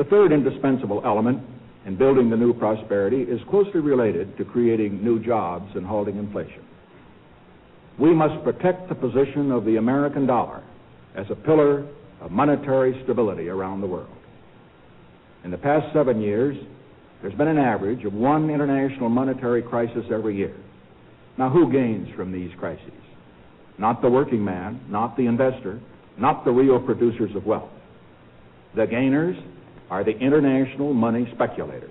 The third indispensable element in building the new prosperity is closely related to creating new jobs and halting inflation. We must protect the position of the American dollar as a pillar of monetary stability around the world. In the past 7 years, there's been an average of one international monetary crisis every year. Now, who gains from these crises? Not the working man, not the investor, not the real producers of wealth. The gainers are the international money speculators.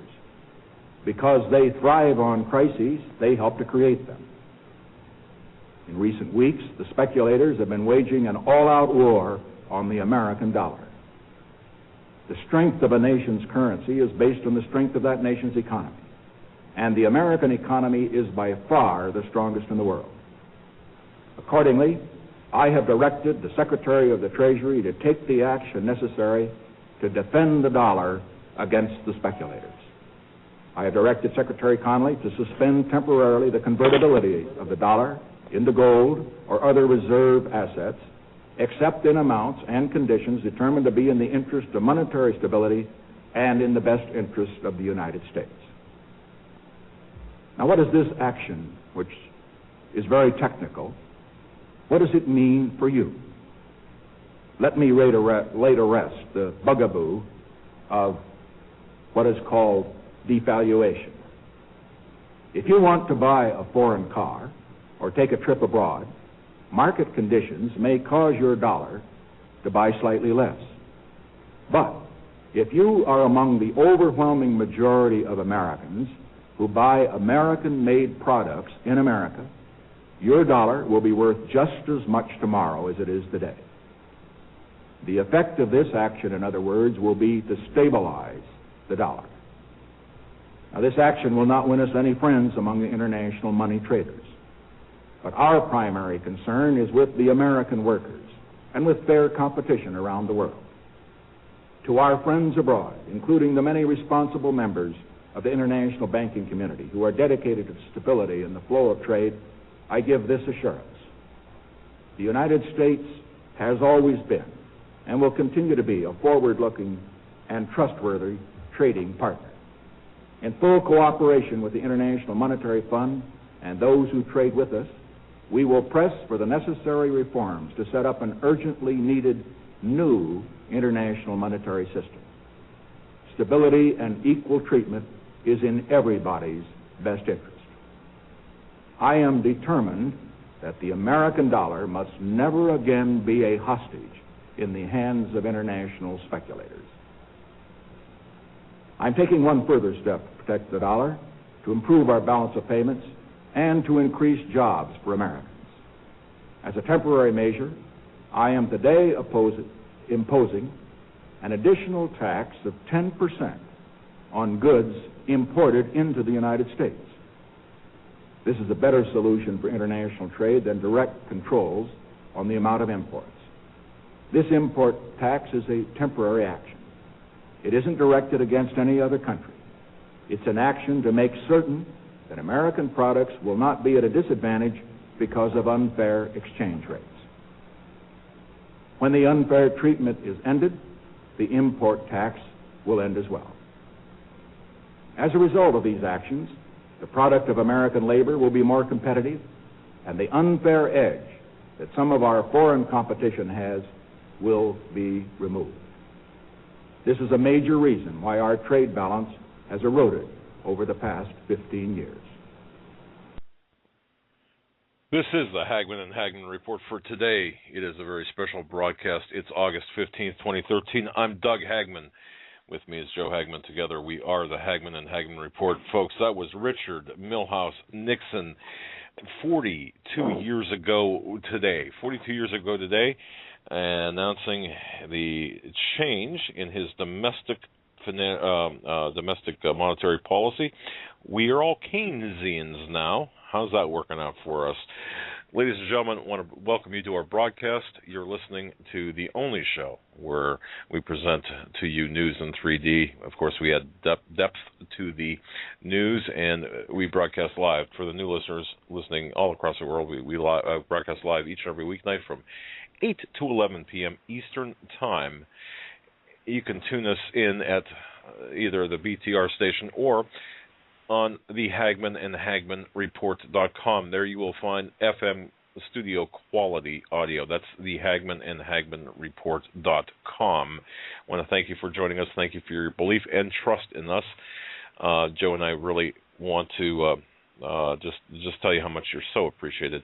Because they thrive on crises, they help to create them. In recent weeks, the speculators have been waging an all-out war on the American dollar. The strength of a nation's currency is based on the strength of that nation's economy. And the American economy is by far the strongest in the world. Accordingly, I have directed the Secretary of the Treasury to take the action necessary to defend the dollar against the speculators. I have directed Secretary Connally to suspend temporarily the convertibility of the dollar into gold or other reserve assets, except in amounts and conditions determined to be in the interest of monetary stability and in the best interest of the United States. Now, what does this action, which is very technical, what does it mean for you? Let me lay to rest the bugaboo of what is called devaluation. If you want to buy a foreign car or take a trip abroad, market conditions may cause your dollar to buy slightly less. But if you are among the overwhelming majority of Americans who buy American-made products in America, your dollar will be worth just as much tomorrow as it is today. The effect of this action, in other words, will be to stabilize the dollar. Now, this action will not win us any friends among the international money traders. But our primary concern is with the American workers and with fair competition around the world. To our friends abroad, including the many responsible members of the international banking community who are dedicated to stability in the flow of trade, I give this assurance. The United States has always been and will continue to be a forward-looking and trustworthy trading partner. In full cooperation with the International Monetary Fund and those who trade with us, we will press for the necessary reforms to set up an urgently needed new international monetary system. Stability and equal treatment is in everybody's best interest. I am determined that the American dollar must never again be a hostage in the hands of international speculators. I'm taking one further step to protect the dollar, to improve our balance of payments, and to increase jobs for Americans. As a temporary measure, I am today imposing an additional tax of 10% on goods imported into the United States. This is a better solution for international trade than direct controls on the amount of imports. This import tax is a temporary action. It isn't directed against any other country. It's an action to make certain that American products will not be at a disadvantage because of unfair exchange rates. When the unfair treatment is ended, the import tax will end as well. As a result of these actions, the product of American labor will be more competitive, and the unfair edge that some of our foreign competition has will be removed. This is a major reason why our trade balance has eroded over the past 15 years. This is the Hagmann and Hagmann Report for today. It is a very special broadcast. It's August 15th, 2013. I'm Doug Hagmann. With me is Joe Hagmann. Together we are the Hagmann and Hagmann Report. Folks, that was Richard Milhous Nixon 42 years ago today. 42 years ago today, announcing the change in his domestic monetary policy. We are all Keynesians now. How's that working out for us? Ladies and gentlemen, I want to welcome you to our broadcast. You're listening to the only show where we present to you news in 3D. Of course, we add depth to the news, and we broadcast live. For the new listeners listening all across the world, we broadcast live each and every weeknight from 8 to 11 p.m. Eastern Time. you can tune us in at either the BTR station or on the Hagmann and HagmannReport.com. There you will find FM studio quality audio. That's the Hagmann and HagmannReport.com. I want to thank you for joining us. Thank you for your belief and trust in us. Joe and I really want to just tell you how much you're so appreciated.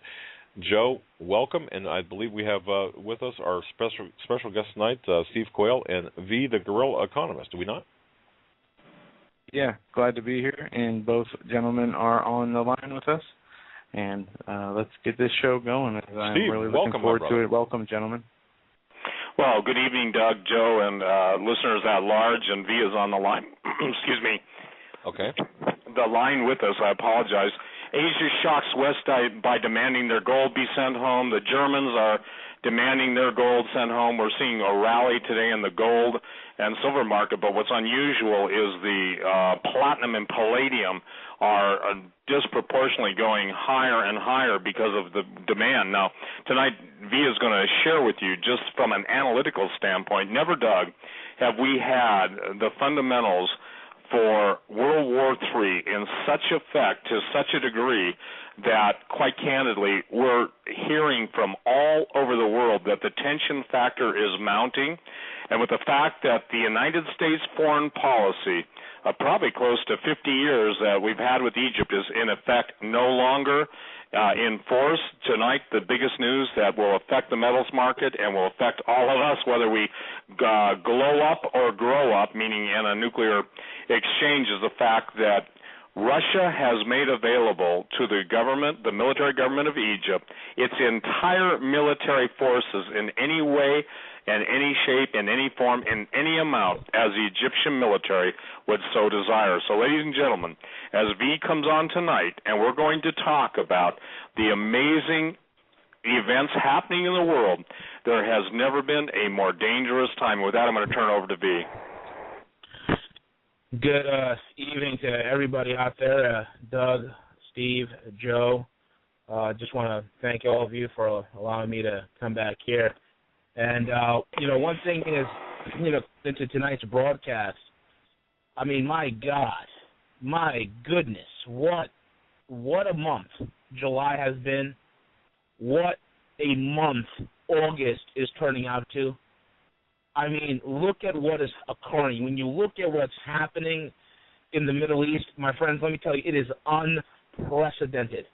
Joe, welcome, and I believe we have with us our special guest tonight, Steve Quayle and V, the guerrilla economist. Do we not? Yeah, glad to be here, and both gentlemen are on the line with us. And let's get this show going. I'm really looking forward to it. Welcome, gentlemen. Well, good evening, Doug, Joe, and listeners at large, and V is on the line. Excuse me. Okay. The line with us, I apologize. Asia shocks West by demanding their gold be sent home. The Germans are demanding their gold sent home. We're seeing a rally today in the gold and silver market, but what's unusual is the platinum and palladium are disproportionately going higher and higher because of the demand. Now, tonight, V is going to share with you, just from an analytical standpoint, never, Doug, have we had the fundamentals for World War III in such effect, to such a degree, that, quite candidly, we're hearing from all over the world that the tension factor is mounting, and with the fact that the United States foreign policy, probably close to 50 years that we've had with Egypt, is in effect no longer in force. Tonight, the biggest news that will affect the metals market and will affect all of us, whether we glow up or grow up, meaning in a nuclear exchange, is the fact that Russia has made available to the government, the military government of Egypt, its entire military forces in any way, in any shape, in any form, in any amount, as the Egyptian military would so desire. So, ladies and gentlemen, as V comes on tonight, and we're going to talk about the amazing events happening in the world, there has never been a more dangerous time. With that, I'm going to turn it over to V. Good evening to everybody out there, Doug, Steve, Joe. Just want to thank all of you for allowing me to come back here. And, one thing is, into tonight's broadcast, I mean, my God, my goodness, what a month July has been. What a month August is turning out to. I mean, look at what is occurring. When you look at what's happening in the Middle East, my friends, let me tell you, it is unprecedented.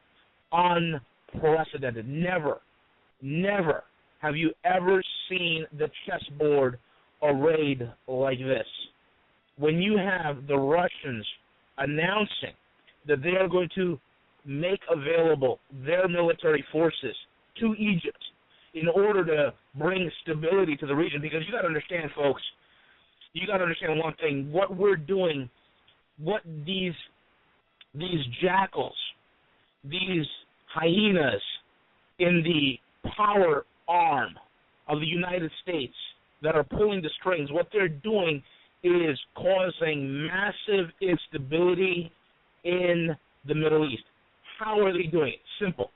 Unprecedented. Never have you ever seen the chessboard arrayed like this. When you have the Russians announcing that they are going to make available their military forces to Egypt in order to bring stability to the region, because you got to understand, folks, you got to understand one thing. What we're doing, what these jackals, these hyenas in the power arm of the United States that are pulling the strings, what they're doing is causing massive instability in the Middle East. How are they doing it? Simple.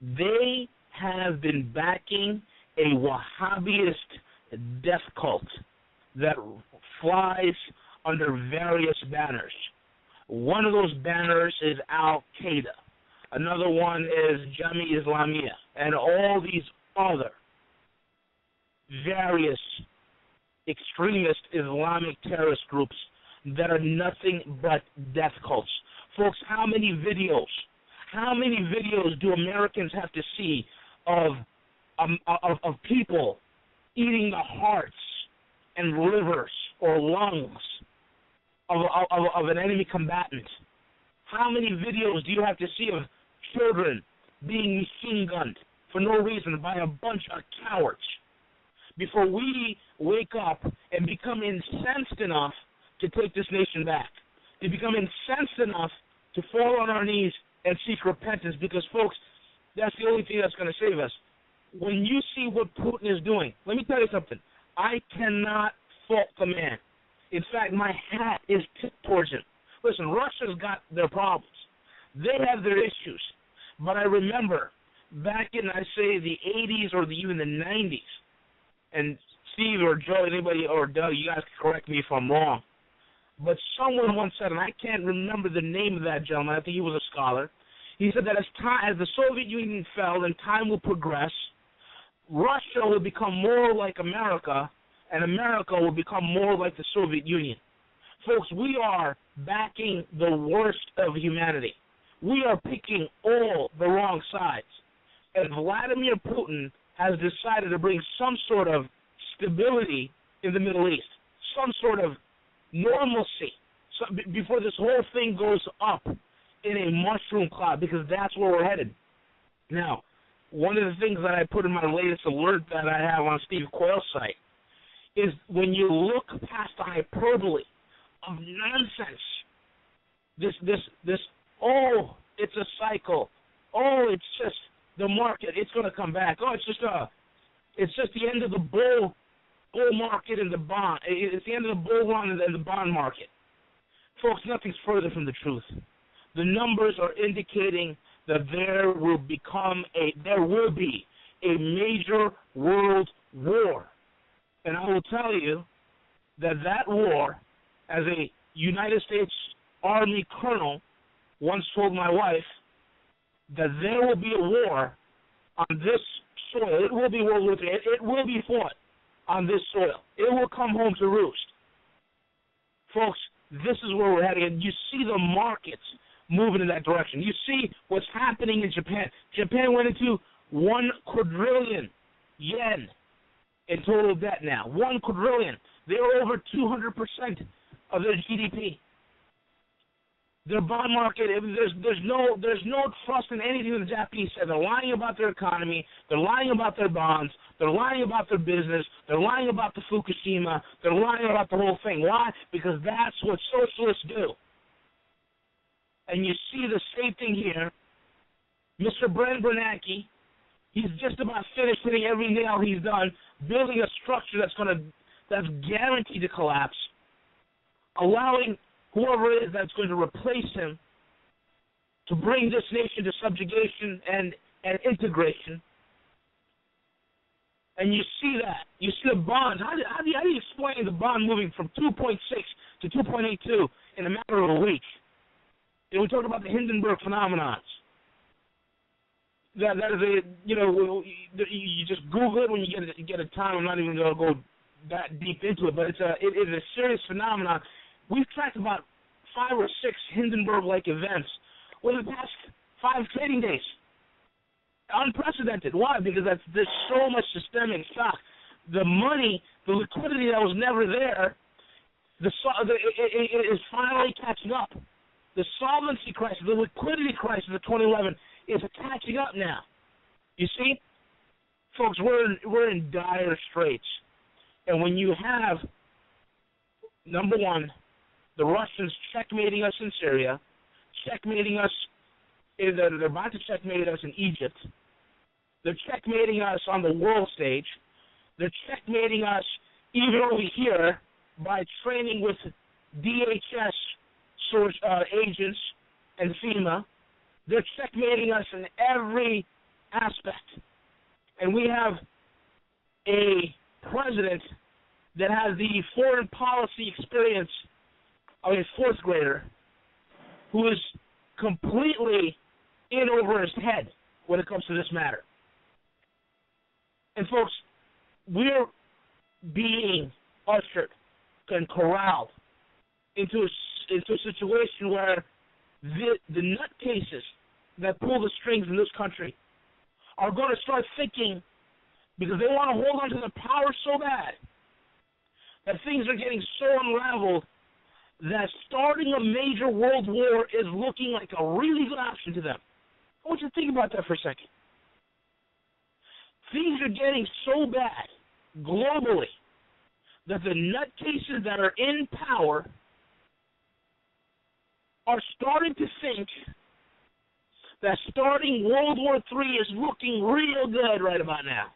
They have been backing a Wahhabist death cult that flies under various banners. One of those banners is Al-Qaeda. Another one is Jami Islamiyah, and all these other various extremist Islamic terrorist groups that are nothing but death cults. Folks, how many videos do Americans have to see of people eating the hearts and livers or lungs of an enemy combatant? How many videos do you have to see of children being machine gunned for no reason by a bunch of cowards before we wake up and become incensed enough to take this nation back, to become incensed enough to fall on our knees and seek repentance? Because, folks, that's the only thing that's going to save us. When you see what Putin is doing, let me tell you something. I cannot fault the man. In fact, my hat is tipped towards him. Listen, Russia's got their problems. They have their issues. But I remember back in, I say, the 80s or even the 90s, and Steve or Joe, anybody, or Doug, you guys can correct me if I'm wrong. But someone once said, and I can't remember the name of that gentleman, I think he was a scholar, he said that as the Soviet Union fell and time will progress, Russia will become more like America, and America will become more like the Soviet Union. Folks, we are backing the worst of humanity. We are picking all the wrong sides. And Vladimir Putin has decided to bring some sort of stability in the Middle East, some sort of normalcy before this whole thing goes up in a mushroom cloud, because that's where we're headed. Now, one of the things that I put in my latest alert that I have on Steve Quayle's site is when you look past the hyperbole of nonsense, this oh, it's a cycle, oh, it's just the market, it's going to come back, oh, it's just the end of the bull market and the bond, it's the end of the bull run and the bond market. Folks, nothing's further from the truth. The numbers are indicating that there will be a major world war. And I will tell you that war, as a United States Army colonel once told my wife, that there will be a war on this soil. It will be World War III. It will be fought on this soil. It will come home to roost. Folks, this is where we're heading. And you see the markets moving in that direction. You see what's happening in Japan. Japan went into 1 quadrillion yen in total debt now. 1 quadrillion. They are over 200% of their GDP. Their bond market, there's no trust in anything the Japanese say. They're lying about their economy. They're lying about their bonds. They're lying about their business. They're lying about the Fukushima. They're lying about the whole thing. Why? Because that's what socialists do. And you see the same thing here. Mr. Brent Bernanke, he's just about finished hitting every nail he's done, building a structure that's guaranteed to collapse, allowing whoever it is that's going to replace him to bring this nation to subjugation and integration. And you see that. You see the bonds. How do you explain the bond moving from 2.6 to 2.82 in a matter of a week? You know, we talked about the Hindenburg phenomenons. That is you just Google it when you get a time. I'm not even going to go that deep into it, but it is a serious phenomenon. We've tracked about 5 or 6 Hindenburg-like events over the past 5 trading days. Unprecedented. Why? Because there's so much systemic shock. The money, the liquidity that was never there, it is finally catching up. The solvency crisis, the liquidity crisis of 2011 is catching up now. You see, folks, we're in dire straits. And when you have, number one, the Russians checkmating us in Syria, checkmating us, they're about to checkmate us in Egypt. They're checkmating us on the world stage. They're checkmating us even over here by training with DHS agents and FEMA. They're checkmating us in every aspect. And we have a president that has the foreign policy experience of a 4th grader who is completely in over his head when it comes to this matter. And folks, we're being ushered and corralled into a situation where the nutcases that pull the strings in this country are going to start thinking, because they want to hold on to the power so bad, that things are getting so unraveled that starting a major world war is looking like a really good option to them. I want you to think about that for a second. Things are getting so bad globally that the nutcases that are in power are starting to think that starting World War III is looking real good right about now.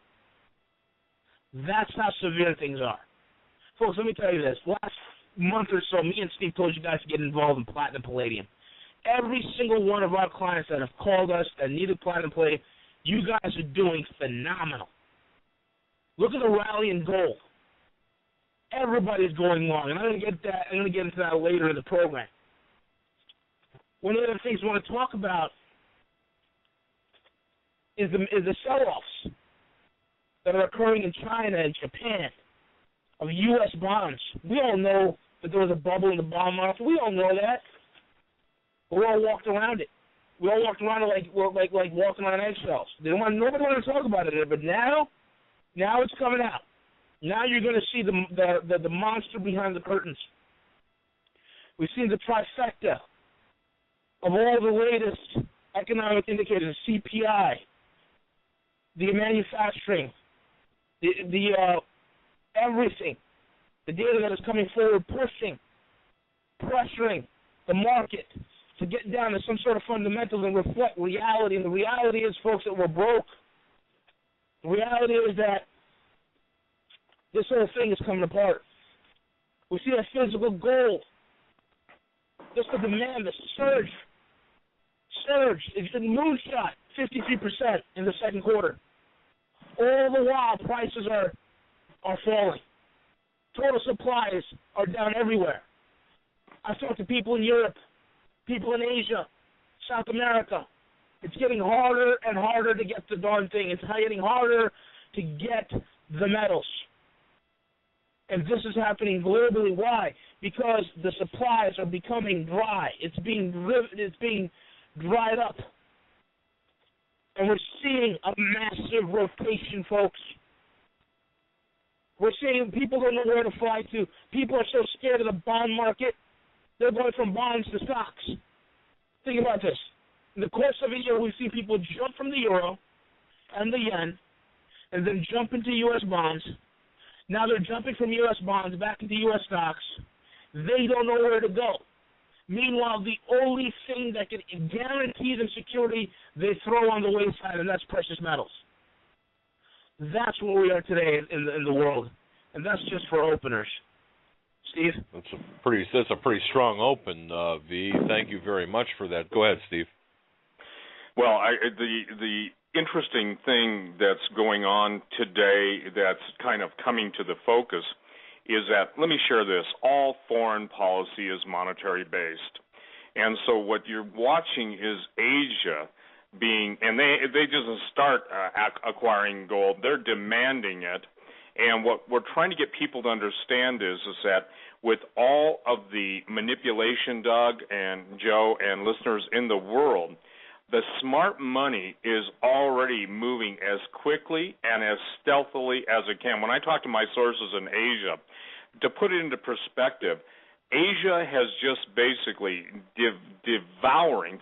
That's how severe things are. Folks, let me tell you this. Last month or so, me and Steve told you guys to get involved in platinum palladium. Every single one of our clients that have called us that needed platinum palladium, you guys are doing phenomenal. Look at the rally in gold. Everybody's going long, and I'm going to get into that later in the program. One of the things I want to talk about is the sell-offs that are occurring in China and Japan of U.S. bonds. We all know that there was a bubble in the bond market. We all know that. But we all walked around it. We all walked around it like walking on eggshells. Nobody wanted to talk about it, but now it's coming out. Now you're going to see the monster behind the curtains. We've seen the trifecta of all the latest economic indicators, CPI, the manufacturing, the everything, the data that is coming forward, pressuring the market to get down to some sort of fundamentals and reflect reality. And the reality is, folks, that we're broke. The reality is that this whole thing is coming apart. We see a physical gold. Just the demand, the surge. It's been moonshot, 53% in the second quarter. All the while, prices are falling. Total supplies are down everywhere. I've talked to people in Europe, people in Asia, South America. It's getting harder and harder to get the darn thing. It's getting harder to get the metals. And this is happening globally. Why? Because the supplies are becoming dry. It's being dried up. And we're seeing a massive rotation, folks. We're seeing people don't know where to fly to. People are so scared of the bond market, they're going from bonds to stocks. Think about this. In the course of a year, we've seen people jump from the euro and the yen and then jump into U.S. bonds. Now they're jumping from U.S. bonds back into U.S. stocks. They don't know where to go. Meanwhile, the only thing that can guarantee them security, they throw on the wayside, and that's precious metals. That's where we are today in the world, and that's just for openers. Steve? That's a pretty strong open, V. Thank you very much for that. Go ahead, Steve. Well, the interesting thing that's going on today that's kind of coming to the focus is that, let me share this, all foreign policy is monetary based. And so what you're watching is Asia being, and they just start acquiring gold, they're demanding it. And what we're trying to get people to understand is that with all of the manipulation, Doug and Joe and listeners in the world, the smart money is already moving as quickly and as stealthily as it can. When I talk to my sources in Asia, to put it into perspective, Asia has just basically devouring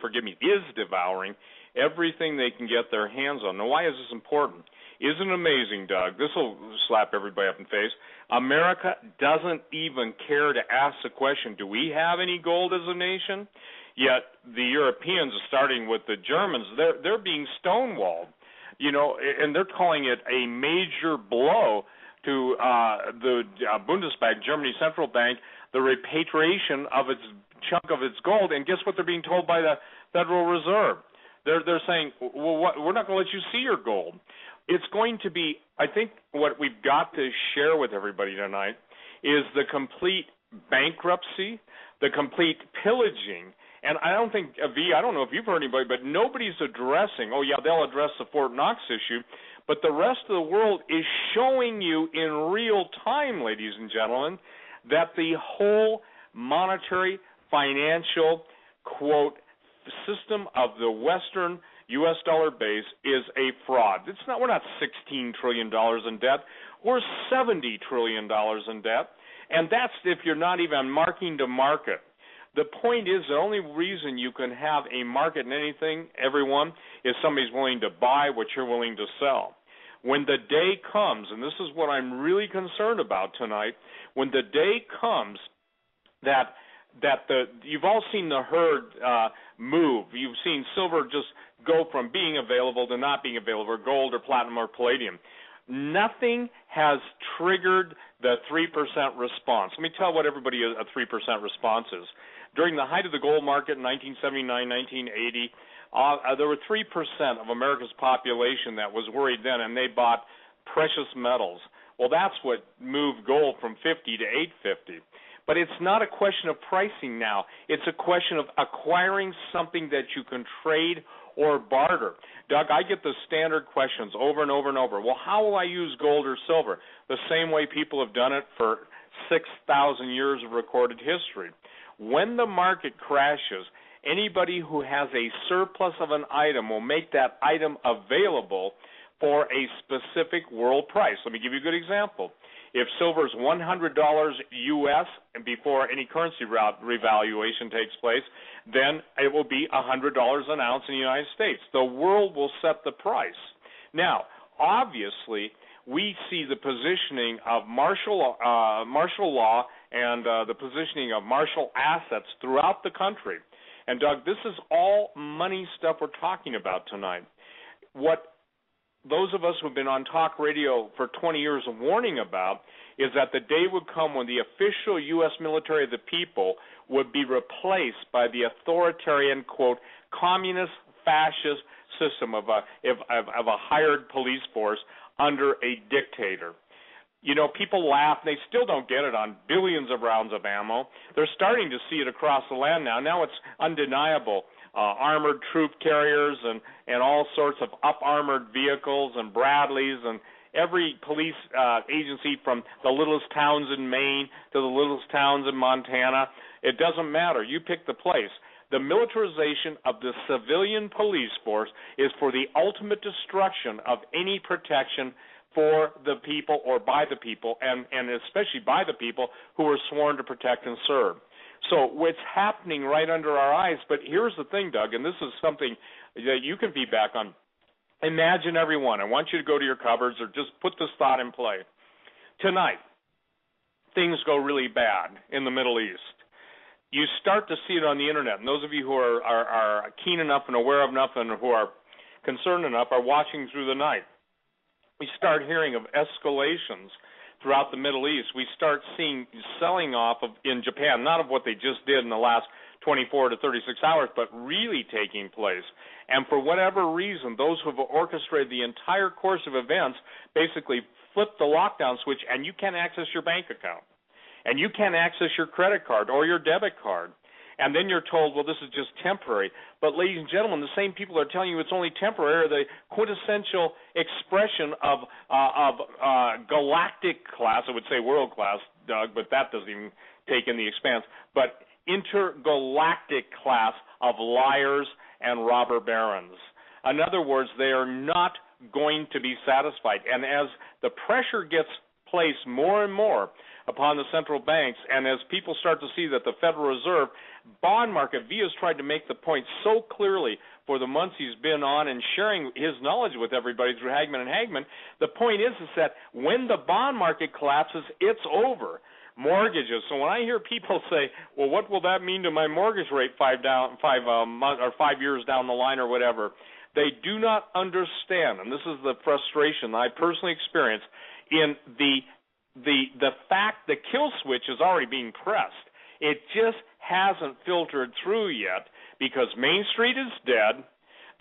everything they can get their hands on. Now, why is this important? Isn't it amazing, Doug? This will slap everybody up in the face. America doesn't even care to ask the question, do we have any gold as a nation? Yet the Europeans, starting with the Germans, they're being stonewalled, and they're calling it a major blow to the Bundesbank, Germany's central bank, the repatriation of its chunk of its gold. And guess what they're being told by the Federal Reserve? They're saying, well, we're not going to let you see your gold. It's going to be, I think what we've got to share with everybody tonight is the complete bankruptcy, the complete pillaging. And I don't think, V, I don't know if you've heard anybody, but nobody's addressing, they'll address the Fort Knox issue, but the rest of the world is showing you in real time, ladies and gentlemen, that the whole monetary, financial, quote, system of the Western U.S. dollar base is a fraud. We're not $16 trillion in debt. We're $70 trillion in debt, and that's if you're not even marking to market. The point is, the only reason you can have a market in anything, everyone, is somebody's willing to buy what you're willing to sell. When the day comes, and this is what I'm really concerned about tonight, when the day comes that you've all seen the herd move. You've seen silver just go from being available to not being available, or gold or platinum or palladium. Nothing has triggered the 3% response. Let me tell what everybody a 3% response is. During the height of the gold market in 1979, 1980, there were 3% of America's population that was worried then, and they bought precious metals. Well, that's what moved gold from 50 to 850. But it's not a question of pricing now. It's a question of acquiring something that you can trade or barter. Doug, I get the standard questions over and over and over. Well, how will I use gold or silver? The same way people have done it for 6,000 years of recorded history. When the market crashes, anybody who has a surplus of an item will make that item available for a specific world price. Let me give you a good example. If silver is $100 U.S. and before any currency revaluation takes place, then it will be $100 an ounce in the United States. The world will set the price. Now, obviously, we see the positioning of martial law and the positioning of martial assets throughout the country. And, Doug, this is all money stuff we're talking about tonight. What those of us who have been on talk radio for 20 years are warning about is that the day would come when the official U.S. military of the people would be replaced by the authoritarian, quote, communist, fascist system of a hired police force under a dictator. You know, people laugh. They still don't get it on billions of rounds of ammo. They're starting to see it across the land now. Now it's undeniable. Armored troop carriers and all sorts of up-armored vehicles and Bradleys and every police agency from the littlest towns in Maine to the littlest towns in Montana. It doesn't matter. You pick the place. The militarization of the civilian police force is for the ultimate destruction of any protection for the people or by the people, and especially by the people who are sworn to protect and serve. So what's happening right under our eyes, but here's the thing, Doug, and this is something that you can feedback on. Imagine everyone. I want you to go to your cupboards or just put this thought in play. Tonight, things go really bad in the Middle East. You start to see it on the Internet, and those of you who are keen enough and aware enough and who are concerned enough are watching through the night. We start hearing of escalations throughout the Middle East. We start seeing selling off in Japan, not of what they just did in the last 24 to 36 hours, but really taking place. And for whatever reason, those who have orchestrated the entire course of events basically flip the lockdown switch, and you can't access your bank account. And you can't access your credit card or your debit card. And then you're told, well, this is just temporary. But, ladies and gentlemen, the same people are telling you it's only temporary are the quintessential expression of galactic class. I would say world class, Doug, but that doesn't even take in the expanse. But intergalactic class of liars and robber barons. In other words, they are not going to be satisfied. And as the pressure gets placed more and more upon the central banks, and as people start to see that the Federal Reserve bond market, V has tried to make the point so clearly for the months he's been on and sharing his knowledge with everybody through Hagmann and Hagmann. The point is that when the bond market collapses, it's over. Mortgages. So when I hear people say, well, what will that mean to my mortgage rate 5 years down the line or whatever, they do not understand, and this is the frustration I personally experience, in the fact the kill switch is already being pressed. It just hasn't filtered through yet because Main Street is dead.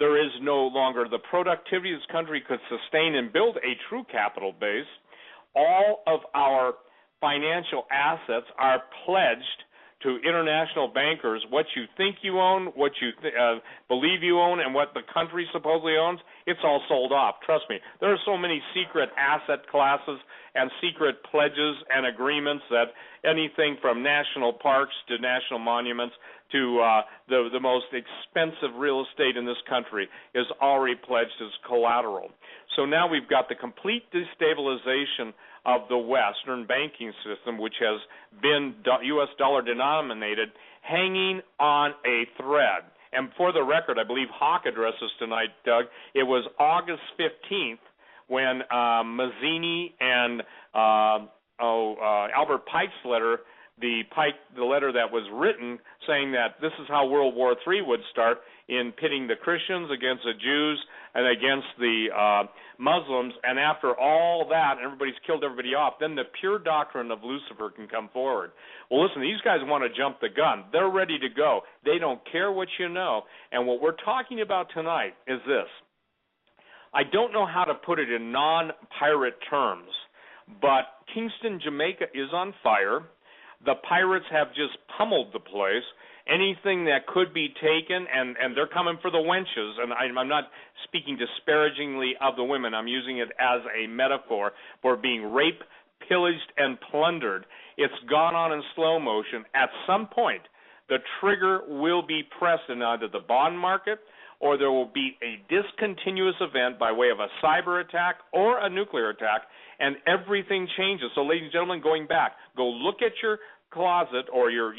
There is no longer the productivity this country could sustain and build a true capital base. All of our financial assets are pledged to international bankers. What you think you own, what you believe you own, and what the country supposedly owns, it's all sold off. Trust me. There are so many secret asset classes and secret pledges and agreements that anything from national parks to national monuments to the most expensive real estate in this country is already pledged as collateral. So now we've got the complete destabilization of the Western banking system, which has been U.S. dollar denominated, hanging on a thread. And for the record, I believe Hawk addressed us tonight, Doug. It was August 15th when Mazzini and Albert Pike's letter, the letter that was written saying that this is how World War III would start, in pitting the Christians against the Jews and against the Muslims, and after all that, everybody's killed everybody off, then the pure doctrine of Lucifer can come forward. Well, listen, these guys want to jump the gun. They're ready to go. They don't care what you know. And what we're talking about tonight is this. I don't know how to put it in non-pirate terms, But Kingston, Jamaica is on fire. The pirates have just pummeled the place. Anything that could be taken, and they're coming for the wenches, and I'm not speaking disparagingly of the women. I'm using it as a metaphor for being raped, pillaged, and plundered. It's gone on in slow motion. At some point, the trigger will be pressed in either the bond market or there will be a discontinuous event by way of a cyber attack or a nuclear attack, and everything changes. So, ladies and gentlemen, going back, go look at your closet or your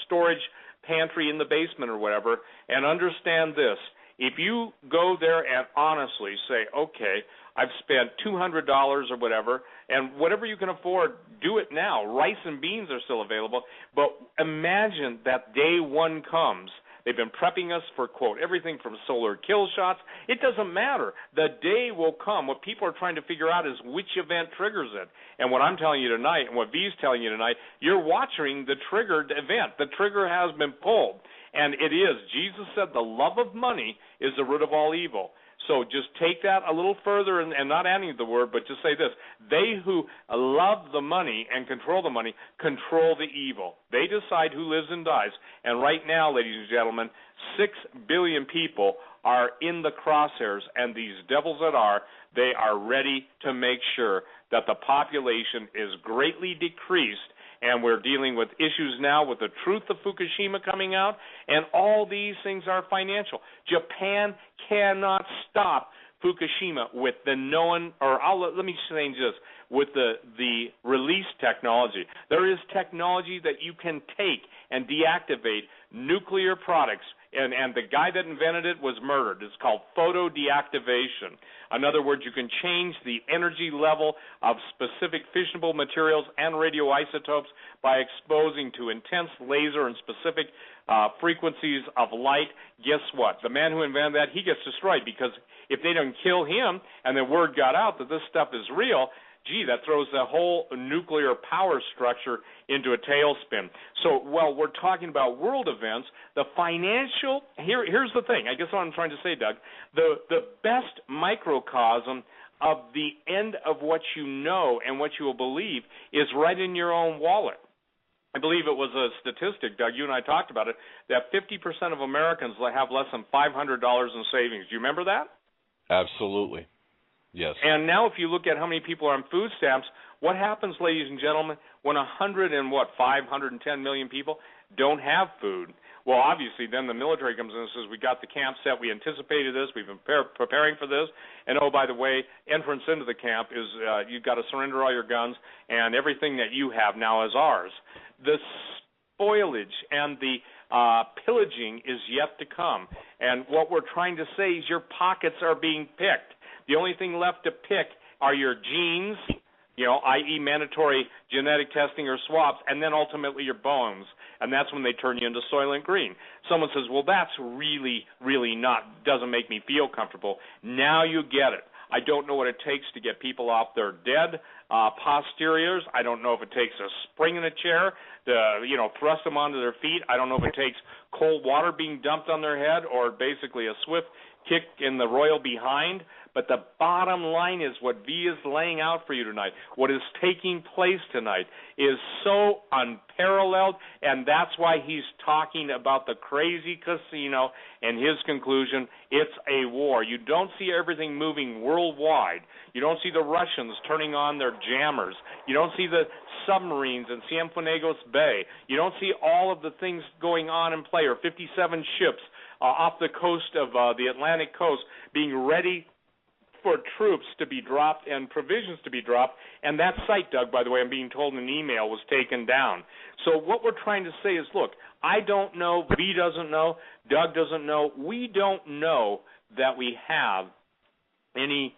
storage pantry in the basement or whatever, and understand this. If you go there and honestly say, okay, I've spent $200 or whatever, and whatever you can afford, do it now. Rice and beans are still available, but imagine that day one comes. They've been prepping us for, quote, everything from solar kill shots. It doesn't matter. The day will come. What people are trying to figure out is which event triggers it. And what I'm telling you tonight and what V's telling you tonight, you're watching the triggered event. The trigger has been pulled. And it is. Jesus said the love of money is the root of all evil. So just take that a little further and not adding the word, but just say this. They who love the money and control the money control the evil. They decide who lives and dies. And right now, ladies and gentlemen, 6 billion people are in the crosshairs, and these devils they are ready to make sure that the population is greatly decreased. And we're dealing with issues now with the truth of Fukushima coming out, and all these things are financial. Japan cannot stop Fukushima with the known, or let me change this, with the release technology. There is technology that you can take and deactivate nuclear products, and the guy that invented it was murdered. It's called photo deactivation. In other words, you can change the energy level of specific fissionable materials and radioisotopes by exposing to intense laser and specific frequencies of light. Guess what? The man who invented that, he gets destroyed, because if they don't kill him and the word got out that this stuff is real, that throws the whole nuclear power structure into a tailspin. So while we're talking about world events, the financial, here's the thing, I guess what I'm trying to say, Doug, the best microcosm of the end of what you know and what you will believe is right in your own wallet. I believe it was a statistic, Doug, you and I talked about it, that 50% of Americans have less than $500 in savings. Do you remember that? Absolutely. Yes. And now if you look at how many people are on food stamps, what happens, ladies and gentlemen, when 510 million people don't have food? Well, obviously, then the military comes in and says, we got the camp set, we anticipated this, we've been preparing for this, and oh, by the way, entrance into the camp is you've got to surrender all your guns, and everything that you have now is ours. The spoilage and the pillaging is yet to come, and what we're trying to say is your pockets are being picked. The only thing left to pick are your genes, i.e. mandatory genetic testing or swabs, and then ultimately your bones. And that's when they turn you into Soylent Green. Someone says, well, that's really, really doesn't make me feel comfortable. Now you get it. I don't know what it takes to get people off their dead posteriors. I don't know if it takes a spring in a chair to, thrust them onto their feet. I don't know if it takes cold water being dumped on their head or basically a swift kick in the royal behind. But the bottom line is what V is laying out for you tonight. What is taking place tonight is so unparalleled, and that's why he's talking about the crazy casino and his conclusion, it's a war. You don't see everything moving worldwide. You don't see the Russians turning on their jammers. You don't see the submarines in Cienfuegos Bay. You don't see all of the things going on in play, or 57 ships off the coast of the Atlantic coast being ready for troops to be dropped and provisions to be dropped. And that site, Doug, by the way, I'm being told in an email, was taken down. So what we're trying to say is, look, I don't know, V doesn't know, Doug doesn't know, we don't know that we have any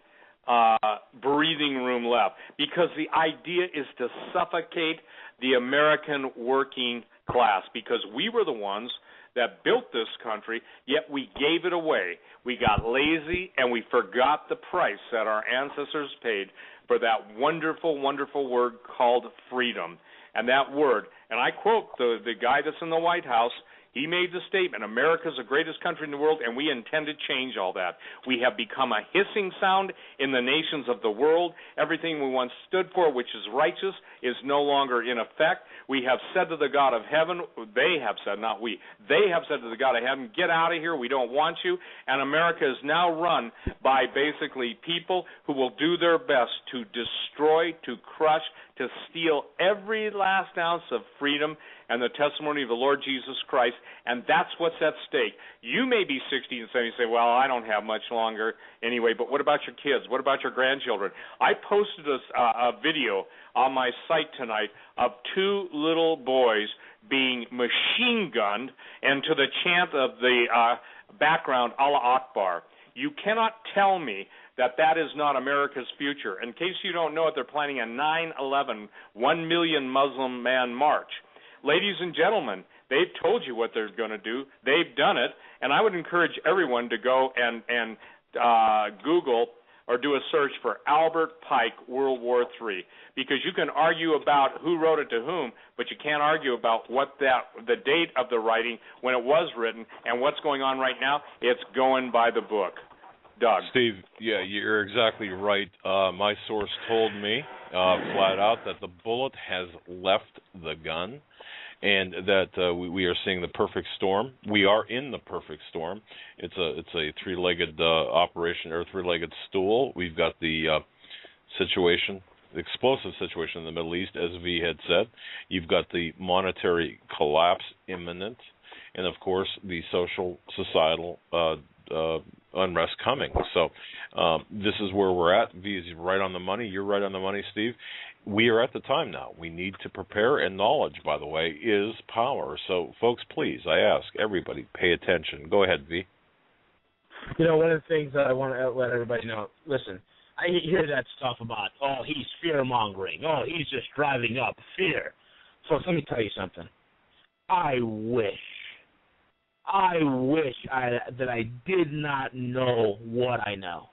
breathing room left, because the idea is to suffocate the American working class, because we were the ones that built this country, yet we gave it away. We got lazy, and we forgot the price that our ancestors paid for that wonderful, wonderful word called freedom. And that word, and I quote the guy that's in the White House, He made the statement, America's the greatest country in the world, and we intend to change all that. We have become a hissing sound in the nations of the world. Everything we once stood for, which is righteous, is no longer in effect. We have said to the God of heaven, they have said, not we, they have said to the God of heaven, get out of here, we don't want you. And America is now run by basically people who will do their best to destroy, to crush, to steal every last ounce of freedom and the testimony of the Lord Jesus Christ, and that's what's at stake. You may be 60 and 70 and say, well, I don't have much longer anyway, but what about your kids? What about your grandchildren? I posted a video on my site tonight of two little boys being machine gunned, and to the chant of the background, Allah Akbar. You cannot tell me that that is not America's future. In case you don't know it, they're planning a 9/11, 1 million Muslim man march. Ladies and gentlemen, they've told you what they're going to do. They've done it, and I would encourage everyone to go and Google or do a search for Albert Pike, World War III, because you can argue about who wrote it to whom, but you can't argue about what the date of the writing, when it was written, and what's going on right now. It's going by the book. Doug. Steve, yeah, you're exactly right. My source told me flat out that the bullet has left the gun, and that we are seeing the perfect storm. We are in the perfect storm. It's a three-legged operation, or three-legged stool. We've got the situation, the explosive situation in the Middle East, as V had said. You've got the monetary collapse imminent, and of course the social, societal unrest coming. So this is where we're at. V is right on the money. You're right on the money, Steve. We are at the time now. We need to prepare, and knowledge, by the way, is power. So, folks, please, I ask everybody, pay attention. Go ahead, V. You know, one of the things that I want to let everybody know, listen, I hear that stuff about, oh, he's fear-mongering. Oh, he's just driving up fear. So let me tell you something. I wish that I did not know what I know.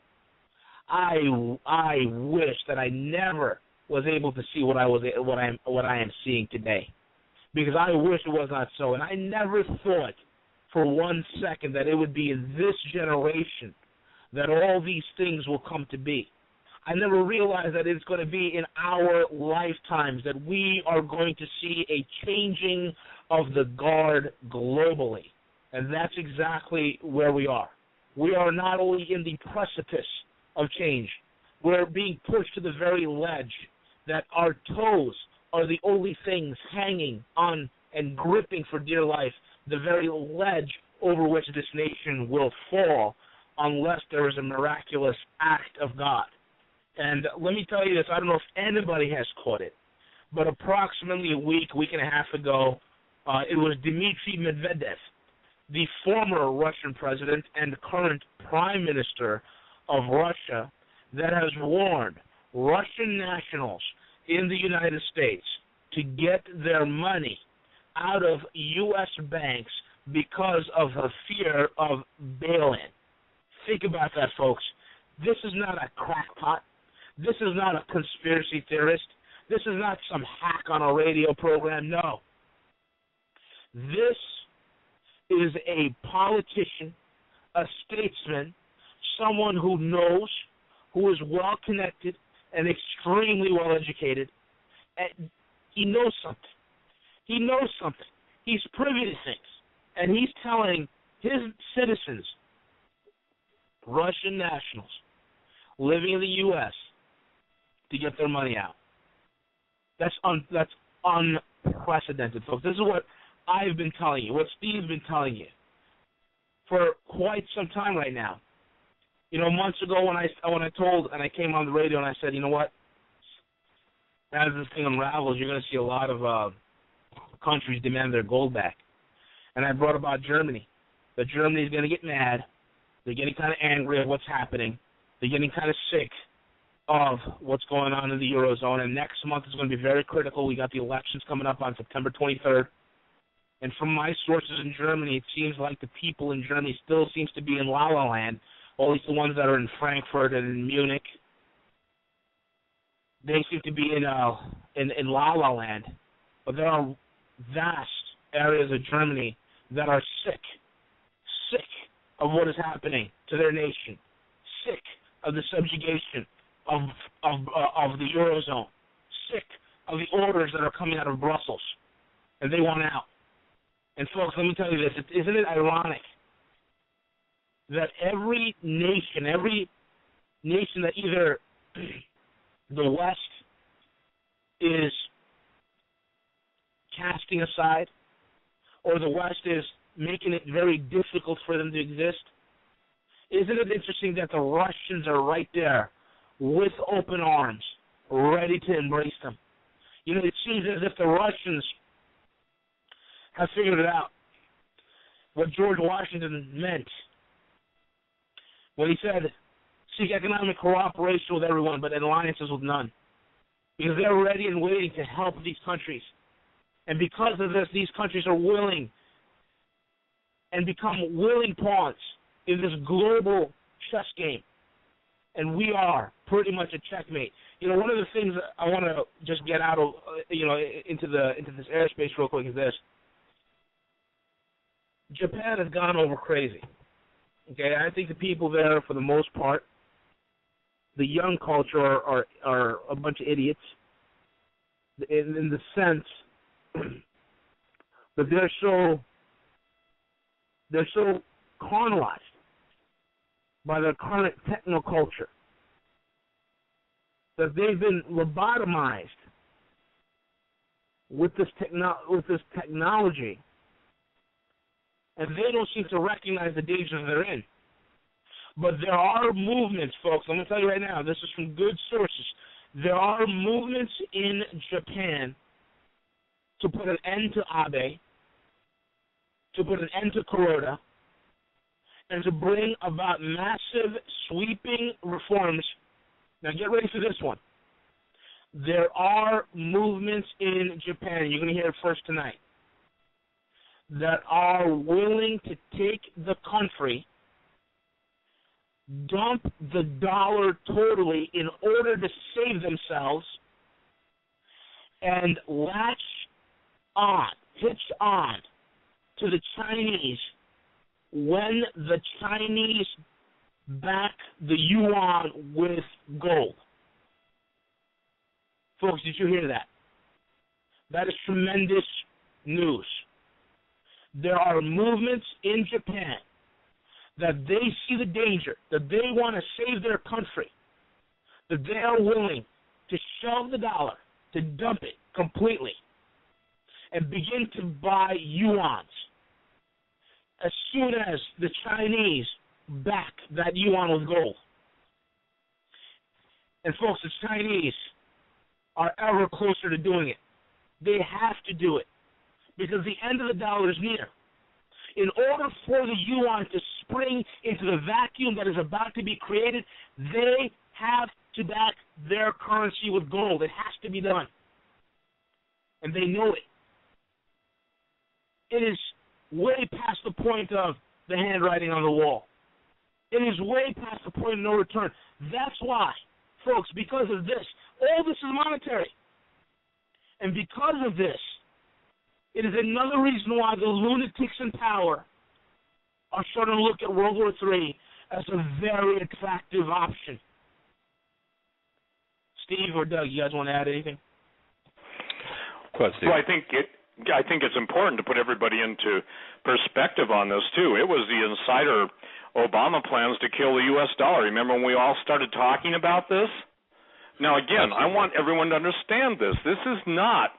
I wish that I never was able to see what I am seeing today, because I wish it was not so. And I never thought for 1 second that it would be in this generation that all these things will come to be. I never realized that it's going to be in our lifetimes that we are going to see a changing of the guard globally. And that's exactly where we are. We are not only in the precipice of change, we're being pushed to the very ledge that our toes are the only things hanging on and gripping for dear life, the very ledge over which this nation will fall unless there is a miraculous act of God. And let me tell you this, I don't know if anybody has caught it, but approximately a week and a half ago, it was Dmitry Medvedev, the former Russian president and current prime minister of Russia, that has warned Russian nationals in the United States to get their money out of U.S. banks because of the fear of bail-in. Think about that, folks. This is not a crackpot. This is not a conspiracy theorist. This is not some hack on a radio program. No. This is a politician, a statesman, someone who knows, who is well-connected and extremely well-educated. And he knows something. He knows something. He's privy to things. And he's telling his citizens, Russian nationals living in the U.S., to get their money out. That's unprecedented, folks. This is what I've been telling you, what Steve's been telling you for quite some time right now. You know, months ago when I told, and I came on the radio and I said, you know what, as this thing unravels, you're going to see a lot of countries demand their gold back. And I brought about Germany. That Germany is going to get mad. They're getting kind of angry at what's happening. They're getting kind of sick of what's going on in the Eurozone. And next month is going to be very critical. We got the elections coming up on September 23rd. And from my sources in Germany, it seems like the people in Germany still seems to be in La La Land, at least the ones that are in Frankfurt and in Munich. They seem to be in La La Land. But there are vast areas of Germany that are sick of what is happening to their nation, sick of the subjugation of the Eurozone, sick of the orders that are coming out of Brussels, and they want out. And folks, let me tell you this, isn't it ironic that every nation that either the West is casting aside or the West is making it very difficult for them to exist? Isn't it interesting that the Russians are right there with open arms, ready to embrace them? You know, it seems as if the Russians have figured it out, what George Washington meant when he said, seek economic cooperation with everyone, but alliances with none. Because they're ready and waiting to help these countries. And because of this, these countries are willing and become willing pawns in this global chess game. And we are pretty much a checkmate. You know, one of the things I want to just get out of, into this airspace real quick is this. Japan has gone over crazy. Okay, I think the people there, for the most part, the young culture are a bunch of idiots in the sense that they're so carnalized by their current technoculture that they've been lobotomized with this technology, and they don't seem to recognize the dangers they're in. But there are movements, folks, I'm going to tell you right now, this is from good sources. There are movements in Japan to put an end to Abe, to put an end to Kuroda, and to bring about massive, sweeping reforms. Now get ready for this one. There are movements in Japan, you're going to hear it first tonight, that are willing to take the country, dump the dollar totally in order to save themselves, and hitch on to the Chinese when the Chinese back the yuan with gold. Folks, did you hear that? That is tremendous news. There are movements in Japan that they see the danger, that they want to save their country, that they are willing to shelve the dollar, to dump it completely, and begin to buy yuans as soon as the Chinese back that yuan with gold. And folks, the Chinese are ever closer to doing it. They have to do it because the end of the dollar is near. In order for the yuan to spring into the vacuum that is about to be created, they have to back their currency with gold. It has to be done. And they know it. It is way past the point of the handwriting on the wall. It is way past the point of no return. That's why, folks, because of this, all this is monetary. And because of this, it is another reason why the lunatics in power are starting to look at World War III as a very attractive option. Steve or Doug, you guys want to add anything? Go ahead, Steve. Well, I think it's important to put everybody into perspective on this too. It was the insider Obama plans to kill the U.S. dollar. Remember when we all started talking about this? Now again, I want everyone to understand this. This is not,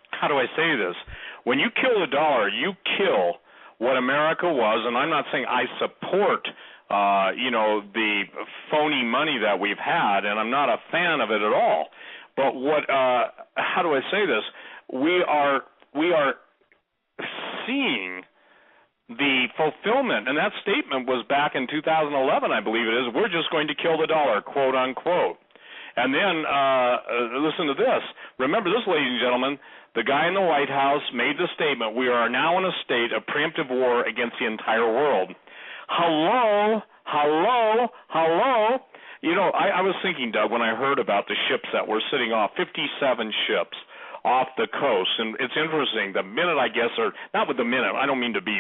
how do I say this? When you kill the dollar, you kill what America was, and I'm not saying I support the phony money that we've had, and I'm not a fan of it at all. But how do I say this? We are seeing the fulfillment, and that statement was back in 2011, I believe it is. We're just going to kill the dollar, quote unquote. And then listen to this. Remember this, ladies and gentlemen. The guy in the White House made the statement, we are now in a state of preemptive war against the entire world. Hello? You know, I was thinking, Doug, when I heard about the ships that were sitting off, 57 ships off the coast. And it's interesting, the minute, I guess, or not with the minute, I don't mean to be,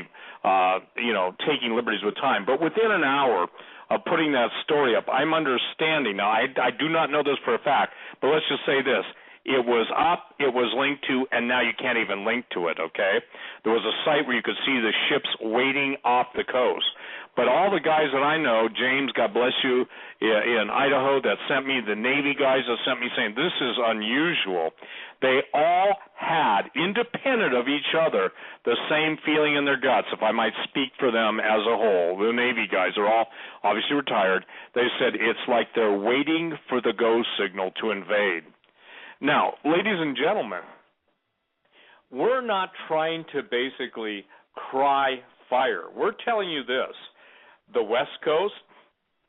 taking liberties with time, but within an hour of putting that story up, I'm understanding. Now, I do not know this for a fact, but let's just say this. It was up, it was linked to, and now you can't even link to it, okay? There was a site where you could see the ships waiting off the coast. But all the guys that I know, James, God bless you, in Idaho that sent me, the Navy guys that sent me saying, this is unusual. They all had, independent of each other, the same feeling in their guts, if I might speak for them as a whole. The Navy guys are all obviously retired. They said it's like they're waiting for the go signal to invade. Now, ladies and gentlemen, we're not trying to basically cry fire. We're telling you this. The West Coast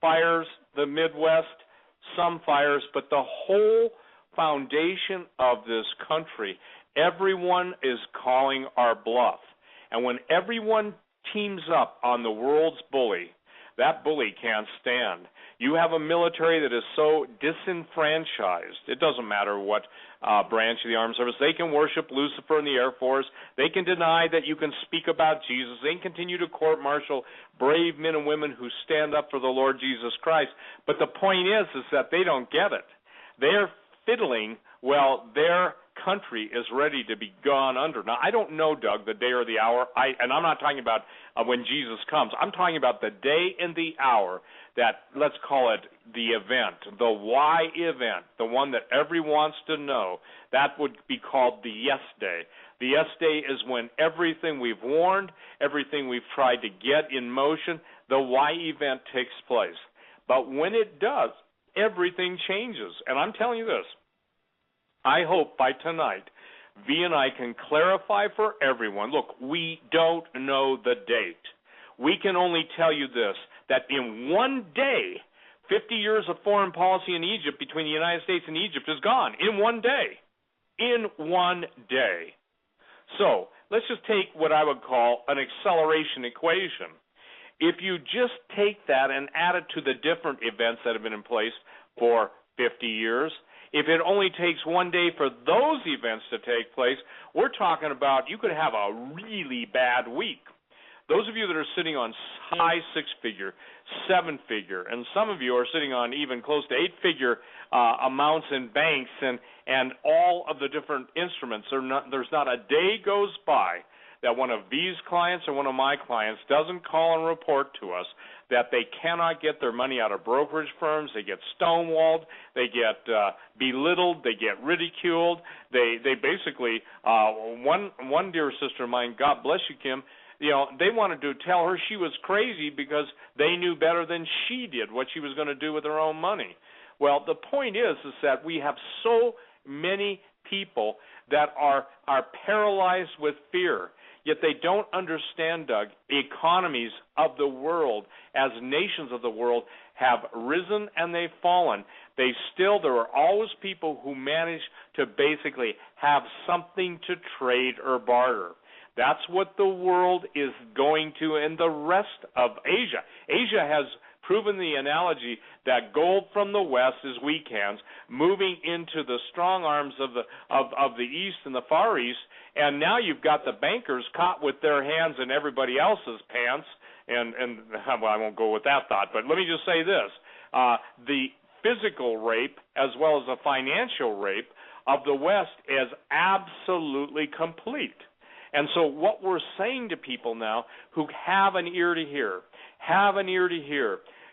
fires, the Midwest, some fires, but the whole foundation of this country, everyone is calling our bluff. And when everyone teams up on the world's bully, that bully can't stand. You have a military that is so disenfranchised. It doesn't matter what branch of the armed service. They can worship Lucifer in the Air Force. They can deny that you can speak about Jesus. They can continue to court-martial brave men and women who stand up for the Lord Jesus Christ. But the point is that they don't get it. They're fiddling while their country is ready to be gone under. Now, I don't know, Doug, the day or the hour, and I'm not talking about when Jesus comes. I'm talking about the day and the hour that, let's call it the event, the why event, the one that everyone wants to know. That would be called the yes day. The yes day is when everything we've warned, everything we've tried to get in motion, the why event takes place. But when it does, everything changes. And I'm telling you this, I hope by tonight, V and I can clarify for everyone, look, we don't know the date. We can only tell you this, that in one day, 50 years of foreign policy in Egypt between the United States and Egypt is gone. In one day. In one day. So let's just take what I would call an acceleration equation. If you just take that and add it to the different events that have been in place for 50 years, if it only takes one day for those events to take place, we're talking about you could have a really bad week. Those of you that are sitting on high six-figure, seven-figure, and some of you are sitting on even close to eight-figure amounts in banks and all of the different instruments, there's not a day goes by that one of these clients or one of my clients doesn't call and report to us that they cannot get their money out of brokerage firms. They get stonewalled. They get belittled. They get ridiculed. They basically, one dear sister of mine, God bless you, Kim, they wanted to tell her she was crazy because they knew better than she did what she was going to do with her own money. Well, the point is that we have so many people that are paralyzed with fear. Yet they don't understand, Doug, economies of the world, as nations of the world have risen and they've fallen. There are always people who manage to basically have something to trade or barter. That's what the world is going to, and the rest of Asia. Asia has proven the analogy that gold from the west is weak hands, moving into the strong arms of the east and the far east, and now you've got the bankers caught with their hands in everybody else's pants, and well, I won't go with that thought, but let me just say this. The physical rape as well as the financial rape of the West is absolutely complete. And so what we're saying to people now who have an ear to hear,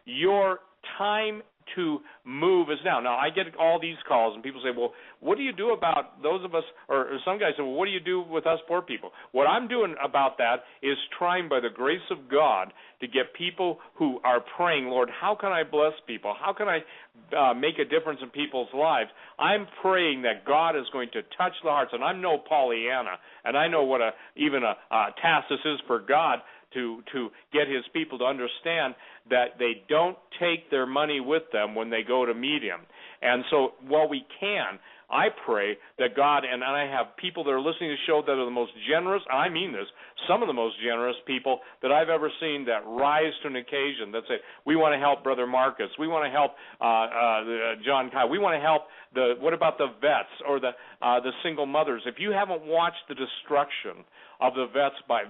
your time to move is now. Now, I get all these calls, and people say, well, what do you do about those of us, or some guys say, well, what do you do with us poor people? What I'm doing about that is trying by the grace of God to get people who are praying, Lord, how can I bless people? How can I make a difference in people's lives? I'm praying that God is going to touch the hearts, and I'm no Pollyanna, and I know what even a task this is for God to get his people to understand that they don't take their money with them when they go to meet him. And so while we can, I pray that God, and I have people that are listening to the show that are the most generous, and I mean this, some of the most generous people that I've ever seen that rise to an occasion, that say, we want to help Brother Marcus, we want to help John Kyle, we want to help what about the vets or the single mothers? If you haven't watched the destruction of the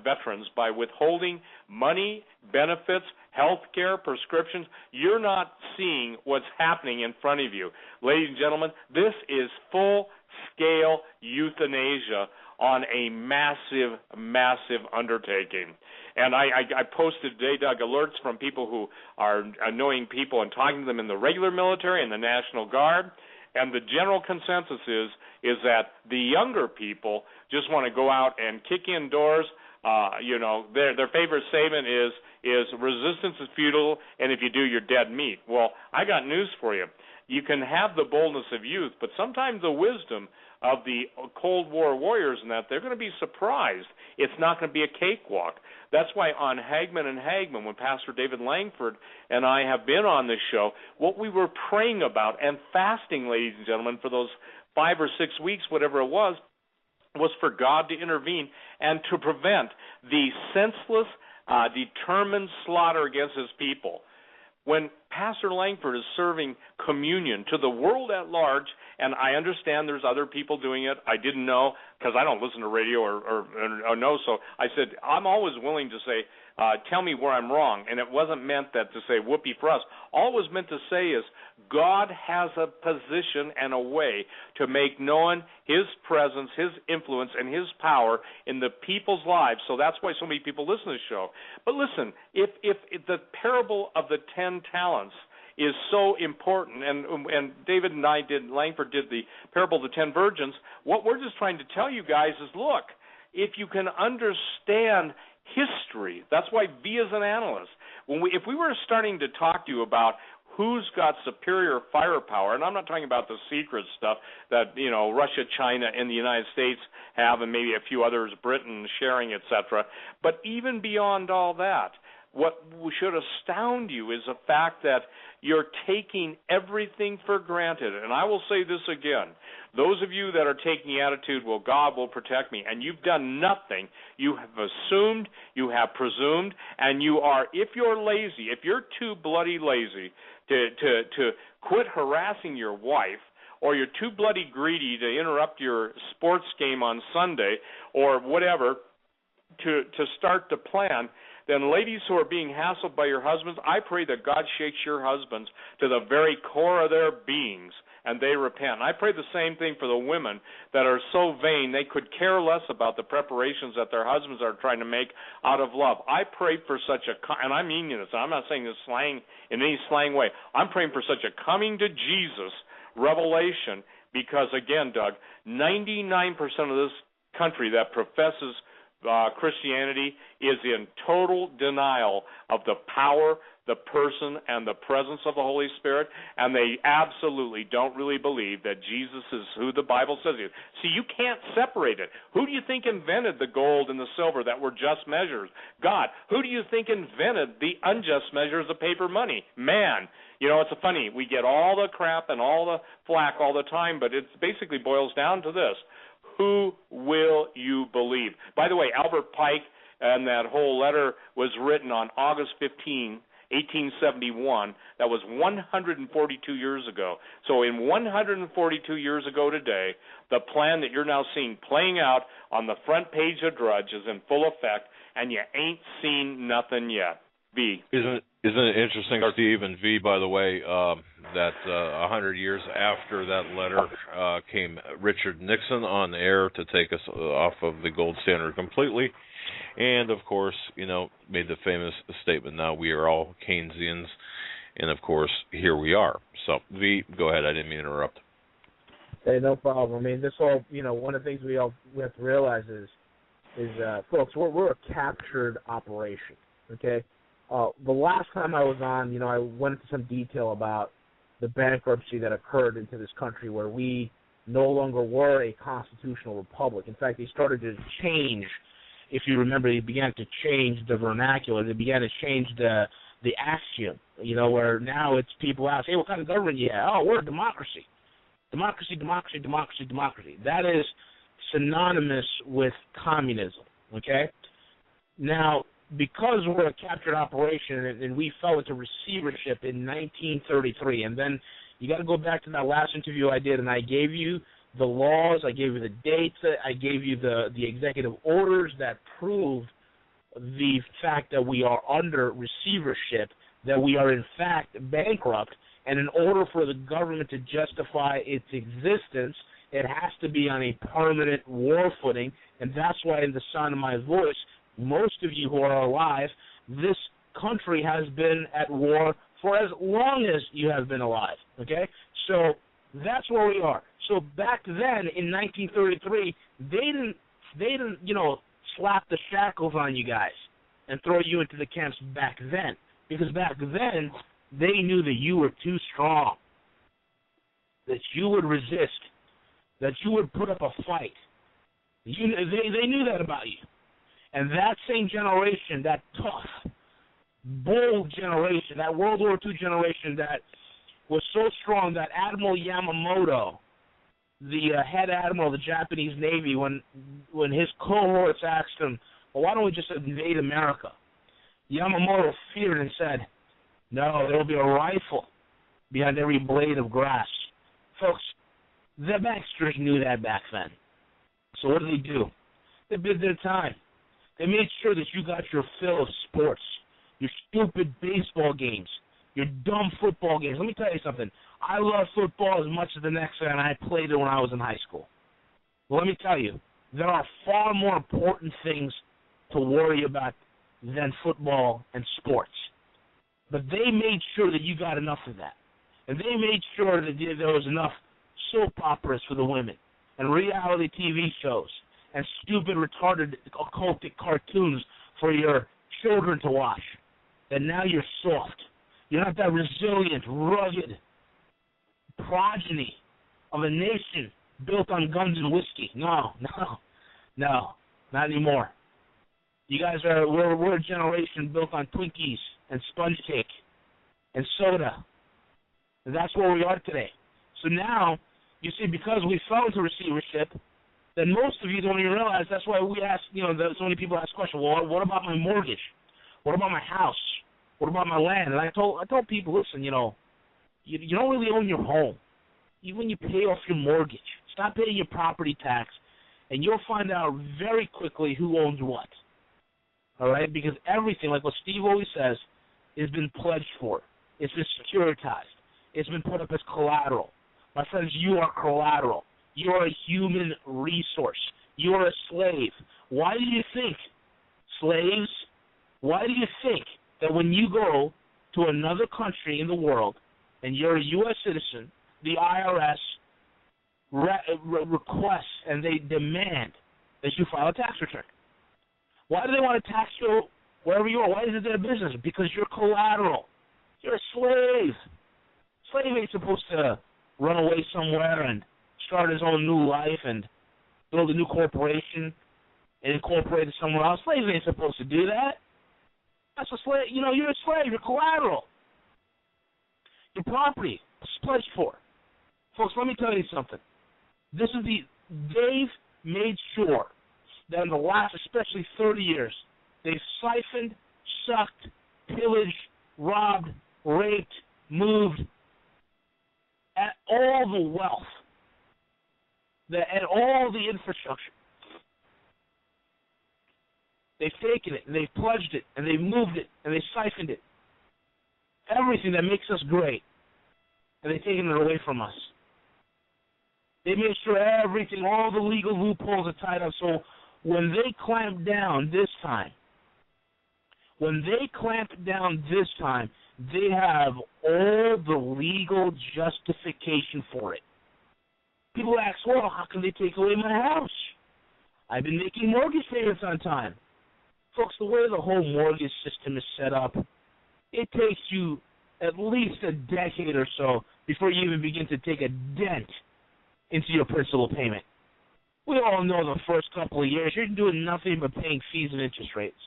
veterans by withholding money, benefits, health care, prescriptions, you're not seeing what's happening in front of you. Ladies and gentlemen, this is full-scale euthanasia on a massive, massive undertaking. And I posted today, Doug, alerts from people who are annoying people and talking to them in the regular military and the National Guard. And the general consensus is that the younger people just want to go out and kick in doors. Their favorite statement is resistance is futile, and if you do, you're dead meat. Well, I got news for you. You can have the boldness of youth, but sometimes the wisdom of the Cold War warriors and that, they're going to be surprised. It's not going to be a cakewalk. That's why on Hagmann and Hagmann, when Pastor David Langford and I have been on this show, what we were praying about and fasting, ladies and gentlemen, for those 5 or 6 weeks, whatever it was for God to intervene and to prevent the senseless, determined slaughter against his people. When Pastor Langford is serving communion to the world at large, and I understand there's other people doing it, I didn't know because I don't listen to radio or know, so I said I'm always willing to say, tell me where I'm wrong, and it wasn't meant that to say whoopee for us. All it was meant to say is God has a position and a way to make known his presence, his influence, and his power in the people's lives. So that's why so many people listen to the show. But listen, if the parable of the 10 talents is so important, and David and Langford did the parable of the 10 virgins, what we're just trying to tell you guys is, look, if you can understand history, that's why V is an analyst. If we were starting to talk to you about who's got superior firepower, and I'm not talking about the secret stuff that, Russia, China, and the United States have, and maybe a few others, Britain sharing, etc., but even beyond all that, what should astound you is the fact that you're taking everything for granted. And I will say this again. Those of you that are taking the attitude, well, God will protect me, and you've done nothing. You have assumed, you have presumed, and you are, if you're lazy, if you're too bloody lazy to quit harassing your wife, or you're too bloody greedy to interrupt your sports game on Sunday, or whatever, to start to plan, then ladies who are being hassled by your husbands, I pray that God shakes your husbands to the very core of their beings and they repent. And I pray the same thing for the women that are so vain they could care less about the preparations that their husbands are trying to make out of love. I pray for such and I mean this, I'm not saying this slang in any slang way. I'm praying for such a coming to Jesus revelation because, again, Doug, 99% of this country that professes Christianity is in total denial of the power, the person, and the presence of the Holy Spirit, and they absolutely don't really believe that Jesus is who the Bible says he is. See, you can't separate it. Who do you think invented the gold and the silver that were just measures? God. Who do you think invented the unjust measures of paper money? Man. It's funny. We get all the crap and all the flack all the time, but it basically boils down to this. Who will you believe? By the way, Albert Pike and that whole letter was written on August 15, 1871. That was 142 years ago. So in 142 years ago today, the plan that you're now seeing playing out on the front page of Drudge is in full effect, and you ain't seen nothing yet. V. Isn't it interesting, Steve and V, by the way, that 100 years after that letter came Richard Nixon on air to take us off of the gold standard completely, and, of course, made the famous statement, now we are all Keynesians, and, of course, here we are. So, V, go ahead. I didn't mean to interrupt. Hey, no problem. I mean, this all, one of the things we have to realize is folks, we're a captured operation, okay? The last time I was on, I went into some detail about the bankruptcy that occurred into this country where we no longer were a constitutional republic. In fact, they started to change, if you remember, they began to change the vernacular. They began to change the axiom, where now it's people ask, hey, what kind of government you have? Oh, we're a democracy. Democracy, democracy, democracy, democracy. That is synonymous with communism, okay? Now, because we're a captured operation and we fell into receivership in 1933, and then you got to go back to that last interview I did, and I gave you the laws, I gave you the dates, I gave you the executive orders that prove the fact that we are under receivership, that we are in fact bankrupt, and in order for the government to justify its existence, it has to be on a permanent war footing, and that's why in the sound of my voice, most of you who are alive, this country has been at war for as long as you have been alive, okay? So that's where we are. So back then in 1933, they didn't, slap the shackles on you guys and throw you into the camps back then, because back then they knew that you were too strong, that you would resist, that you would put up a fight. They knew that about you. And that same generation, that tough, bold generation, that World War II generation that was so strong that Admiral Yamamoto, the head admiral of the Japanese Navy, when his cohorts asked him, well, why don't we just invade America? Yamamoto feared and said, no, there will be a rifle behind every blade of grass. Folks, the banksters knew that back then. So what do? They bid their time. They made sure that you got your fill of sports, your stupid baseball games, your dumb football games. Let me tell you something. I love football as much as the next guy, and I played it when I was in high school. Well, let me tell you, there are far more important things to worry about than football and sports. But they made sure that you got enough of that. And they made sure that there was enough soap operas for the women and reality TV shows and stupid, retarded, occultic cartoons for your children to watch. And now you're soft. You're not that resilient, rugged progeny of a nation built on guns and whiskey. No, not anymore. You guys we're a generation built on Twinkies and sponge cake and soda. And that's where we are today. So now, you see, because we fell into receivership, then most of you don't even realize. That's why we ask, so many people ask questions. Well, what about my mortgage? What about my house? What about my land? And I told people, listen, you don't really own your home. Even when you pay off your mortgage, stop paying your property tax, and you'll find out very quickly who owns what. All right? Because everything, like what Steve always says, has been pledged for. It's been securitized. It's been put up as collateral. My friends, you are collateral. You are a human resource. You are a slave. Why do you think, slaves, why do you think that when you go to another country in the world and you're a U.S. citizen, the IRS requests and they demand that you file a tax return? Why do they want to tax you wherever you are? Why is it their business? Because you're collateral. You're a slave. Slave ain't supposed to run away somewhere and start his own new life and build a new corporation and incorporate it somewhere else. Slaves ain't supposed to do that. That's a slave. You're a slave. You're collateral. Your property is pledged for. Folks, let me tell you something. They've made sure that in the last, especially 30 years, they've siphoned, sucked, pillaged, robbed, raped, moved at all the wealth, at all the infrastructure. They've taken it, and they've pledged it, and they've moved it, and they've siphoned it. Everything that makes us great, and they've taken it away from us. They made sure everything, all the legal loopholes are tied up, so when they clamp down this time, they have all the legal justification for it. People ask, well, how can they take away my house? I've been making mortgage payments on time. Folks, the way the whole mortgage system is set up, it takes you at least a decade or so before you even begin to take a dent into your principal payment. We all know the first couple of years, you're doing nothing but paying fees and interest rates.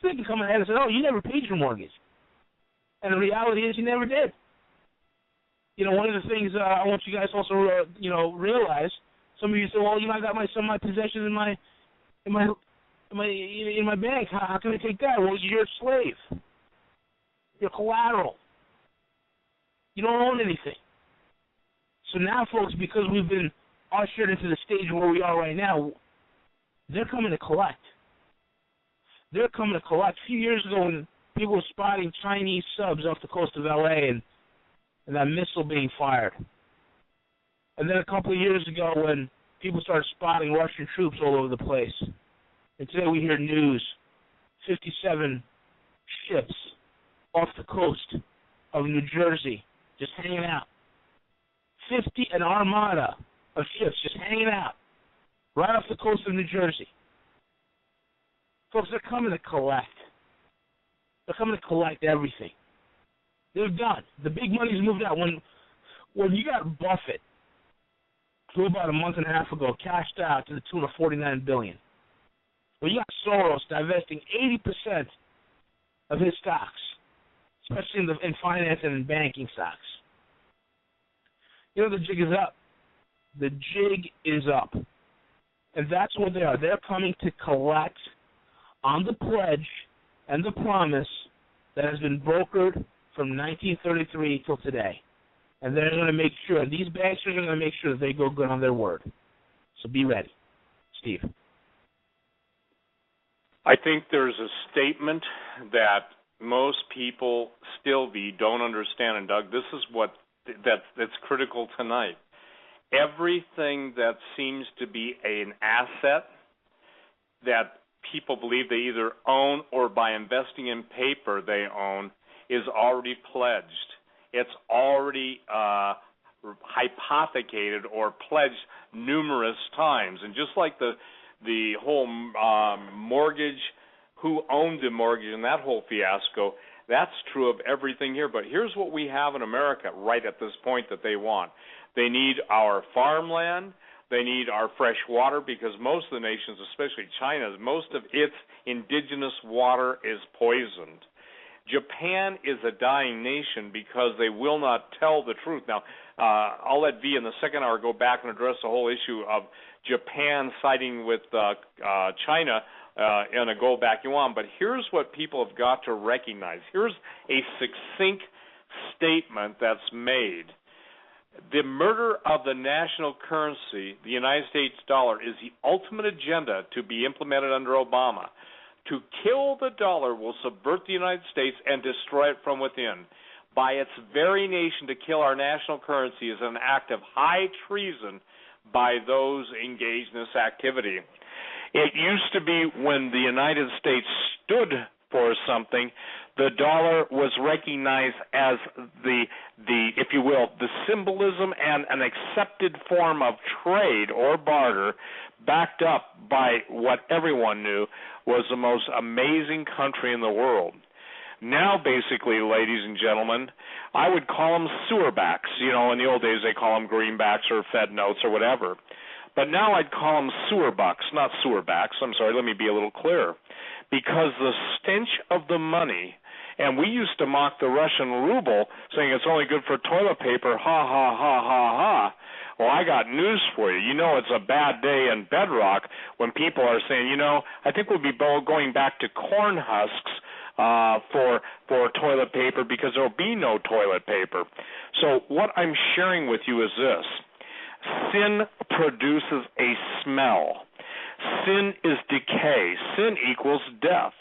So they can come ahead and say, oh, you never paid your mortgage. And the reality is you never did. one of the things I want you guys also, realize. Some of you say, well, I got some of my possessions in my bank. How can I take that? Well, you're a slave. You're collateral. You don't own anything. So now, folks, because we've been ushered into the stage where we are right now, they're coming to collect. They're coming to collect. A few years ago, when people were spotting Chinese subs off the coast of L.A. and that missile being fired. And then a couple of years ago, when people started spotting Russian troops all over the place. And today we hear news, 57 ships off the coast of New Jersey just hanging out. An armada of ships just hanging out right off the coast of New Jersey. Folks, they're coming to collect. They're coming to collect everything. They're done. The big money's moved out. When you got Buffett, who about a month and a half ago cashed out to the tune of $49 billion. When you got Soros divesting 80% of his stocks, especially in finance and in banking stocks. The jig is up. The jig is up. And that's what they are. They're coming to collect on the pledge and the promise that has been brokered from 1933 till today. And they're going to make sure, these banks are going to make sure that they go good on their word. So be ready. Steve. I think there's a statement that most people still don't understand. And, Doug, this is that's critical tonight. Everything that seems to be an asset that people believe they either own or by investing in paper they own is already pledged. It's already hypothecated or pledged numerous times. And just like the whole mortgage, who owned the mortgage and that whole fiasco, that's true of everything here. But here's what we have in America right at this point that they want. They need our farmland. They need our fresh water because most of the nations, especially China, most of its indigenous water is poisoned. Japan is a dying nation because they will not tell the truth. Now, I'll let V in the second hour go back and address the whole issue of Japan siding with China in a go back you on. But here's what people have got to recognize. Here's a succinct statement that's made. The murder of the national currency, the United States dollar, is the ultimate agenda to be implemented under Obama. To kill the dollar will subvert the United States and destroy it from within. By its very nation, to kill our national currency is an act of high treason by those engaged in this activity. It used to be when the United States stood for something, the dollar was recognized as the if you will, the symbolism and an accepted form of trade or barter, backed up by what everyone knew was the most amazing country in the world. Now, basically, ladies and gentlemen, I would call them sewerbacks. In the old days they call them greenbacks or Fed notes or whatever. But now I'd call them sewerbucks, not sewerbacks. I'm sorry, let me be a little clearer. Because the stench of the money, and we used to mock the Russian ruble, saying it's only good for toilet paper, ha, ha, ha, ha, ha. Well, I got news for you. It's a bad day in bedrock when people are saying, I think we'll be going back to corn husks for toilet paper because there will be no toilet paper. So what I'm sharing with you is this. Sin produces a smell. Sin is decay. Sin equals death.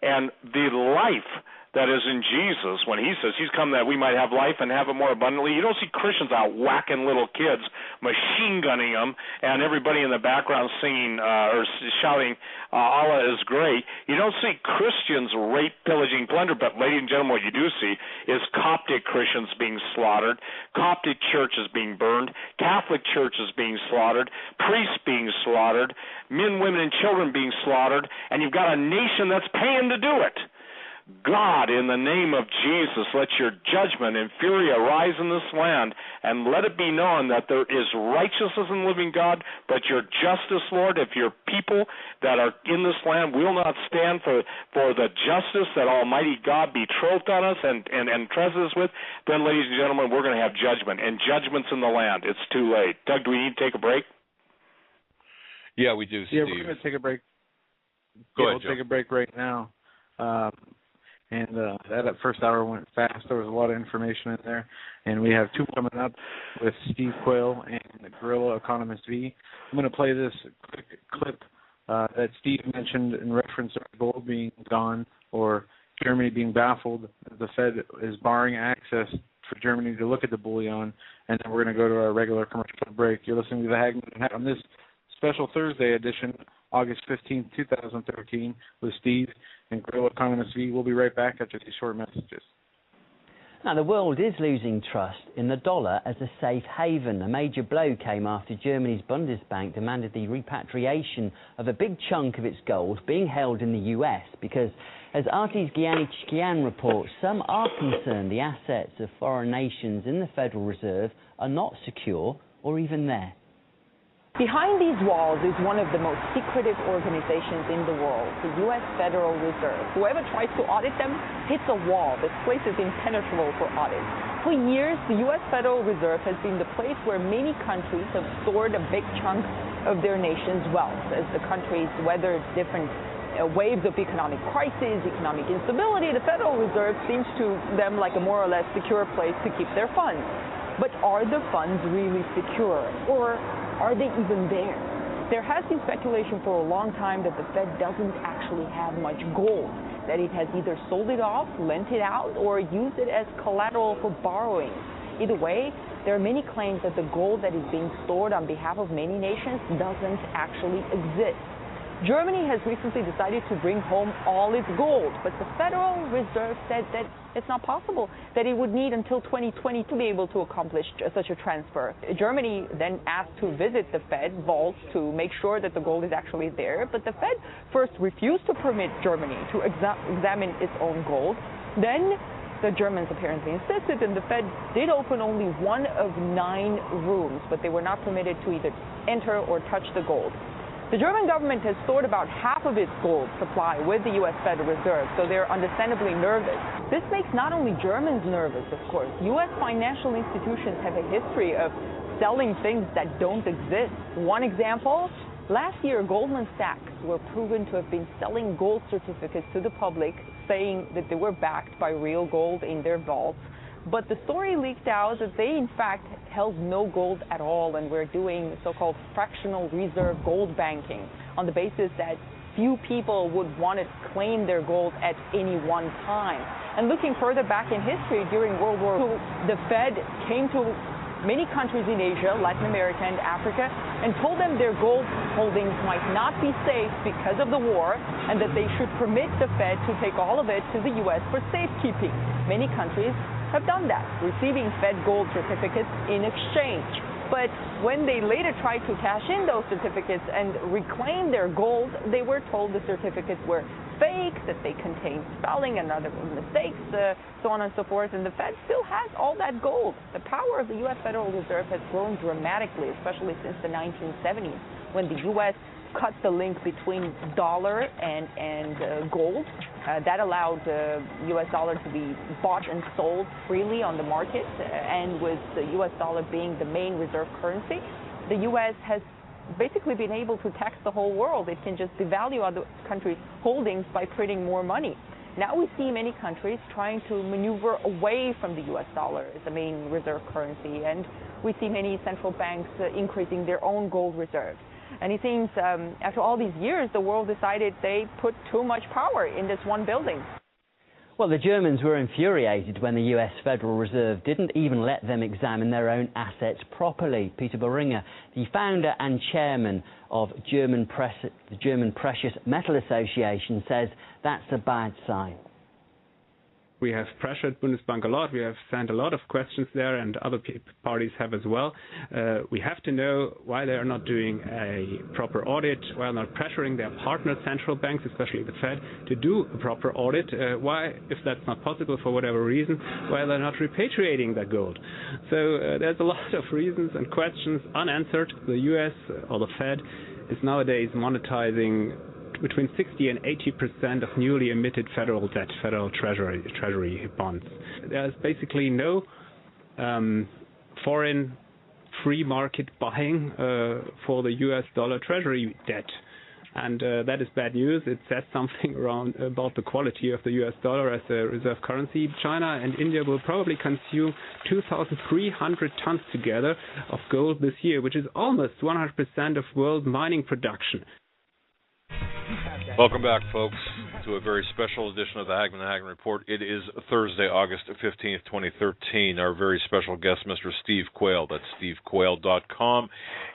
And the life that is in Jesus, when he says he's come that we might have life and have it more abundantly, you don't see Christians out whacking little kids, machine gunning them, and everybody in the background singing or shouting, Allah is great. You don't see Christians rape, pillaging, plunder, but ladies and gentlemen, what you do see is Coptic Christians being slaughtered, Coptic churches being burned, Catholic churches being slaughtered, priests being slaughtered, men, women, and children being slaughtered, and you've got a nation that's paying to do it. God, in the name of Jesus, let your judgment and fury arise in this land, and let it be known that there is righteousness in the living God, but your justice, Lord, if your people that are in this land will not stand for the justice that Almighty God betrothed on us and entrusts us with, then, ladies and gentlemen, we're going to have judgment, and judgment's in the land. It's too late. Doug, do we need to take a break? Yeah, we do, Steve. Yeah, we're going to take a break. Go ahead, we'll take a break right now. That first hour went fast. There was a lot of information in there. And we have two coming up with Steve Quayle and Guerrilla Economist V. I'm going to play this quick clip that Steve mentioned in reference to gold being gone or Germany being baffled. The Fed is barring access for Germany to look at the bullion. And then we're going to go to our regular commercial break. You're listening to the Hagmann on this special Thursday edition, August 15, 2013, with Steve and Guerrilla Economist V. We'll be right back after these short messages. Now, the world is losing trust in the dollar as a safe haven. A major blow came after Germany's Bundesbank demanded the repatriation of a big chunk of its gold being held in the US because, as Artis Gianni reports, some are concerned the assets of foreign nations in the Federal Reserve are not secure or even there. Behind these walls is one of the most secretive organizations in the world, the U.S. Federal Reserve. Whoever tries to audit them hits a wall. This place is impenetrable for audit. For years, the U.S. Federal Reserve has been the place where many countries have stored a big chunk of their nation's wealth. As the countries weathered different waves of economic crisis, economic instability, the Federal Reserve seems to them like a more or less secure place to keep their funds. But are the funds really secure? Or are they even there? There has been speculation for a long time that the Fed doesn't actually have much gold, that it has either sold it off, lent it out, or used it as collateral for borrowing. Either way, there are many claims that the gold that is being stored on behalf of many nations doesn't actually exist. Germany has recently decided to bring home all its gold, but the Federal Reserve said that it's not possible, that it would need until 2020 to be able to accomplish such a transfer. Germany then asked to visit the Fed vaults to make sure that the gold is actually there, but the Fed first refused to permit Germany to examine its own gold. Then the Germans apparently insisted, and the Fed did open only one of 9 rooms, but they were not permitted to either enter or touch the gold. The German government has stored about half of its gold supply with the U.S. Federal Reserve, so they're understandably nervous. This makes not only Germans nervous, of course. U.S. financial institutions have a history of selling things that don't exist. One example, last year Goldman Sachs were proven to have been selling gold certificates to the public, saying that they were backed by real gold in their vaults. But the story leaked out that they, in fact, held no gold at all and were doing so-called fractional reserve gold banking on the basis that few people would want to claim their gold at any one time. And looking further back in history, during World War II, the Fed came to many countries in Asia, Latin America, and Africa and told them their gold holdings might not be safe because of the war and that they should permit the Fed to take all of it to the U.S. for safekeeping. Many countries have done that, receiving Fed gold certificates in exchange. But when they later tried to cash in those certificates and reclaim their gold, they were told the certificates were fake, that they contained spelling and other mistakes, so on and so forth. And the Fed still has all that gold. The power of the U.S. Federal Reserve has grown dramatically, especially since the 1970s, when the U.S. cut the link between dollar and gold. That allowed the U.S. dollar to be bought and sold freely on the market, and with the U.S. dollar being the main reserve currency, the U.S. has basically been able to tax the whole world. It can just devalue other countries' holdings by printing more money. Now we see many countries trying to maneuver away from the U.S. dollar as the main reserve currency, and we see many central banks increasing their own gold reserves. And it seems after all these years, the world decided they put too much power in this one building. Well, the Germans were infuriated when the US Federal Reserve didn't even let them examine their own assets properly. Peter Boehringer, the founder and chairman of the German Precious Metal Association, says that's a bad sign. We have pressured Bundesbank a lot. We have sent a lot of questions there, and other parties have as well. We have to know why they are not doing a proper audit, why they're not pressuring their partner central banks, especially the Fed, to do a proper audit. Why, if that's not possible for whatever reason, why they're not repatriating that gold. So there's a lot of reasons and questions unanswered. The U.S. or the Fed is nowadays monetizing between 60 and 80% of newly emitted federal debt, federal treasury bonds. There's basically no foreign free market buying for the U.S. dollar treasury debt. And that is bad news. It says something about the quality of the U.S. dollar as a reserve currency. China and India will probably consume 2,300 tons together of gold this year, which is almost 100% of world mining production. Welcome back, folks, to a very special edition of the Hagmann and Hagmann Report. It is Thursday, August 15th, 2013. Our very special guest, Mr. Steve Quayle. That's stevequayle.com.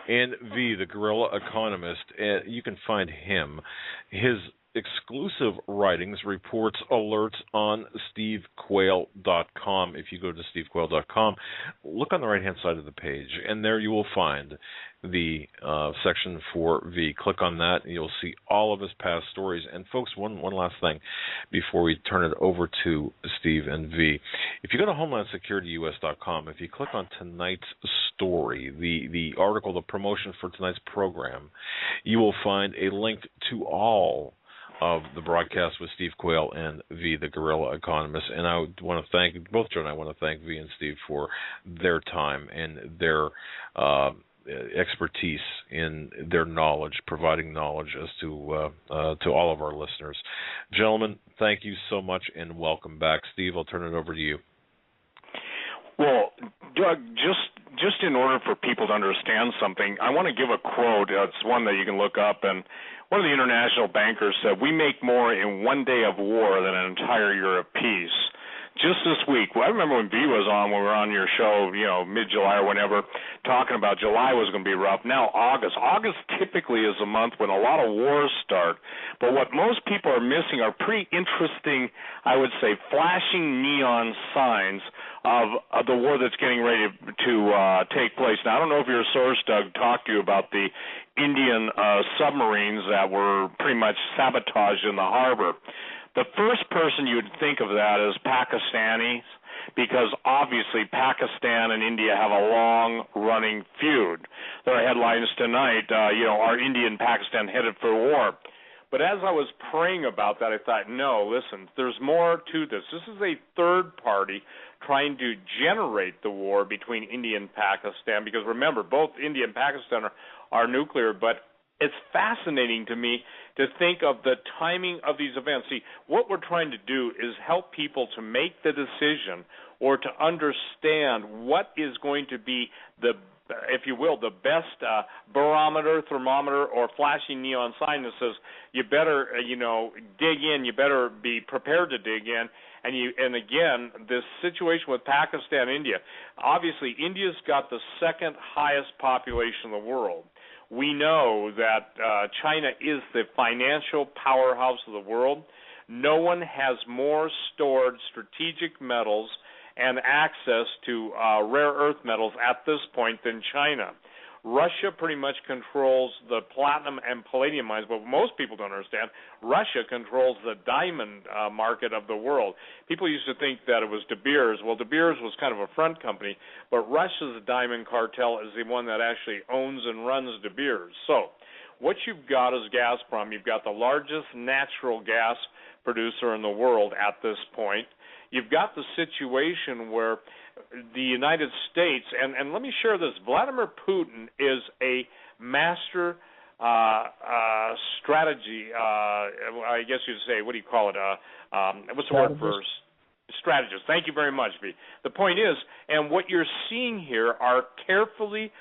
And V, the guerrilla economist. You can find him. His exclusive writings, reports, alerts on stevequayle.com. If you go to stevequayle.com, look on the right-hand side of the page, and there you will find the section for V. Click on that, and you'll see all of his past stories. And, folks, one last thing before we turn it over to Steve and V. If you go to HomelandSecurityUS.com, if you click on tonight's story, the article, the promotion for tonight's program, you will find a link to all of the broadcast with Steve Quayle and V, the guerrilla economist. And I want to thank both Joe and I want to thank V and Steve for their time and their expertise in their knowledge, providing knowledge as to all of our listeners. Gentlemen, thank you so much and welcome back. Steve, I'll turn it over to you. Well, Doug, just in order for people to understand something, I want to give a quote. It's one that you can look up, and one of the international bankers said, "We make more in one day of war than an entire year of peace." Just this week, I remember when V was on, when we were on your show, mid-July or whenever, talking about July was going to be rough. Now August. August typically is a month when a lot of wars start. But what most people are missing are pretty interesting, I would say, flashing neon signs of the war that's getting ready to take place. Now, I don't know if your source, Doug, talked to you about the Indian submarines that were pretty much sabotaged in the harbor. The first person you'd think of that is Pakistanis, because obviously Pakistan and India have a long-running feud. There are headlines tonight, are India and Pakistan headed for war? But as I was praying about that, I thought, no, listen, there's more to this. This is a third party trying to generate the war between India and Pakistan, because remember, both India and Pakistan are nuclear, but it's fascinating to me to think of the timing of these events. See, what we're trying to do is help people to make the decision or to understand what is going to be the, if you will, the best barometer, thermometer, or flashing neon sign that says you better, dig in, you better be prepared to dig in. And again, this situation with Pakistan and India, obviously India's got the second highest population in the world. We know that China is the financial powerhouse of the world. No one has more stored strategic metals and access to rare earth metals at this point than China. Russia pretty much controls the platinum and palladium mines, but what most people don't understand, Russia controls the diamond market of the world. People used to think that it was De Beers. Well, De Beers was kind of a front company, but Russia's diamond cartel is the one that actually owns and runs De Beers. So what you've got is Gazprom. You've got the largest natural gas producer in the world at this point. You've got the situation where the United States, and let me share this, Vladimir Putin is a master strategy, I guess you'd say, what do you call it, what's the word for strategist? Thank you very much, V. The point is, and what you're seeing here are carefully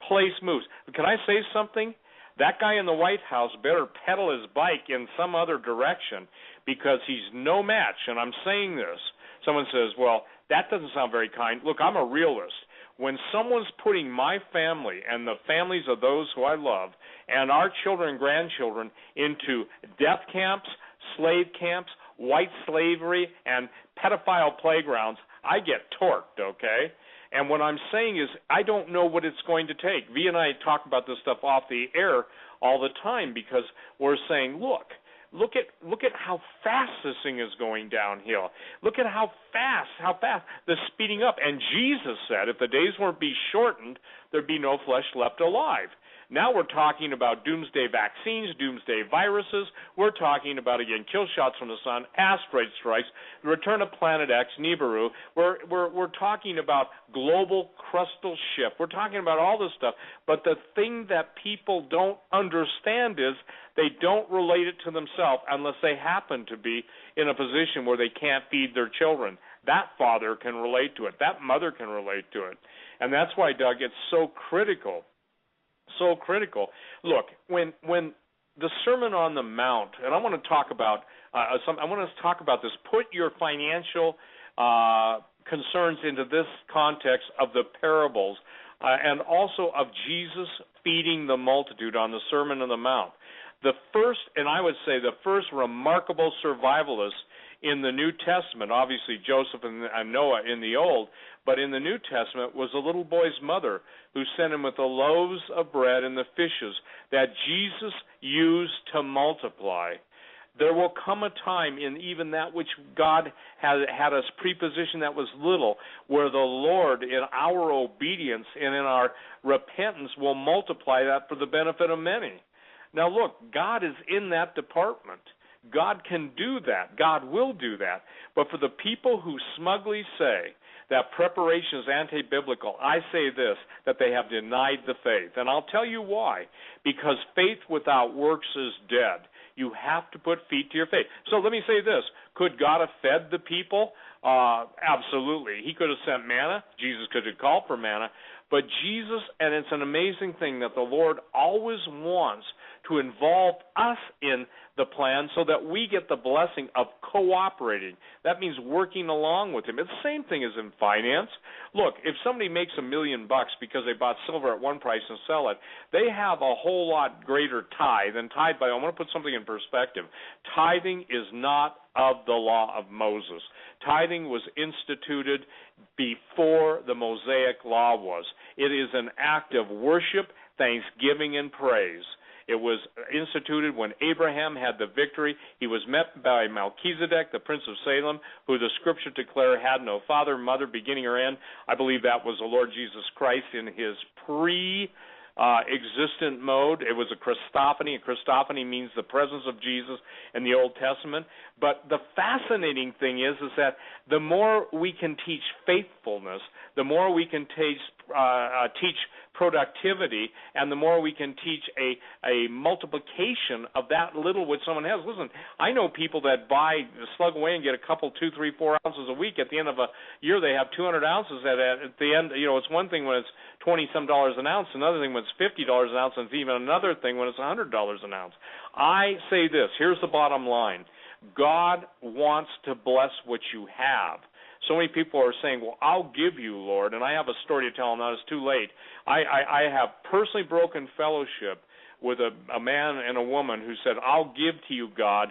placed moves. Can I say something? That guy in the White House better pedal his bike in some other direction, because he's no match, and I'm saying this. Someone says, well, that doesn't sound very kind. Look, I'm a realist. When someone's putting my family and the families of those who I love and our children and grandchildren into death camps, slave camps, white slavery and pedophile playgrounds, I get torqued, okay? And what I'm saying is I don't know what it's going to take. V and I talk about this stuff off the air all the time because we're saying, look at how fast this thing is going downhill. Look at how fast the speeding up. And Jesus said if the days weren't be shortened, there'd be no flesh left alive. Now we're talking about doomsday vaccines, doomsday viruses. We're talking about, again, kill shots from the sun, asteroid strikes, the return of Planet X, Nibiru. We're talking about global crustal shift. We're talking about all this stuff. But the thing that people don't understand is they don't relate it to themselves unless they happen to be in a position where they can't feed their children. That father can relate to it. That mother can relate to it. And that's why, Doug, it's so critical. So critical. Look, when the Sermon on the Mount, and I want to talk about this. Put your financial concerns into this context of the parables, and also of Jesus feeding the multitude on the Sermon on the Mount. The first, and I would say the first remarkable survivalist in the New Testament, obviously Joseph and Noah in the Old, but in the New Testament was a little boy's mother who sent him with the loaves of bread and the fishes that Jesus used to multiply. There will come a time in even that which God had us preposition that was little, where the Lord, in our obedience and in our repentance, will multiply that for the benefit of many. Now look, God is in that department. God can do that. God will do that. But for the people who smugly say that preparation is anti-biblical, I say this, that they have denied the faith. And I'll tell you why. Because faith without works is dead. You have to put feet to your faith. So let me say this. Could God have fed the people? Absolutely. He could have sent manna. Jesus could have called for manna. But Jesus, and it's an amazing thing that the Lord always wants to involve us in the plan so that we get the blessing of cooperating. That means working along with him. It's the same thing as in finance. Look, if somebody makes $1 million because they bought silver at one price and sell it, they have a whole lot greater tithe. And tithe, I want to put something in perspective. Tithing is not of the law of Moses. Tithing was instituted before the Mosaic law was. It is an act of worship, thanksgiving, and praise. It was instituted when Abraham had the victory. He was met by Melchizedek, the prince of Salem, who the scripture declare had no father, mother, beginning or end. I believe that was the Lord Jesus Christ in his pre-existent mode. It was a Christophany. A Christophany means the presence of Jesus in the Old Testament. But the fascinating thing is that the more we can teach faithfulness, the more we can teach productivity, and the more we can teach a multiplication of that little which someone has. Listen, I know people that slug away and get a couple, 2, 3, 4 ounces a week. At the end of a year, they have 200 ounces at the end. You know, it's one thing when it's $20-some an ounce, another thing when it's $50 an ounce, and it's even another thing when it's $100 an ounce. I say this, here's the bottom line. God wants to bless what you have. So many people are saying, well, I'll give you, Lord, and I have a story to tell them. Now it's too late. I have personally broken fellowship with a man and a woman who said, I'll give to you, God,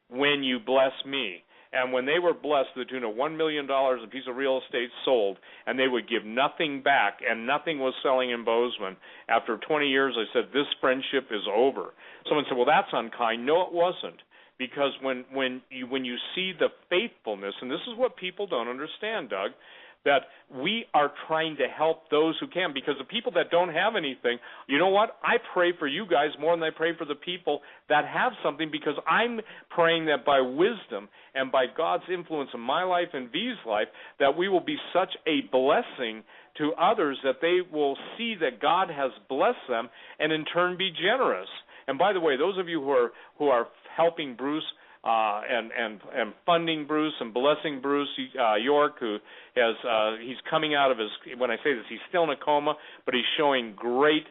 when you bless me. And when they were blessed to the tune of $1 million, a piece of real estate sold, and they would give nothing back, and nothing was selling in Bozeman. After 20 years, I said, this friendship is over. Someone said, well, that's unkind. No, it wasn't. Because when you see the faithfulness, and this is what people don't understand, Doug, that we are trying to help those who can. Because the people that don't have anything, you know what? I pray for you guys more than I pray for the people that have something, because I'm praying that by wisdom and by God's influence in my life and V's life, that we will be such a blessing to others that they will see that God has blessed them and in turn be generous. And by the way, those of you who are helping Bruce and funding Bruce and blessing Bruce York, who has he's coming out of his, when I say this, he's still in a coma, but he's showing great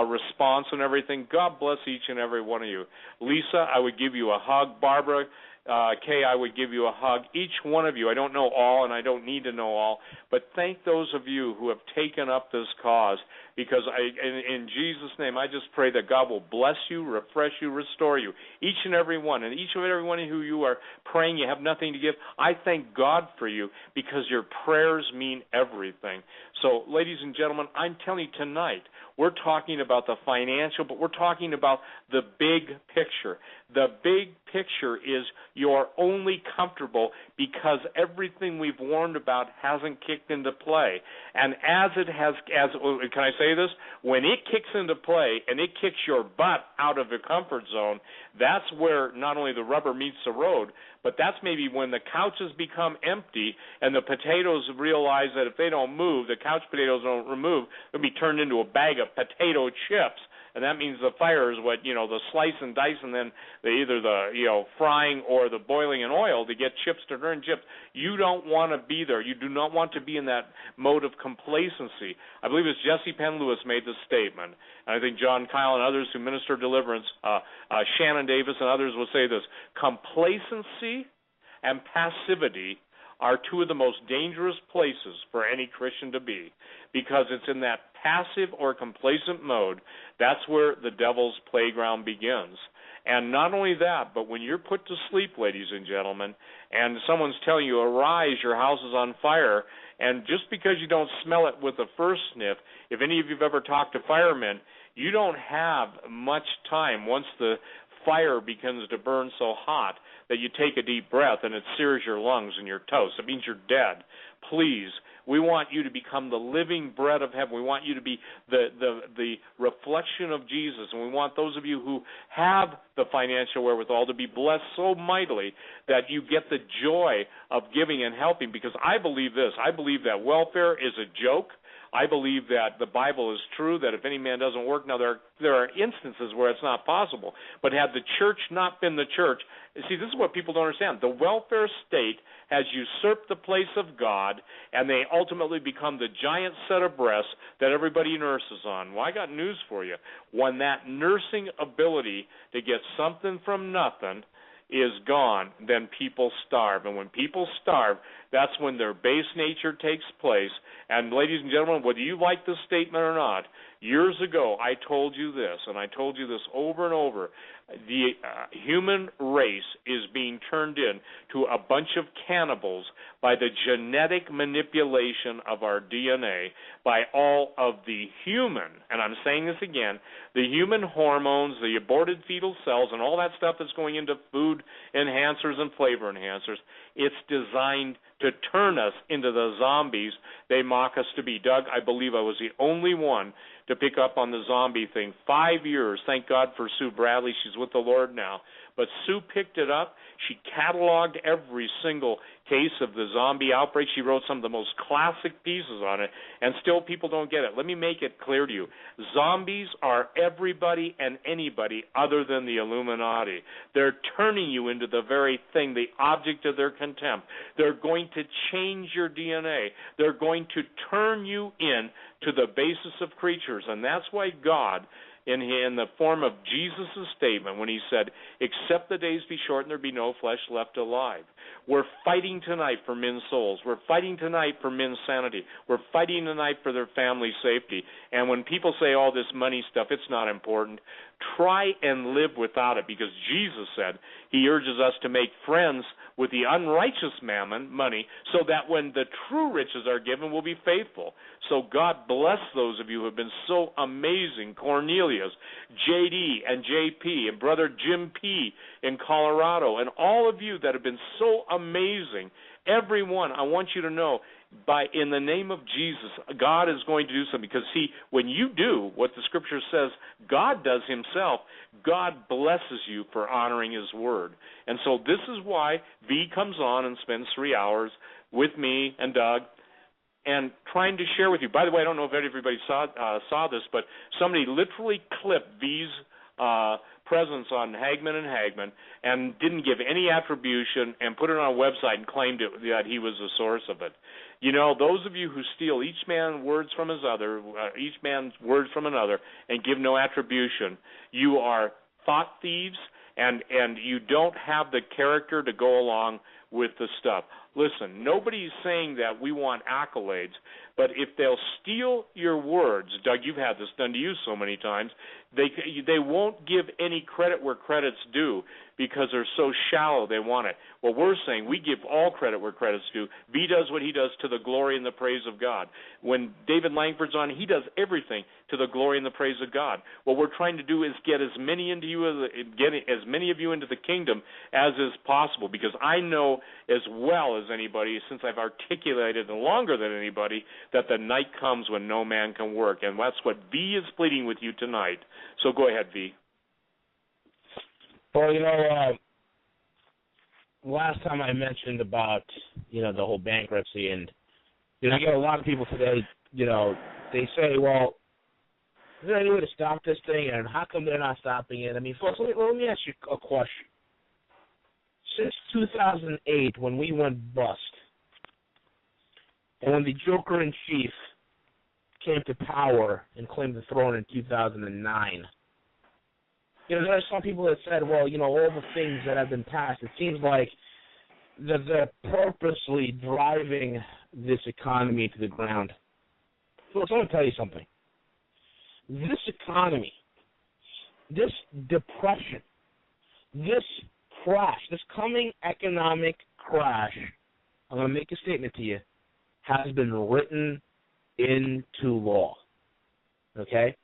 response and everything. God bless each and every one of you. Lisa, I would give you a hug. Barbara, Kay, I would give you a hug. Each one of you, I don't know all and I don't need to know all, but thank those of you who have taken up this cause, because in Jesus' name, I just pray that God will bless you, refresh you, restore you, each and every one. And each and every one who you are praying you have nothing to give, I thank God for you, because your prayers mean everything. So, ladies and gentlemen, I'm telling you tonight, we're talking about the financial, but we're talking about the big picture. The big picture is you're only comfortable because everything we've warned about hasn't kicked into play. And can I say this? When it kicks into play and it kicks your butt out of your comfort zone, that's where not only the rubber meets the road, but that's maybe when the couches become empty and the potatoes realize that if they don't move, the couch potatoes don't remove, they'll be turned into a bag of potato chips. And that means the fire is the slice and dice, and then either the frying or the boiling in oil to get chips to turn chips. You don't want to be there. You do not want to be in that mode of complacency. I believe it's Jesse Penn Lewis made this statement, and I think John Kyle and others who minister deliverance, Shannon Davis and others will say this: complacency and passivity are two of the most dangerous places for any Christian to be, because it's in that passive or complacent mode, that's where the devil's playground begins. And not only that, but when you're put to sleep, ladies and gentlemen, and someone's telling you, arise, your house is on fire, and just because you don't smell it with the first sniff, if any of you have ever talked to firemen, you don't have much time once the fire begins to burn so hot that you take a deep breath and it sears your lungs and you're toast. It means you're dead. Please, we want you to become the living bread of heaven. We want you to be the reflection of Jesus, and we want those of you who have the financial wherewithal to be blessed so mightily that you get the joy of giving and helping, because I believe this. I believe that welfare is a joke. I believe that the Bible is true, that if any man doesn't work, now there are instances where it's not possible, but had the church not been the church, see, this is what people don't understand. The welfare state has usurped the place of God, and they ultimately become the giant set of breasts that everybody nurses on. Well, I got news for you. When that nursing ability to get something from nothing is gone, then people starve. And when people starve, that's when their base nature takes place. And ladies and gentlemen, whether you like this statement or not, years ago I told you this, and I told you this over and over. The human race is being turned into a bunch of cannibals by the genetic manipulation of our DNA, by all of the human, and I'm saying this again, the human hormones, the aborted fetal cells, and all that stuff that's going into food enhancers and flavor enhancers. It's designed to turn us into the zombies they mock us to be. Doug, I believe I was the only one to pick up on the zombie thing. 5 years, thank God for Sue Bradley. She's with the Lord now. But Sue picked it up. She cataloged every single case of the zombie outbreak. She wrote some of the most classic pieces on it, and still people don't get it. Let me make it clear to you. Zombies are everybody and anybody other than the Illuminati. They're turning you into the very thing, the object of their contempt. They're going to change your DNA. They're going to turn you in to the basis of creatures, and that's why God, in the form of Jesus' statement when he said, except the days be short and there be no flesh left alive. We're fighting tonight for men's souls. We're fighting tonight for men's sanity. We're fighting tonight for their family safety. And when people say all this money stuff, it's not important. Try and live without it, because Jesus said he urges us to make friends with the unrighteous mammon, money, so that when the true riches are given, we'll be faithful. So God bless those of you who have been so amazing. Cornelius, J.D. and J.P. and Brother Jim P. in Colorado, and all of you that have been so amazing. Everyone, I want you to know, in the name of Jesus, God is going to do something. Because, see, when you do what the Scripture says God does himself, God blesses you for honoring his word. And so this is why V comes on and spends 3 hours with me and Doug and trying to share with you. By the way, I don't know if everybody saw this, but somebody literally clipped V's presence on Hagmann and didn't give any attribution and put it on a website and claimed that he was the source of it. You know, those of you who steal each man's words from another, and give no attribution, you are thought thieves, and you don't have the character to go along with the stuff. Listen, nobody's saying that we want accolades, but if they'll steal your words, Doug, you've had this done to you so many times, they won't give any credit where credit's due because they're so shallow they want it. Well, we're saying we give all credit where credit's due. V does what he does to the glory and the praise of God. When David Langford's on, he does everything to the glory and the praise of God. What we're trying to do is get as many of you into the kingdom as is possible, because I know as well as anybody, since I've articulated it longer than anybody, that the night comes when no man can work, and that's what V is pleading with you tonight. So go ahead, V. Well, last time I mentioned about, the whole bankruptcy, and, I get a lot of people today, they say, well, is there any way to stop this thing, and how come they're not stopping it? I mean, folks, let me ask you a question. Since 2008, when we went bust, and when the Joker-in-Chief came to power and claimed the throne in 2009, there are some people that said, well, all the things that have been passed, it seems like that they're purposely driving this economy to the ground. So I'm going to tell you something. This economy, this depression, this crash, this coming economic crash, I'm going to make a statement to you, has been written into law. Okay?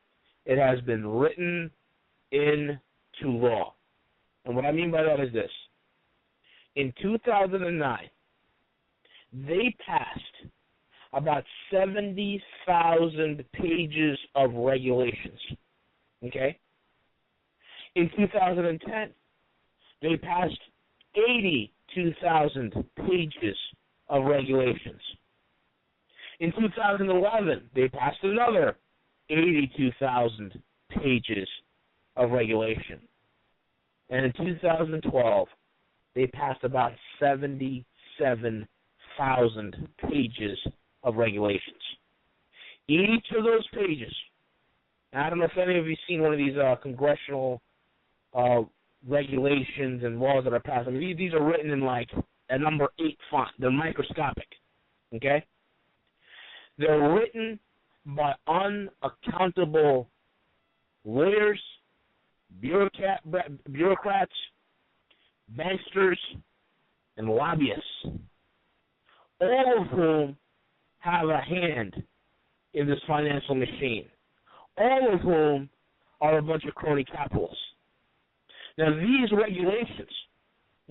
It has been written into law. And what I mean by that is this. In 2009, they passed about 70,000 pages of regulations. Okay? In 2010, they passed 82,000 pages of regulations. In 2011, they passed another 82,000 pages of regulation. And in 2012, they passed about 77,000 pages of regulations. Each of those pages, I don't know if any of you have seen one of these congressional regulations and laws that are passed. I mean, these are written in like a number 8 font. They're microscopic, okay? They're written by unaccountable lawyers, bureaucrats, banksters, and lobbyists, all of whom have a hand in this financial machine, all of whom are a bunch of crony capitalists. Now, these regulations,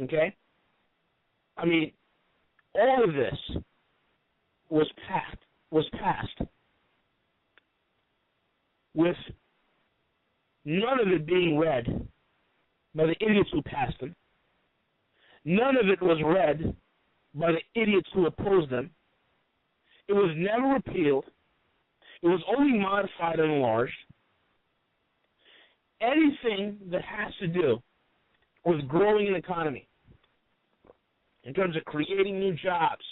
okay, I mean, all of this was passed with none of it being read by the idiots who passed them. None of it was read by the idiots who opposed them. It was never repealed. It was only modified and enlarged. Anything that has to do with growing an economy, in terms of creating new jobs,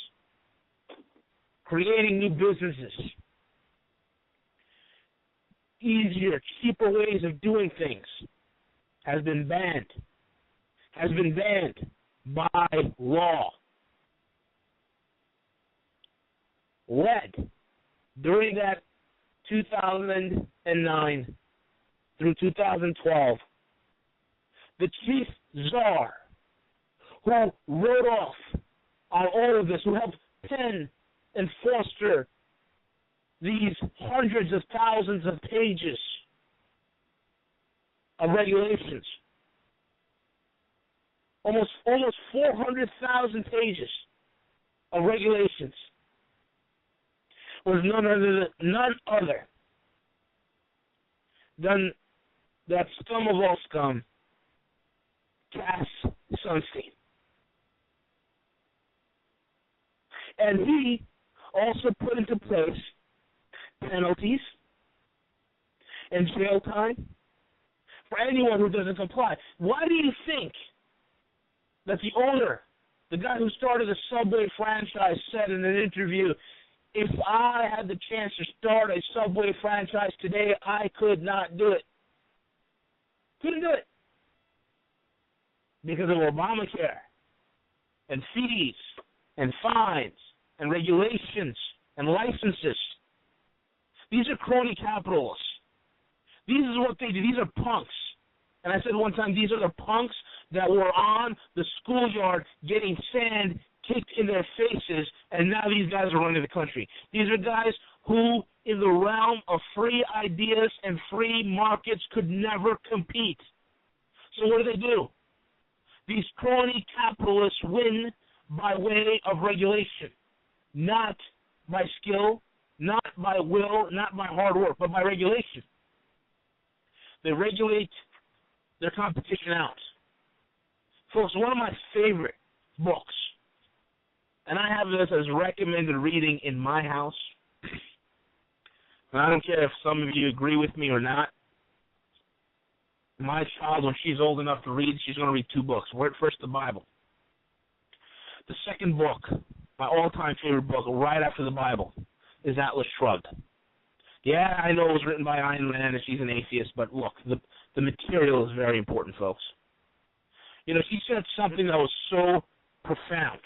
creating new businesses, easier, cheaper ways of doing things, has been banned by law. Led during that 2009 through 2012, the chief czar who wrote off on all of this, who helped pen and foster these hundreds of thousands of pages of regulations, almost 400,000 pages of regulations, was none other than that scum of all scum, Cass Sunstein. And he also put into place penalties and jail time for anyone who doesn't comply. Why do you think that the owner, the guy who started the Subway franchise, said in an interview, if I had the chance to start a Subway franchise today, I could not do it. Couldn't do it. because of Obamacare and fees and fines and regulations and licenses. These are crony capitalists. This is what they do. These are punks. And I said one time, these are the punks that were on the schoolyard getting sand kicked in their faces, and now these guys are running the country. These are guys who, in the realm of free ideas and free markets, could never compete. So what do? These crony capitalists win by way of regulation, not by skill, not by will, not by hard work, but by regulation. They regulate their competition out. Folks, one of my favorite books, and I have this as recommended reading in my house, and I don't care if some of you agree with me or not. My child, when she's old enough to read, she's going to read 2 books. First, the Bible. The second book, my all-time favorite book, right after the Bible, is Atlas Shrugged. Yeah, I know it was written by Ayn Rand and she's an atheist, but look, the material is very important, folks. You know, she said something that was so profound.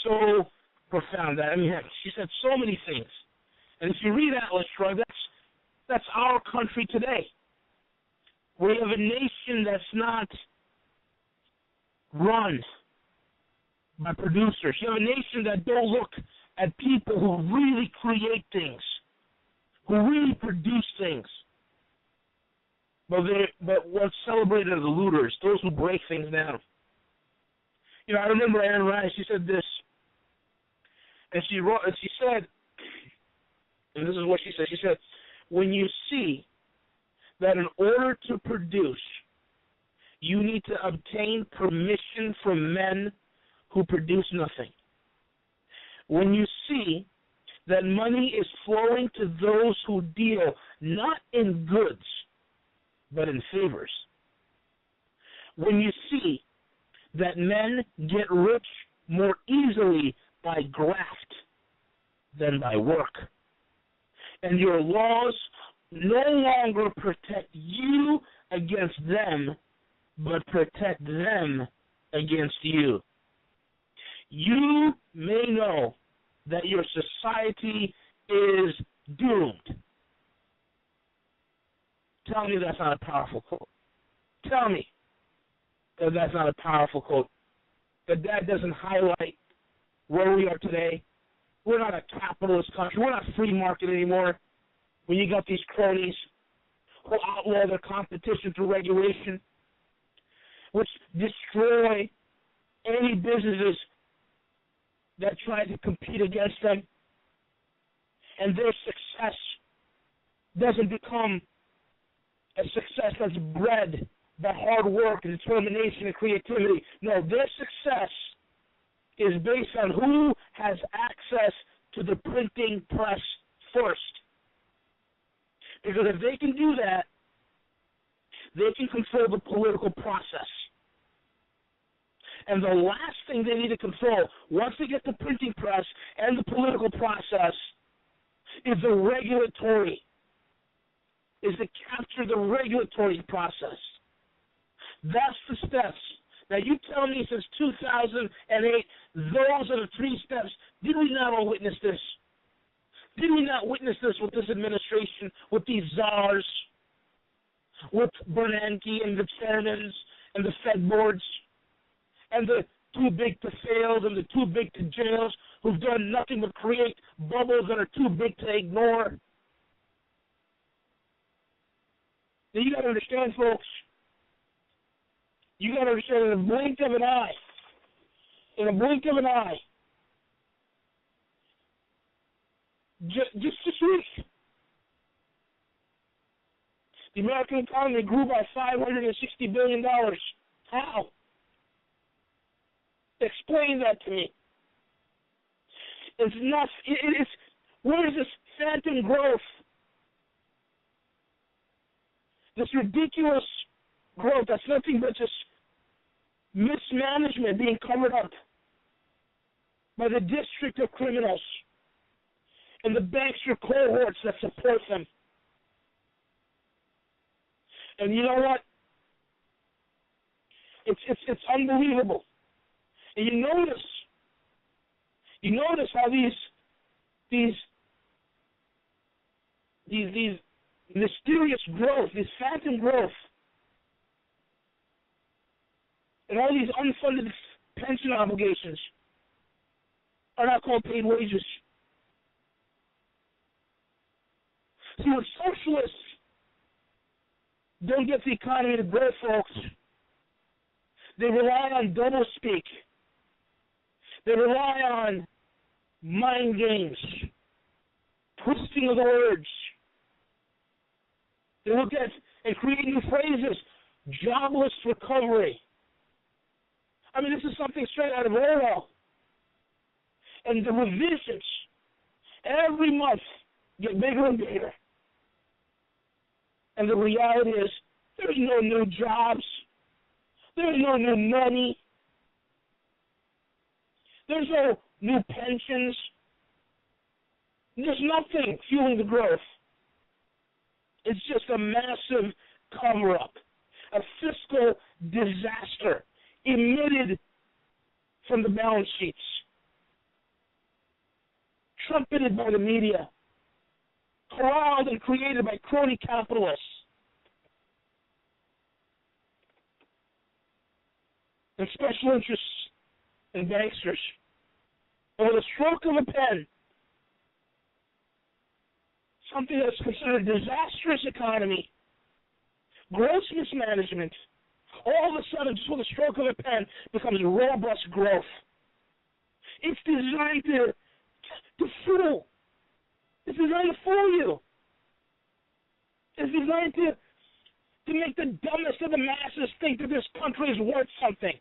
So profound. I mean, heck, she said so many things. And if you read Atlas Shrugged, that's our country today. We have a nation that's not run by producers. You have a nation that don't look at people who really create things, who really produce things. But what's celebrated are the looters, those who break things down. You know, I remember Anne Rice, she said this, and she said, and this is what she said, she said, when you see that in order to produce, you need to obtain permission from men who produce nothing. When you see that money is flowing to those who deal not in goods, but in favors. When you see that men get rich more easily by graft than by work, and your laws no longer protect you against them, but protect them against you, you may know that your society is doomed. Tell me that's not a powerful quote. Tell me that that's not a powerful quote. That doesn't highlight where we are today. We're not a capitalist country. We're not free market anymore. When you got these cronies who outlaw their competition through regulation, which destroy any businesses that try to compete against them, and their success doesn't become a success that's bred by hard work and determination and creativity. No, their success is based on who has access to the printing press first. Because if they can do that, they can control the political process. And the last thing they need to control, once they get the printing press and the political process, is the regulatory, is to capture the regulatory process. That's the steps. Now, you tell me since 2008, those are the 3 steps. Did we not all witness this? Did we not witness this with this administration, with these czars, with Bernanke and the chairmans and the Fed boards, and the too big to fails and the too big to jails who've done nothing but create bubbles that are too big to ignore? Now, you got to understand, folks, you got to understand in a blink of an eye, just this week, the American economy grew by $560 billion. How? Explain that to me. It's not. It's where is this phantom growth? This ridiculous growth that's nothing but just mismanagement being covered up by the district of criminals and the bankster cohorts that support them. And you know what? It's unbelievable. And you notice how these mysterious growth, this phantom growth, and all these unfunded pension obligations are not called paid wages. See, when socialists don't get the economy to grow, folks, they rely on doublespeak. They rely on mind games, twisting of the words. They look at and create new phrases, jobless recovery. I mean, this is something straight out of Orwell. And the revisions every month get bigger and bigger. And the reality is, there's no new jobs. There's no new money. There's no new pensions. There's nothing fueling the growth. It's just a massive cover-up, a fiscal disaster emitted from the balance sheets, trumpeted by the media, corralled and created by crony capitalists. And special interests and banksters. And with a stroke of a pen, something that's considered a disastrous economy, gross mismanagement, all of a sudden, just with a stroke of a pen, becomes robust growth. It's designed to fool. It's designed to fool you. It's designed to make the dumbest of the masses think that this country is worth something.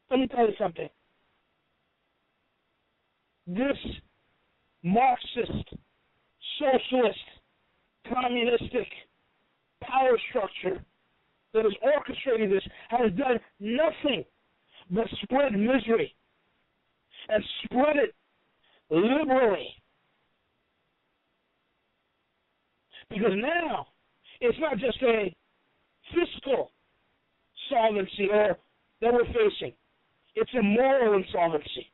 Let me tell you something. This Marxist, socialist, communistic power structure that is orchestrating this has done nothing but spread misery and spread it liberally. Because now it's not just a fiscal solvency that we're facing. It's a moral insolvency.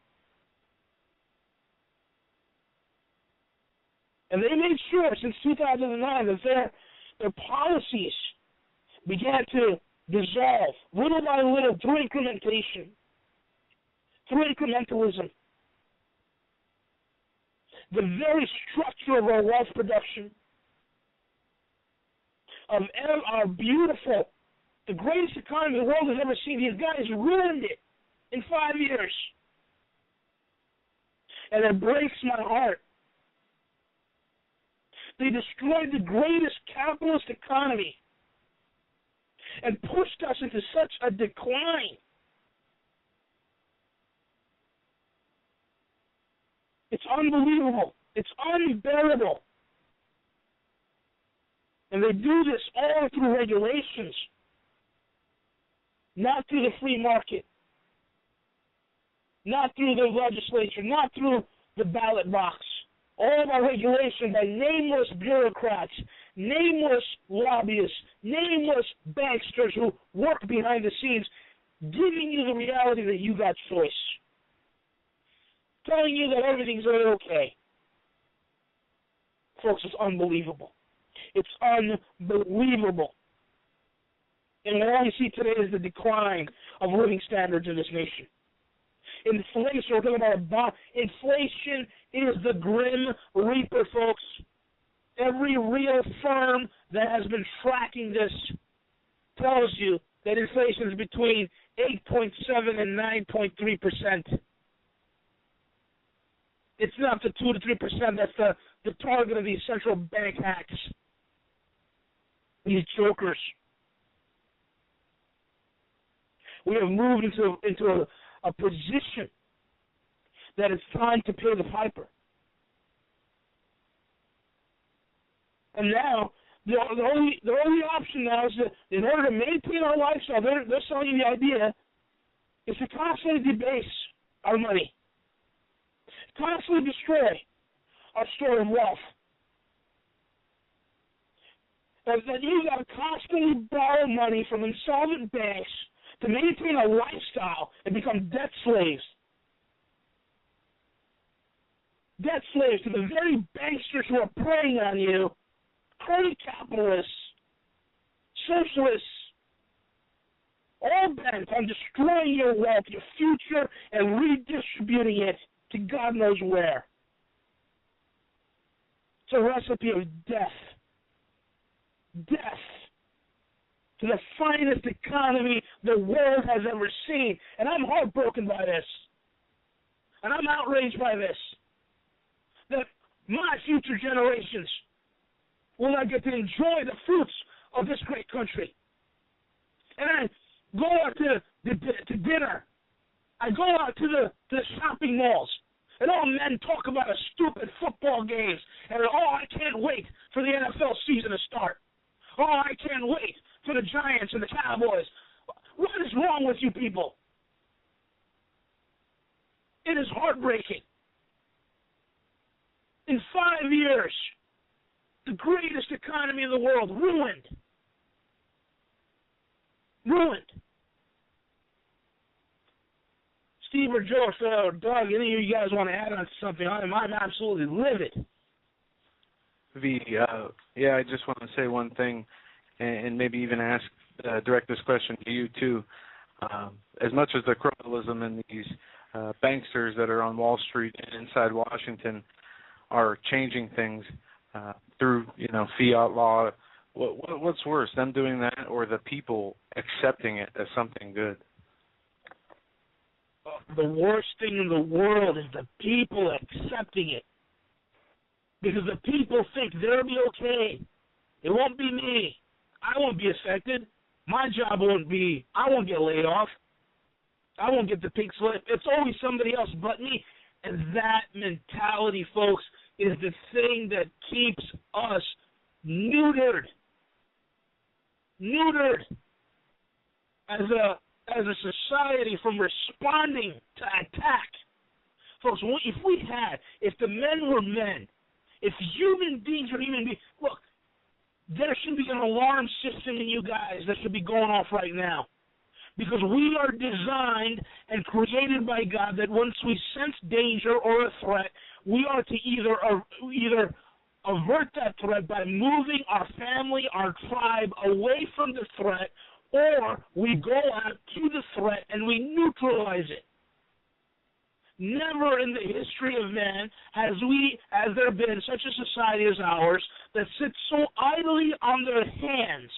And they made sure since 2009 that their policies began to dissolve little by little through incrementation, through incrementalism. The very structure of our wealth production, of our beautiful, the greatest economy the world has ever seen, these guys ruined it in 5 years. And it breaks my heart. They destroyed the greatest capitalist economy and pushed us into such a decline. It's unbelievable. It's unbearable. And they do this all through regulations, not through the free market, not through the legislature, not through the ballot box. All of our regulation by nameless bureaucrats, nameless lobbyists, nameless banksters who work behind the scenes, giving you the reality that you got choice, telling you that everything's okay. Folks, it's unbelievable. It's unbelievable. And all you see today is the decline of living standards in this nation. Inflation, we're talking about inflation is the grim reaper, folks. Every real firm that has been tracking this tells you that inflation is between 8.7 and 9.3%. It's not the 2 to 3% that's the target of these central bank hacks, these jokers. We have moved into a position that it's time to pay the piper. And now, the only option now is that in order to maintain our lifestyle, they're selling you the idea, is to constantly debase our money, constantly destroy our store of wealth. that you got to constantly borrow money from insolvent banks to maintain a lifestyle and become debt slaves. Debt slaves to the very banksters who are preying on you, crony capitalists, socialists, all bent on destroying your wealth, your future, and redistributing it to God knows where. It's a recipe of death. Death to the finest economy the world has ever seen. And I'm heartbroken by this. And I'm outraged by this. That my future generations will not get to enjoy the fruits of this great country. And I go out to dinner. I go out to the shopping malls. And all men talk about a stupid football games. And I can't wait for the NFL season to start. I can't wait for the Giants and the Cowboys. What is wrong with you people? It is heartbreaking. In 5 years, the greatest economy in the world ruined. Ruined. Steve or Joe or Doug, any of you guys want to add on to something? I'm absolutely livid. V, I just want to say one thing, and maybe even direct this question to you too. As much as the criminalism and these banksters that are on Wall Street and inside Washington are changing things through, fiat law, what's worse, them doing that or the people accepting it as something good? The worst thing in the world is the people accepting it. Because the people think they'll be okay. It won't be me. I won't be affected. My job I won't get laid off. I won't get the pink slip. It's always somebody else but me. And that mentality, folks, is the thing that keeps us neutered. Neutered as a society from responding to attack. Folks, if the men were men, if human beings were human beings, look, there should be an alarm system in you guys that should be going off right now. Because we are designed and created by God that once we sense danger or a threat, we are to either avert that threat by moving our family, our tribe away from the threat, or we go out to the threat and we neutralize it. Never in the history of man has there been such a society as ours that sits so idly on their hands,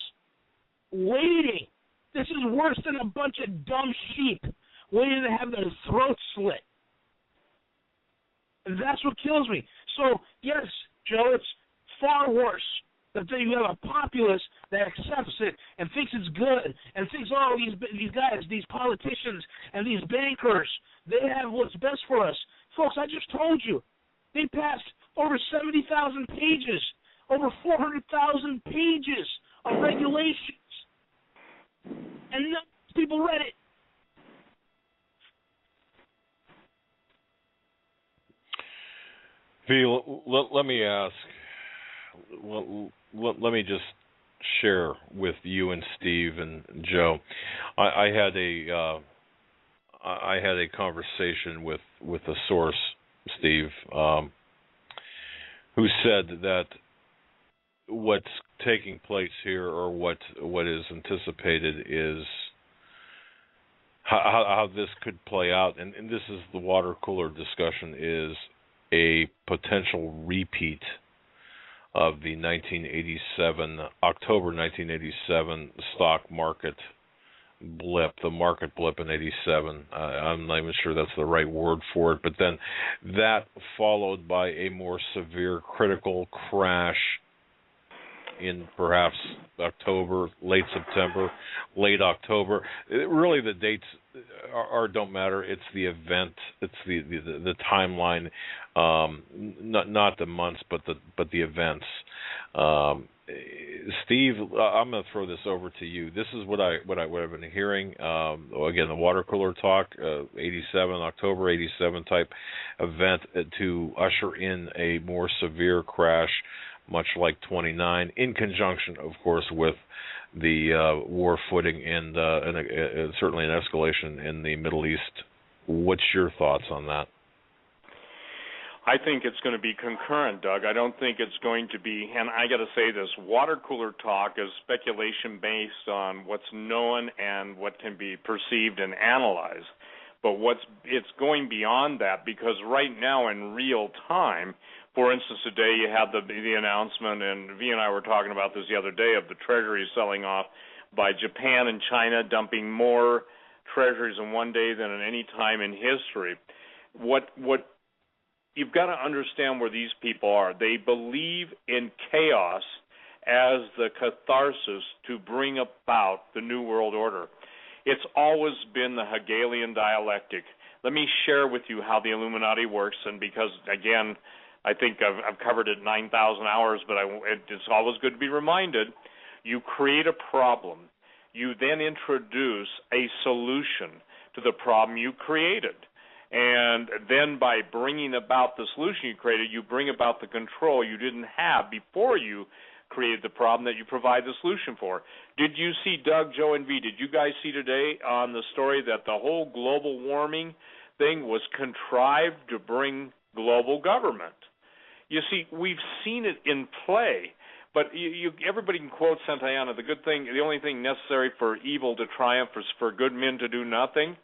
waiting. This is worse than a bunch of dumb sheep waiting to have their throats slit. And that's what kills me. So, yes, Joe, it's far worse that you have a populace that accepts it and thinks it's good and thinks, these guys, these politicians and these bankers, they have what's best for us. Folks, I just told you, they passed over 70,000 pages, over 400,000 pages of regulations. And no people read it. V, let me ask. Let me just share with you and Steve and Joe. I had a conversation with a source, Steve, who said that what's taking place here, or what is anticipated, is how this could play out, and this is the water cooler discussion, is a potential repeat of the October 1987 stock market blip, the market blip in 87. I'm not even sure that's the right word for it, but then that followed by a more severe critical crash in perhaps October, late September, late October. Really, the dates don't matter. It's the event. It's the timeline, not the months, but the events. Steve, I'm going to throw this over to you. This is what I've been hearing. Again, the water cooler talk, 87, October 87 type event to usher in a more severe crash, much like 29, in conjunction, of course, with the war footing and certainly an escalation in the Middle East. What's your thoughts on that? I think it's going to be concurrent, Doug. I don't think it's going to be, and I got to say this, water cooler talk is speculation based on what's known and what can be perceived and analyzed. But it's going beyond that, because right now in real time, for instance, today you have the announcement, and V and I were talking about this the other day, of the treasuries selling off by Japan and China, dumping more treasuries in one day than at any time in history. What you've got to understand where these people are. They believe in chaos as the catharsis to bring about the New World Order. It's always been the Hegelian dialectic. Let me share with you how the Illuminati works, and because, again, I think I've covered it 9,000 hours, but it's always good to be reminded. You create a problem. You then introduce a solution to the problem you created. And then by bringing about the solution you created, you bring about the control you didn't have before you created the problem that you provide the solution for. Did you see, Doug, Joe, and V, did you guys see today on the story that the whole global warming thing was contrived to bring global government? You see, we've seen it in play. But everybody can quote Santayana, the only thing necessary for evil to triumph is for good men to do nothing.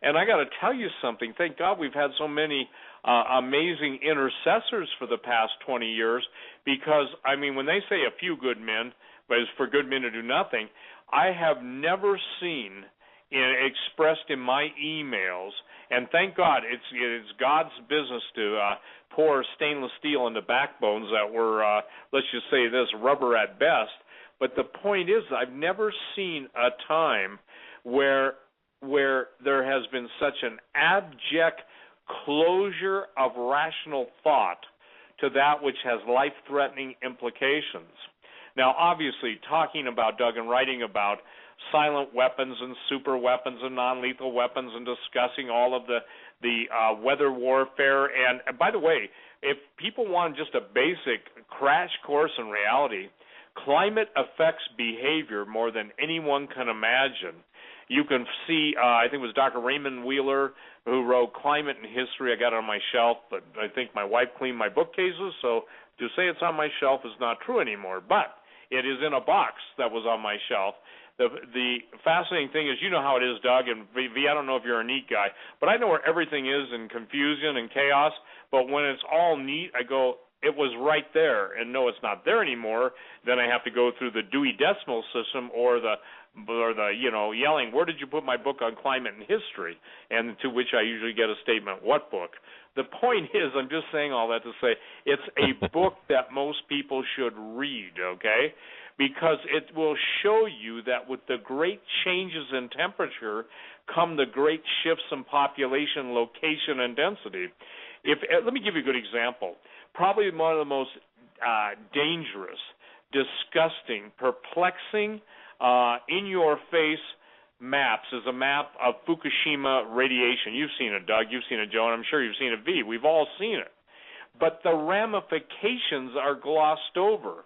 And I got to tell you something. Thank God we've had so many amazing intercessors for the past 20 years, because, I mean, when they say a few good men, but it's for good men to do nothing, I have never seen expressed in my emails, and thank God it's God's business to pour stainless steel into backbones that were, let's just say this, rubber at best. But the point is, I've never seen a time where there has been such an abject closure of rational thought to that which has life-threatening implications. Now, obviously, talking about, Doug, and writing about silent weapons and super weapons and non-lethal weapons, and discussing all of the weather warfare. And by the way, if people want just a basic crash course in reality, climate affects behavior more than anyone can imagine. You can see, I think it was Dr. Raymond Wheeler who wrote Climate and History. I got it on my shelf, but I think my wife cleaned my bookcases, so to say it's on my shelf is not true anymore. But it is in a box that was on my shelf. The fascinating thing is, you know how it is, Doug, and V, I don't know if you're a neat guy, but I know where everything is in confusion and chaos, but when it's all neat, I go, it was right there, and no, it's not there anymore. Then I have to go through the Dewey Decimal System or the yelling, where did you put my book on climate and history? And to which I usually get a statement, what book? The point is, I'm just saying all that to say, it's a book that most people should read, okay? Because it will show you that with the great changes in temperature come the great shifts in population, location, and density. Let me give you a good example. Probably one of the most dangerous, disgusting, perplexing, in-your-face maps is a map of Fukushima radiation. You've seen it, Doug. You've seen it, Joe, and I'm sure you've seen it, V. We've all seen it. But the ramifications are glossed over.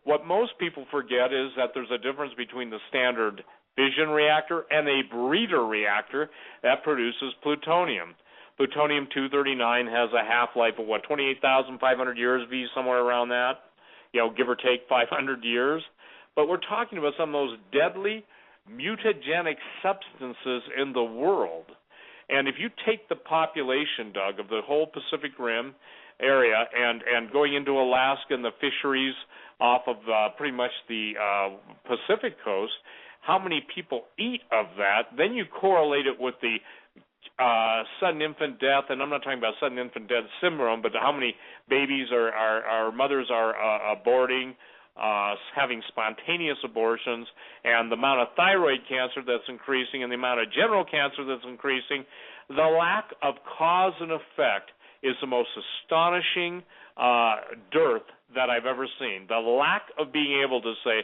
What most people forget is that there's a difference between the standard fission reactor and a breeder reactor that produces plutonium. Plutonium-239 has a half-life of, 28,500 years, V, somewhere around that, give or take 500 years. But we're talking about some of those deadly mutagenic substances in the world. And if you take the population, Doug, of the whole Pacific Rim area and going into Alaska and the fisheries off of pretty much the Pacific coast, how many people eat of that, then you correlate it with the sudden infant death, and I'm not talking about sudden infant death syndrome, but how many babies our mothers are aborting, having spontaneous abortions, and the amount of thyroid cancer that's increasing, and the amount of general cancer that's increasing. The lack of cause and effect is the most astonishing dearth that I've ever seen. The lack of being able to say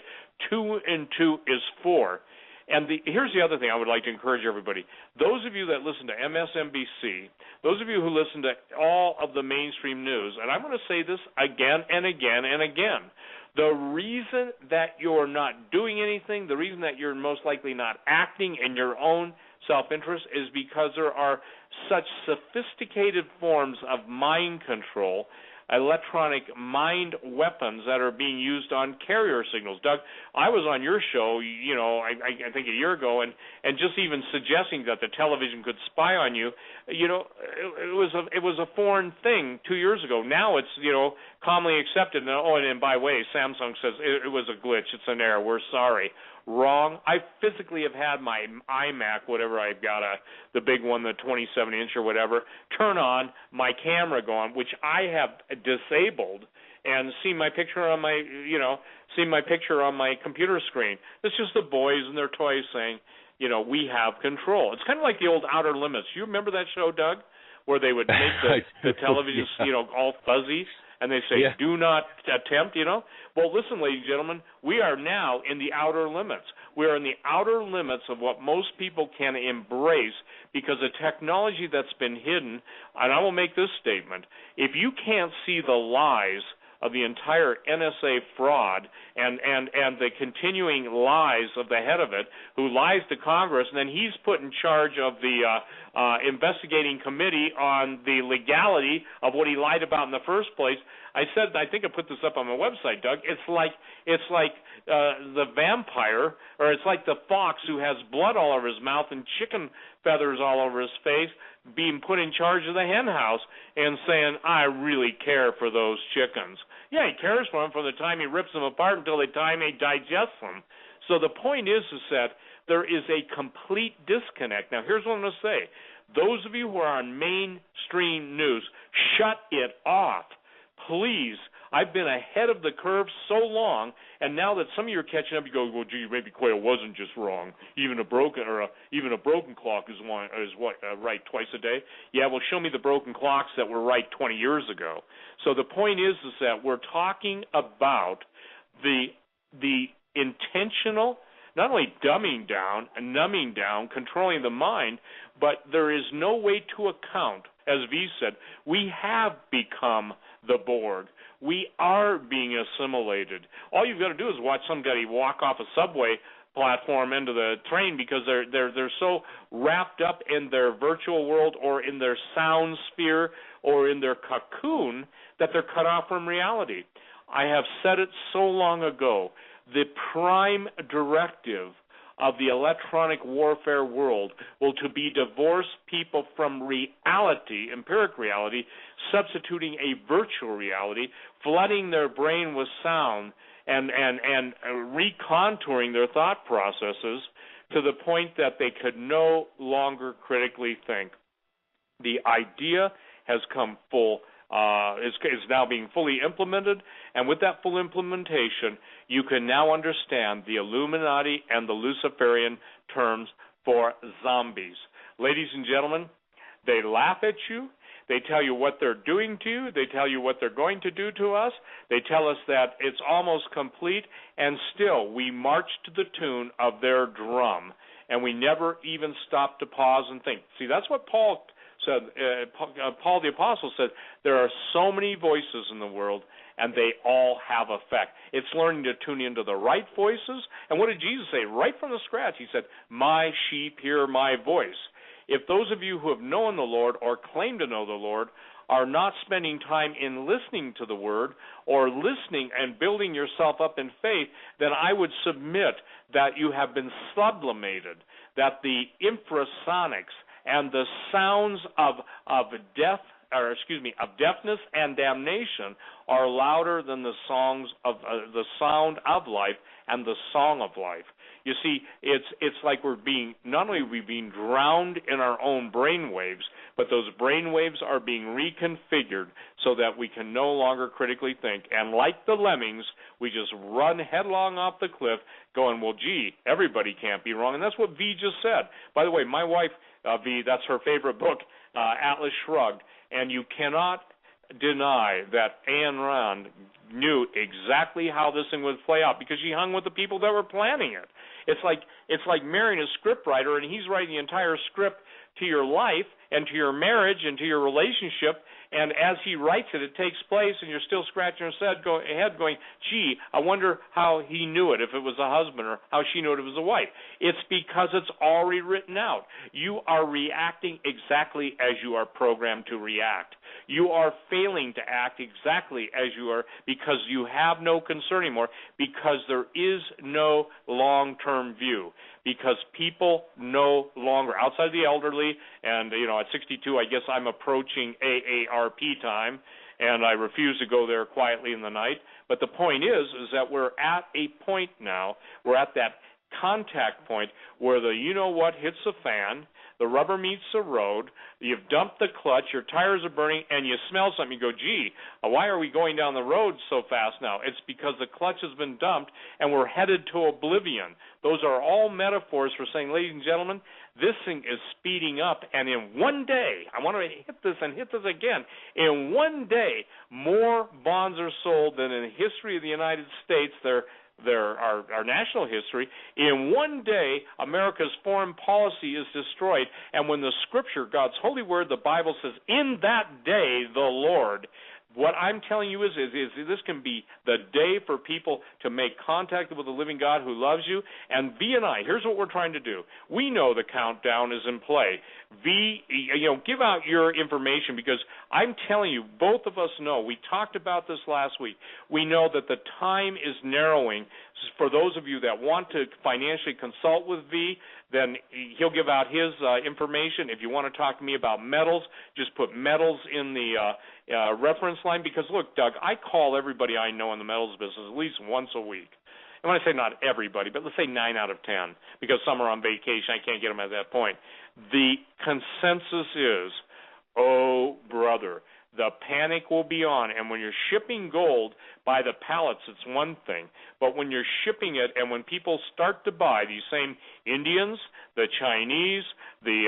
2 and 2 is 4. Here's the other thing I would like to encourage everybody. Those of you that listen to MSNBC, those of you who listen to all of the mainstream news, and I'm going to say this again and again and again, the reason that you're not doing anything, the reason that you're most likely not acting in your own self-interest is because there are such sophisticated forms of mind control, electronic mind weapons that are being used on carrier signals. Doug, I was on your show, I think a year ago, and just even suggesting that the television could spy on you, it was a foreign thing 2 years ago. Now it's, commonly accepted. And by the way, Samsung says it was a glitch. It's an error. We're sorry. Wrong. I physically have had my iMac, whatever I've got, the big one, the 27-inch or whatever, turn on, my camera go on, which I have disabled, and see my picture on my computer screen. It's just the boys and their toys saying, we have control. It's kind of like the old Outer Limits. You remember that show, Doug, where they would make the television, all fuzzy? And they say, do not attempt, Well, listen, ladies and gentlemen, we are now in the outer limits. We are in the outer limits of what most people can embrace because the technology that's been hidden, and I will make this statement, if you can't see the lies of the entire NSA fraud and the continuing lies of the head of it, who lies to Congress, and then he's put in charge of the investigating committee on the legality of what he lied about in the first place. I think I put this up on my website, Doug. It's like the vampire, or it's like the fox who has blood all over his mouth and chicken feathers all over his face, being put in charge of the hen house and saying, I really care for those chickens. Yeah, he cares for them from the time he rips them apart until the time he digests them. So the point is that there is a complete disconnect. Now, here's what I'm going to say. Those of you who are on mainstream news, shut it off. Please. I've been ahead of the curve so long, and now that some of you are catching up, you go, well, gee, maybe Quayle wasn't just wrong. Even a broken clock is right twice a day. Yeah, well, show me the broken clocks that were right 20 years ago. So the point is that we're talking about the intentional, not only dumbing down and numbing down, controlling the mind, but there is no way to account, as V said, we have become the Borg. We are being assimilated. All you've got to do is watch somebody walk off a subway platform into the train because they're so wrapped up in their virtual world or in their sound sphere or in their cocoon that they're cut off from reality. I have said it so long ago. The prime directive of the electronic warfare world will to be divorce people from reality, empiric reality, substituting a virtual reality, flooding their brain with sound, and recontouring their thought processes to the point that they could no longer critically think. The idea has come is now being fully implemented, and with that full implementation, you can now understand the Illuminati and the Luciferian terms for zombies. Ladies and gentlemen, they laugh at you. They tell you what they're doing to you. They tell you what they're going to do to us. They tell us that it's almost complete, and still we march to the tune of their drum, and we never even stop to pause and think. See, that's what Paul said. Paul the Apostle said, there are so many voices in the world, and they all have effect. It's learning to tune into the right voices. And what did Jesus say? Right from the scratch, he said, my sheep hear my voice. If those of you who have known the Lord or claim to know the Lord are not spending time in listening to the Word or listening and building yourself up in faith, then I would submit that you have been sublimated, that the infrasonics and the sounds of deafness and damnation are louder than the songs of the sound of life and the song of life. You see, it's like not only are we being drowned in our own brain waves, but those brain waves are being reconfigured so that we can no longer critically think. And like the lemmings, we just run headlong off the cliff going, well, gee, everybody can't be wrong. And that's what V just said. By the way, my wife, V, that's her favorite book, Atlas Shrugged. And you cannot deny that Ayn Rand knew exactly how this thing would play out, because she hung with the people that were planning it. It's like marrying a scriptwriter, and he's writing the entire script to your life and to your marriage and to your relationship, and as he writes it, it takes place, and you're still scratching your head going, gee, I wonder how he knew it, if it was a husband, or how she knew it if it was a wife. It's because it's already written out. You are reacting exactly as you are programmed to react. You are failing to act exactly as you are, because you have no concern anymore, because there is no long-term view. Because people no longer, outside the elderly, and at 62, I guess I'm approaching AARP time, and I refuse to go there quietly in the night. But the point is that we're at a point now, we're at that contact point where the you-know-what hits the fan, the rubber meets the road, you've dumped the clutch, your tires are burning, and you smell something. You go, gee, why are we going down the road so fast now? It's because the clutch has been dumped, and we're headed to oblivion. Those are all metaphors for saying, ladies and gentlemen, this thing is speeding up, and in one day, I want to hit this and hit this again, in one day, more bonds are sold than in the history of the United States, our national history. In one day, America's foreign policy is destroyed, and when the Scripture, God's holy word, the Bible says, in that day, the Lord, what I'm telling you is this can be the day for people to make contact with the living God who loves you. And V and I, here's what we're trying to do. We know the countdown is in play. V, give out your information, because I'm telling you, both of us know, we talked about this last week, we know that the time is narrowing. For those of you that want to financially consult with V, then he'll give out his information. If you want to talk to me about metals, just put metals in the reference line, because look, Doug, I call everybody I know in the metals business at least once a week. And when I say not everybody, but let's say 9 out of 10, because some are on vacation, I can't get them at that point. The consensus is, oh, brother, the panic will be on. And when you're shipping gold by the pallets, it's one thing. But when you're shipping it, and when people start to buy, these same Indians, the Chinese, the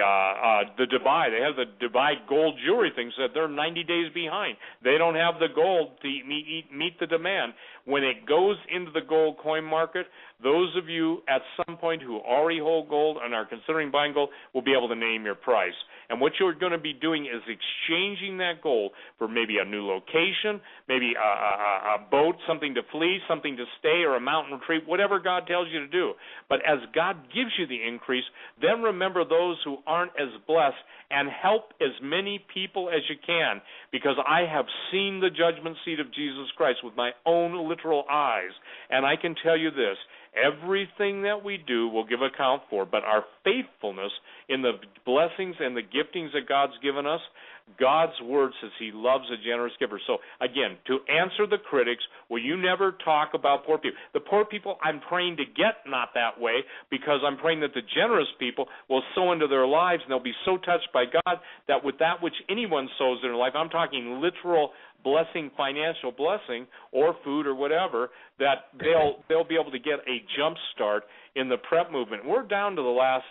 Dubai, they have the Dubai gold jewelry things that they're 90 days behind. They don't have the gold to meet the demand. When it goes into the gold coin market, those of you at some point who already hold gold and are considering buying gold will be able to name your price. And what you're going to be doing is exchanging that gold for maybe a new location, maybe a boat, something to flee, something to stay, or a mountain retreat, whatever God tells you to do. But as God gives you the increase, then remember those who aren't as blessed and help as many people as you can, because I have seen the judgment seat of Jesus Christ with my own literal eyes. And I can tell you this, everything that we do will give account for, but our faithfulness in the blessings and the giftings that God's given us, God's word says he loves a generous giver. So, again, to answer the critics, will you never talk about poor people? The poor people I'm praying to get not that way, because I'm praying that the generous people will sow into their lives, and they'll be so touched by God that with that which anyone sows in their life, I'm talking literal blessing, financial blessing, or food or whatever, that they'll be able to get a jump start in the prep movement. We're down to the last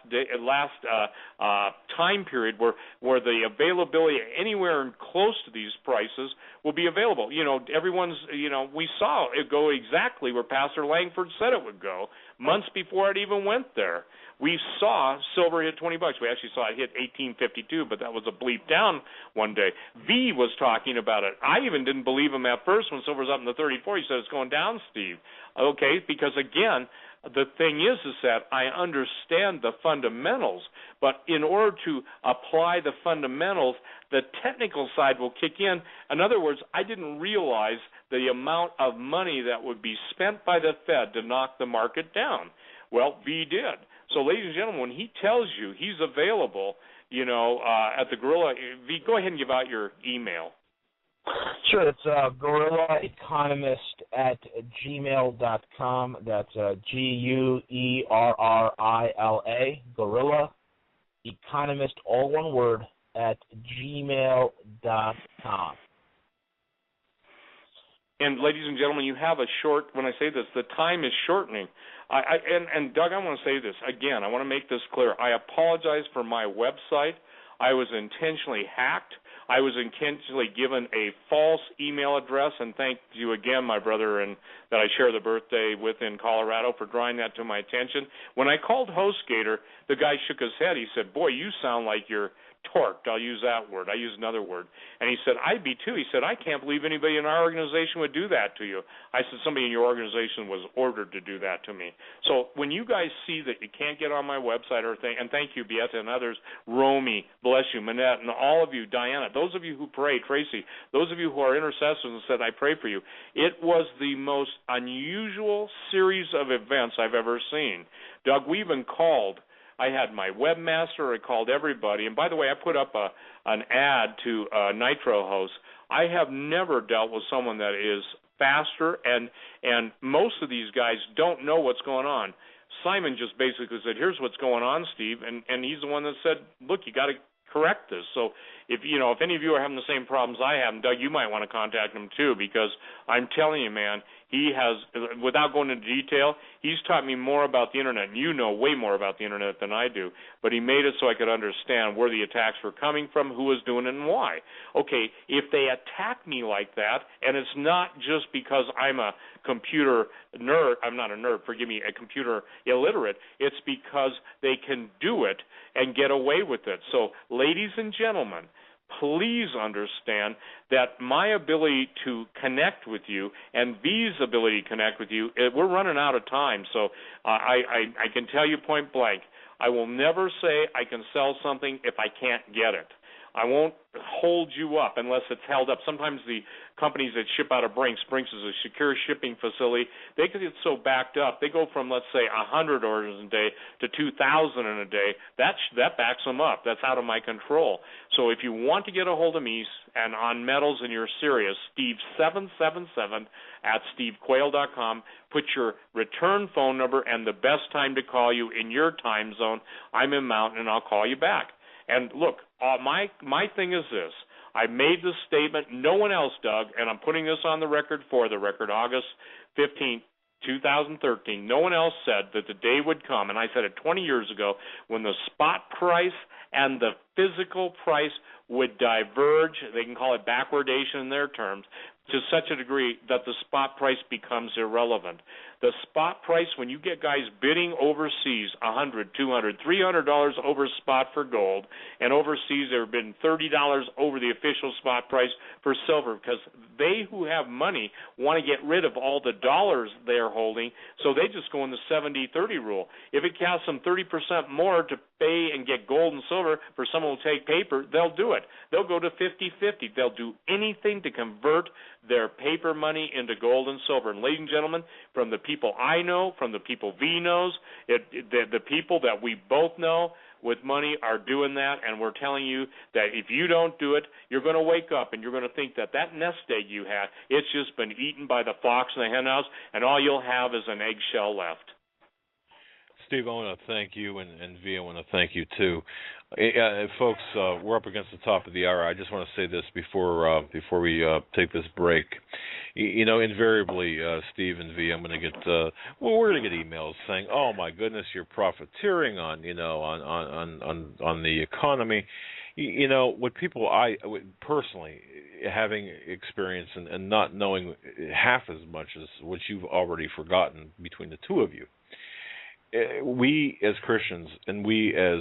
time period where the availability anywhere close to these prices will be available. We saw it go exactly where Pastor Langford said it would go months before it even went there. We saw silver hit $20. We actually saw it hit $18.52, but that was a bleep down one day. V was talking about it. I even didn't believe him at first when silver's up in the 34. He said it's going down, Steve. Okay, because again, the thing is that I understand the fundamentals, but in order to apply the fundamentals, the technical side will kick in. In other words, I didn't realize the amount of money that would be spent by the Fed to knock the market down. Well, V did. So, ladies and gentlemen, when he tells you he's available, at the Gorilla, V, go ahead and give out your email. Sure, it's gorillaeconomist@gmail.com. That's GUERRILA, Gorilla Economist, all one word, @gmail.com. And, ladies and gentlemen, you have a short, when I say this, the time is shortening. And Doug, I want to say this again. I want to make this clear. I apologize for my website. I was intentionally hacked. I was intentionally given a false email address, and thank you again, my brother, and that I share the birthday with in Colorado, for drawing that to my attention. When I called HostGator, the guy shook his head. He said, "Boy, you sound like you're torqued." I'll use that word. I use another word. And he said, "I'd be too." He said, "I can't believe anybody in our organization would do that to you." I said, "Somebody in your organization was ordered to do that to me." So when you guys see that you can't get on my website or thing, and thank you, Beata and others, Romy, bless you, Manette, and all of you, Diana, those of you who pray, Tracy, those of you who are intercessors and said, "I pray for you," it was the most unusual series of events I've ever seen. Doug, we even called. I had my webmaster. I called everybody. And by the way, I put up an ad to Nitro host. I have never dealt with someone that is faster, and most of these guys don't know what's going on. Simon just basically said, "Here's what's going on, Steve," and he's the one that said, "Look, you got to correct this." So if any of you are having the same problems I have, and Doug, you might want to contact him too, because I'm telling you, man, he has, without going into detail, he's taught me more about the internet, and you know way more about the internet than I do, but he made it so I could understand where the attacks were coming from, who was doing it, and why. Okay, if they attack me like that, and it's not just because I'm a computer nerd, I'm not a nerd, forgive me, a computer illiterate, it's because they can do it and get away with it. So, ladies and gentlemen, please understand that my ability to connect with you and V's ability to connect with you, we're running out of time. So I can tell you point blank, I will never say I can sell something if I can't get it. I won't hold you up unless it's held up. Sometimes the companies that ship out of Brinks is a secure shipping facility, they get so backed up, they go from, let's say, 100 orders a day to 2,000 in a day. That backs them up. That's out of my control. So if you want to get a hold of me and on metals and you're serious, Steve777 at stevequayle.com. Put your return phone number and the best time to call you in your time zone. I'm in Mountain, and I'll call you back. And look, my thing is this. I made this statement. No one else, Doug, and I'm putting this on the record for the record, August 15th, 2013. No one else said that the day would come, and I said it 20 years ago, when the spot price and the physical price would diverge. They can call it backwardation in their terms, to such a degree that the spot price becomes irrelevant. The spot price, when you get guys bidding overseas $100, $200, $300 over spot for gold, and overseas they're bidding $30 over the official spot price for silver, because they who have money want to get rid of all the dollars they're holding, so they just go in the 70-30 rule. If it costs them 30% more to pay and get gold and silver for someone who will take paper, they'll do it. They'll go to 50-50. They'll do anything to convert their paper money into gold and silver. And ladies and gentlemen, from the people I know, from the people V knows, the people that we both know with money are doing that, and we're telling you that if you don't do it, you're going to wake up and you're going to think that nest egg you had, it's just been eaten by the fox in the henhouse, and all you'll have is an eggshell left. Steve, I want to thank you, and V, I want to thank you too. Folks, we're up against the top of the hour. I just want to say this before we take this break. Invariably, Steve and V, I'm going to get we're going to get emails saying, "Oh my goodness, you're profiteering on the economy." What people personally having experience and not knowing half as much as what you've already forgotten between the two of you. We as Christians and we as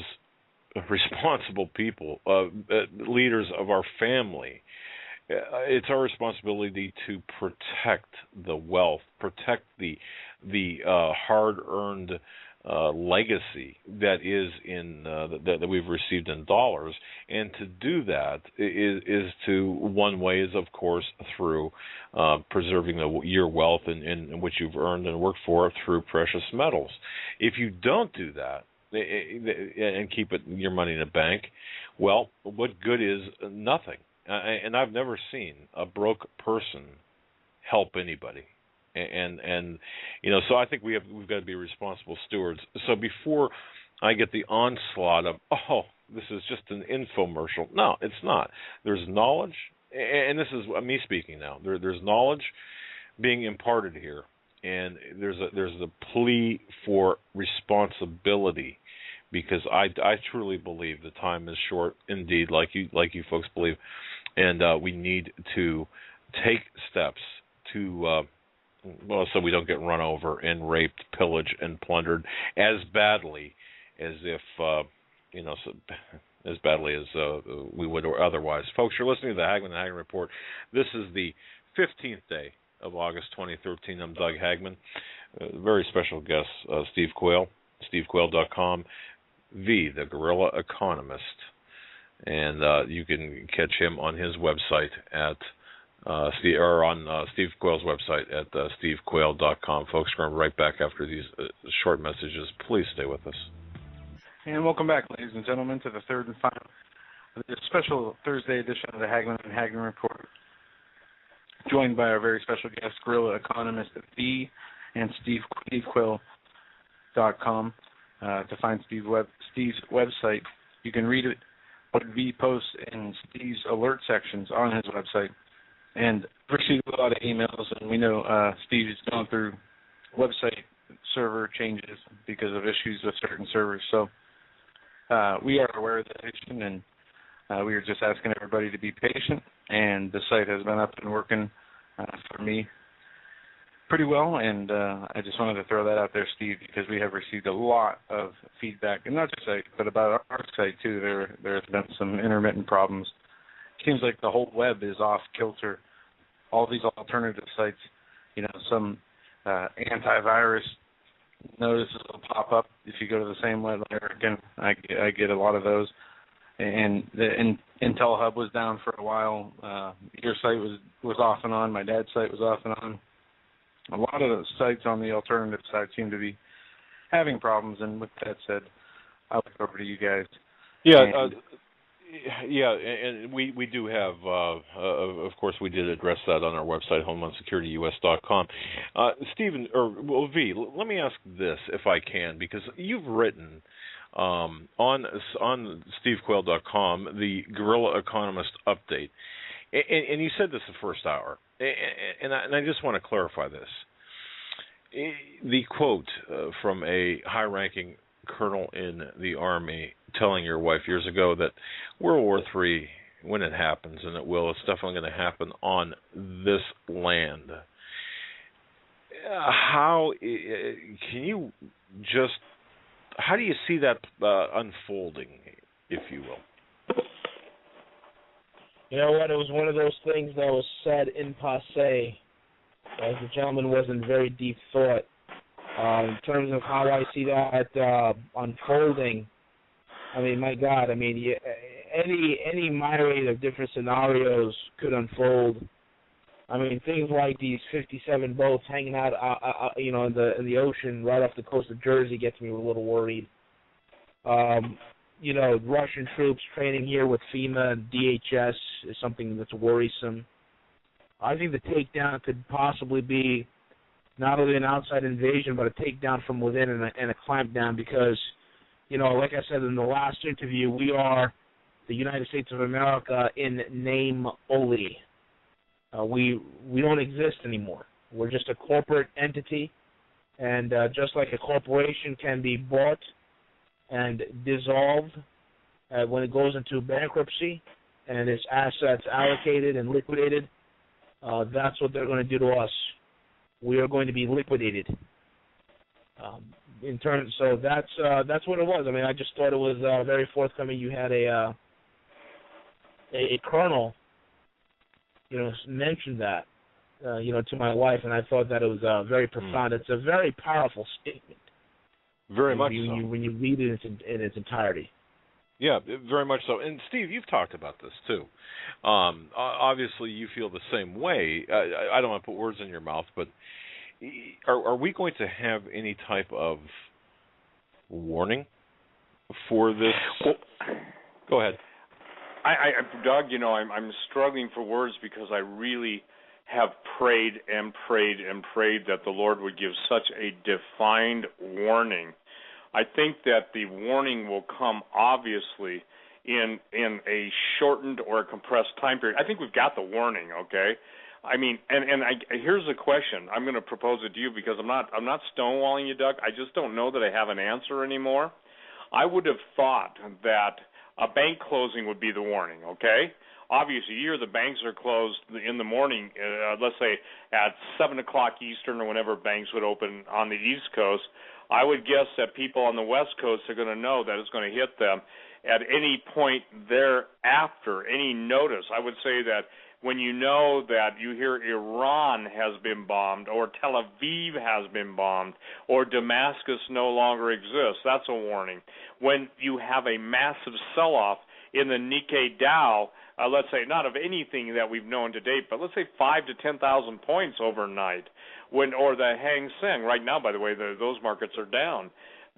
responsible people, leaders of our family, it's our responsibility to protect the wealth, protect the hard-earned legacy that is in that we've received in dollars, and to do that is to one way is of course through preserving your wealth in which you've earned and worked for through precious metals. If you don't do that and keep your money in a bank, well, what good is nothing? And I've never seen a broke person help anybody. And so I think we've got to be responsible stewards. So before I get the onslaught of, this is just an infomercial. No, it's not. There's knowledge, and this is me speaking now. There's knowledge being imparted here, and there's a plea for responsibility because I truly believe the time is short, indeed, like you folks believe, and we need to take steps to so we don't get run over and raped, pillaged, and plundered as badly as if as badly as we would or otherwise. Folks, you're listening to the Hagmann and Hagmann Report. This is the 15th day of August 2013. I'm Doug Hagmann. Very special guest, Steve Quayle, stevequayle.com, V, the Guerrilla Economist. And you can catch him on his website at Steve Quayle's website at stevequayle.com. Folks, we're going to be right back after these short messages. Please stay with us. And welcome back, ladies and gentlemen, to the third and final of this special Thursday edition of the Hagmann and Hagmann Report, joined by our very special guest, Guerrilla Economist at V, and stevequayle.com. To find Steve's website, you can read it, what V posts in Steve's alert sections on his website. And received a lot of emails, and we know Steve is going through website server changes because of issues with certain servers. So we are aware of the issue, and we are just asking everybody to be patient. And the site has been up and working for me pretty well, and I just wanted to throw that out there, Steve, because we have received a lot of feedback, and not just site, but about our site too. There's been some intermittent problems. It seems like the whole web is off kilter. All these alternative sites, some antivirus notices will pop up if you go to the same web. I get a lot of those. And the Intel Hub was down for a while. Your site was off and on. My dad's site was off and on. A lot of the sites on the alternative side seem to be having problems. And with that said, I'll look over to you guys. Yeah. And we do have, of course, we did address that on our website, HomelandSecurityUS.com. Stephen, V, let me ask this, if I can, because you've written on SteveQuayle.com the Guerrilla Economist update, and you said this the first hour, and I just want to clarify this. The quote from a high-ranking colonel in the Army telling your wife years ago that World War III, when it happens, and it will, it's definitely going to happen on this land. How do you see that unfolding, if you will? You know what? It was one of those things that was said in passé, as the gentleman was in very deep thought. In terms of how I see that unfolding, I mean, my God, I mean, any myriad of different scenarios could unfold. I mean, things like these 57 boats hanging out, in the ocean right off the coast of Jersey gets me a little worried. Russian troops training here with FEMA and DHS is something that's worrisome. I think the takedown could possibly be not only an outside invasion, but a takedown from within and a clamp down because, like I said in the last interview, we are the United States of America in name only. We don't exist anymore. We're just a corporate entity, and just like a corporation can be bought and dissolved when it goes into bankruptcy and its assets allocated and liquidated, that's what they're going to do to us. We are going to be liquidated. So that's what it was. I mean, I just thought it was very forthcoming. You had a colonel, mention that, to my wife, and I thought that it was very profound. It's a very powerful statement. Very much so. When you read it in its entirety. Yeah, very much so. And Steve, you've talked about this too. Obviously, you feel the same way. I don't want to put words in your mouth, but are we going to have any type of warning for this? Well, go ahead. Doug, I'm struggling for words because I really have prayed and prayed and prayed that the Lord would give such a defined warning. I think that the warning will come, obviously, in a shortened or a compressed time period. I think we've got the warning, okay? I mean, here's the question. I'm going to propose it to you because I'm not stonewalling you, Doug. I just don't know that I have an answer anymore. I would have thought that a bank closing would be the warning, okay? Obviously, the banks are closed in the morning, let's say at 7 o'clock Eastern or whenever banks would open on the East Coast. I would guess that people on the West Coast are going to know that it's going to hit them at any point thereafter, any notice. I would say that when you know that you hear Iran has been bombed or Tel Aviv has been bombed or Damascus no longer exists, that's a warning. When you have a massive sell-off in the Nikkei Dow, let's say not of anything that we've known to date, but let's say 5,000 to 10,000 points overnight, or the Hang Seng. Right now, by the way, those markets are down.